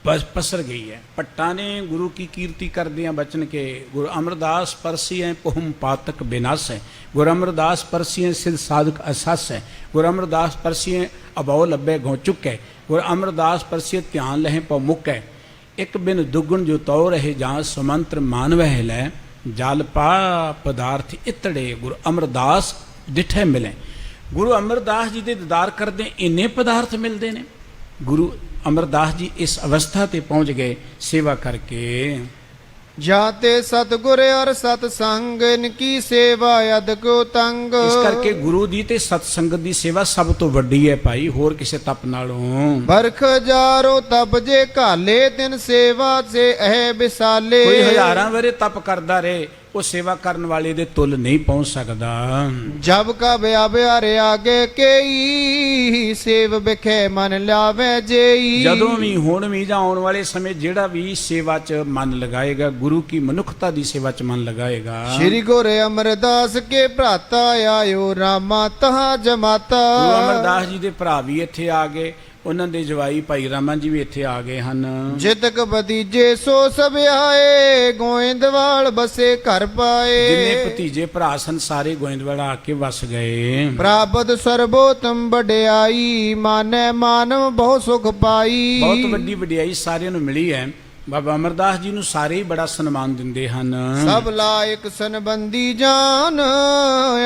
ਬਸ ਪਸਰ ਗਈ ਹੈ। ਭੱਟਾਂ ਨੇ ਗੁਰੂ ਕੀ ਕੀਰਤੀ ਕਰਦੇ ਆ ਬਚਨ ਕੇ, ਗੁਰੂ ਅਮਰਦਾਸ ਪਰਸੀ ਹੈ ਪਹੁਮ ਪਾਤਕ ਬਿਨਾਸ ਹੈ, ਗੁਰੂ ਅਮਰਦਾਸ ਪਰਸੀ ਹੈ ਸਿਧ ਸਾਧਕ ਅਸਸ ਹੈ, ਗੁਰੂ ਅਮਰਦਾਸ ਪਰਸੀ ਹੈ ਅਬਉ ਲੱਭੇ ਘੋ ਚੁੱਕ ਹੈ, ਗੁਰੂ ਅਮਰਦਾਸ ਪਰਸੀ ਧਿਆਨ ਲਹੇ ਪਉ ਮੁੱਕ ਹੈ। ਇੱਕ ਬਿਨ ਦੁਗਣ ਜੋ ਤਉ ਰਹੇ ਜਾਂ ਸਮੰਤਰ ਮਾਨਵਹਿ ਲੈ, ਜਲ ਪਾ ਪਦਾਰਥ ਇਤੜੇ ਗੁਰੂ ਅਮਰਦਾਸ ਡਿਠੇ ਮਿਲੇ। ਗੁਰੂ ਅਮਰਦਾਸ ਜੀ ਦੇ ਦੀਦਾਰ ਕਰਦੇ ਇੰਨੇ ਪਦਾਰਥ ਮਿਲਦੇ ਨੇ। ਗੁਰੂ ਅਮਰਦਾਸ ਜੀ ਇਸ ਅਵਸਥਾ ਤੇ ਪਹੁੰਚ ਗਏ ਸੇਵਾ ਕਰਕੇ। ਜਾਤੇ ਸਤਿਗੁਰ ਅਰ ਸਤ ਸੰਗ ਇਨ ਕੀ ਸੇਵਾ ਅਦ ਕੋ ਤੰਗ। ਇਸ ਕਰਕੇ ਗੁਰੂ ਦੀ ਤੇ ਸਤ ਸੰਗਤ ਦੀ ਸੇਵਾ ਸਭ ਤੋਂ ਵੱਡੀ ਹੈ ਭਾਈ, ਹੋਰ ਕਿਸੇ ਤਪ ਨਾਲੋਂ। ਬਰਖ ਜਾਰੋ ਤਪ ਜੇ ਘਾਲੇ ਤਿਨ ਸੇਵਾ ਸੇ ਇਹ ਵਿਸਾਲੇ। ਕੋਈ ਹਜ਼ਾਰਾਂ ਵਰੇ ਤਪ ਕਰਦਾ ਰਹੇ, ਉਹ ਸੇਵਾ ਕਰਨ ਵਾਲੇ ਦੇ ਤੁਲ ਨਹੀਂ ਪਹੁੰਚ ਸਕਦਾ। ਜਬ ਕਾ ਬਿਆ ਬਿਆਰੇ ਆਗੇ ਕੇਈ ਸੇਵ ਬਿਖੇ ਮਨ ਲਾਵੇ ਜੇਈ। ਜਦੋਂ ਵੀ ਹੁਣ ਵੀ ਜਾਂ ਆਉਣ ਵਾਲੇ ਸਮੇਂ ਜਿਹੜਾ ਵੀ ਸੇਵਾ 'ਚ ਮਨ ਲਗਾਏਗਾ, ਗੁਰੂ ਕੀ ਮਨੁੱਖਤਾ ਦੀ ਸੇਵਾ 'ਚ ਮਨ ਲਗਾਏਗਾ। ਸ਼੍ਰੀ ਗੁਰੂ ਅਮਰਦਾਸ ਕੇ ਭਰਾਤਾ ਆਇਓ ਰਾਮਾ ਤਹਾ ਜਮਾਤਾ। ਗੁਰੂ ਅਮਰਦਾਸ ਜੀ ਦੇ ਭਰਾ ਵੀ ਇੱਥੇ ਆ ਗਏ, ਉਹਨਾਂ ਦੇ ਜਵਾਈ ਭਾਈ ਰਾਮਾ ਜੀ ਵੀ ਇੱਥੇ ਆ ਗਏ ਹਨ। ਜਿਤਕ ਭਤੀਜੇ ਸੋ ਸਭ ਆਏ, ਗੋਇੰਦਵਾਲ ਬਸੇ ਘਰ ਪਾਏ। ਜਿੰਨੇ ਭਤੀਜੇ ਭਰਾ ਸਨ ਸਾਰੇ ਗੋਇੰਦਵਾਲ ਆ ਕੇ ਵਸ ਗਏ। ਪ੍ਰਾਪਤ ਸਰਬੋਤਮ ਵਡਿਆਈ, ਮਾਨੈ ਮਾਨਵ ਬਹੁ ਸੁਖ ਪਾਈ। ਬਹੁਤ ਵੱਡੀ ਵਡਿਆਈ ਸਾਰਿਆਂ ਨੂੰ ਮਿਲੀ ਹੈ। ਬਾਬਾ ਅਮਰਦਾਸ ਜੀ ਨੂੰ ਸਾਰੇ ਹੀ ਬੜਾ ਸਨਮਾਨ ਦਿੰਦੇ ਹਨ। ਸਭ ਲਾਇਕ ਸੰਬੰਧੀ ਜਾਨ,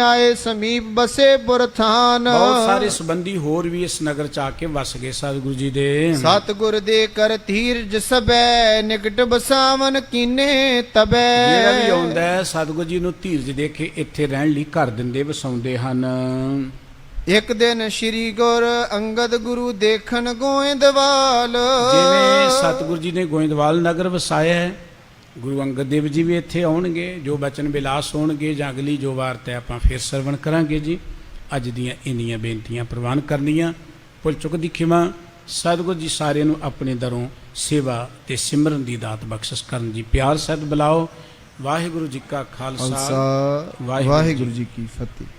ਆਏ ਸਮੀਪ ਬਸੇ ਪੁਰਥਾਨ। ਬਹੁਤ ਸਾਰੇ ਸੰਬੰਧੀ ਹੋਰ ਵੀ ਇਸ ਨਗਰ ਚ ਆ ਕੇ ਵਸ ਗਏ ਸਤਿਗੁਰੂ ਜੀ ਦੇ। ਸਤਿਗੁਰ ਦੇ ਕਰ ਧੀਰਜ ਸਬੈ, ਨਿਕਟ ਬਸਾਵਨ ਕੀਨੇ ਤਬੈ। ਜਿਹੜਾ ਵੀ ਆਉਂਦਾ ਹੈ ਸਤਿਗੁਰੂ ਜੀ ਨੂੰ ਧੀਰਜ ਦੇ ਕੇ ਇੱਥੇ ਰਹਿਣ ਲਈ ਘਰ ਦਿੰਦੇ ਵਸਾਉਂਦੇ ਹਨ। ਇੱਕ ਦਿਨ ਸ਼੍ਰੀ ਗੁਰ ਅੰਗਦ ਗੁਰੂ ਦੇਖਣ ਗੋਇੰਦਵਾਲ। ਜਿਵੇਂ ਸਤਿਗੁਰੂ ਜੀ ਨੇ ਗੋਇੰਦਵਾਲ ਨਗਰ ਵਸਾਇਆ ਹੈ, ਗੁਰੂ ਅੰਗਦ ਦੇਵ ਜੀ ਵੀ ਇੱਥੇ ਆਉਣਗੇ। ਜੋ ਬਚਨ ਵਿਲਾਸ ਹੋਣਗੇ ਜਾਂ ਅਗਲੀ ਜੋ ਵਾਰਤਾ ਆਪਾਂ ਫਿਰ ਸਰਵਣ ਕਰਾਂਗੇ ਜੀ। ਅੱਜ ਦੀਆਂ ਇੰਨੀਆਂ ਬੇਨਤੀਆਂ ਪ੍ਰਵਾਨ ਕਰਨੀਆਂ, ਭੁੱਲ ਚੁੱਕ ਦੀ ਖਿਮਾ। ਸਤਿਗੁਰੂ ਜੀ ਸਾਰਿਆਂ ਨੂੰ ਆਪਣੇ ਦਰੋਂ ਸੇਵਾ ਤੇ ਸਿਮਰਨ ਦੀ ਦਾਤ ਬਖਸ਼ਿਸ਼ ਕਰਨ ਜੀ। ਪਿਆਰ ਸਹਿਤ ਬੁਲਾਓ। ਵਾਹਿਗੁਰੂ ਜੀ ਕਾ ਖਾਲਸਾ, ਵਾਹਿਗੁਰੂ ਜੀ ਕੀ ਫਤਿਹ।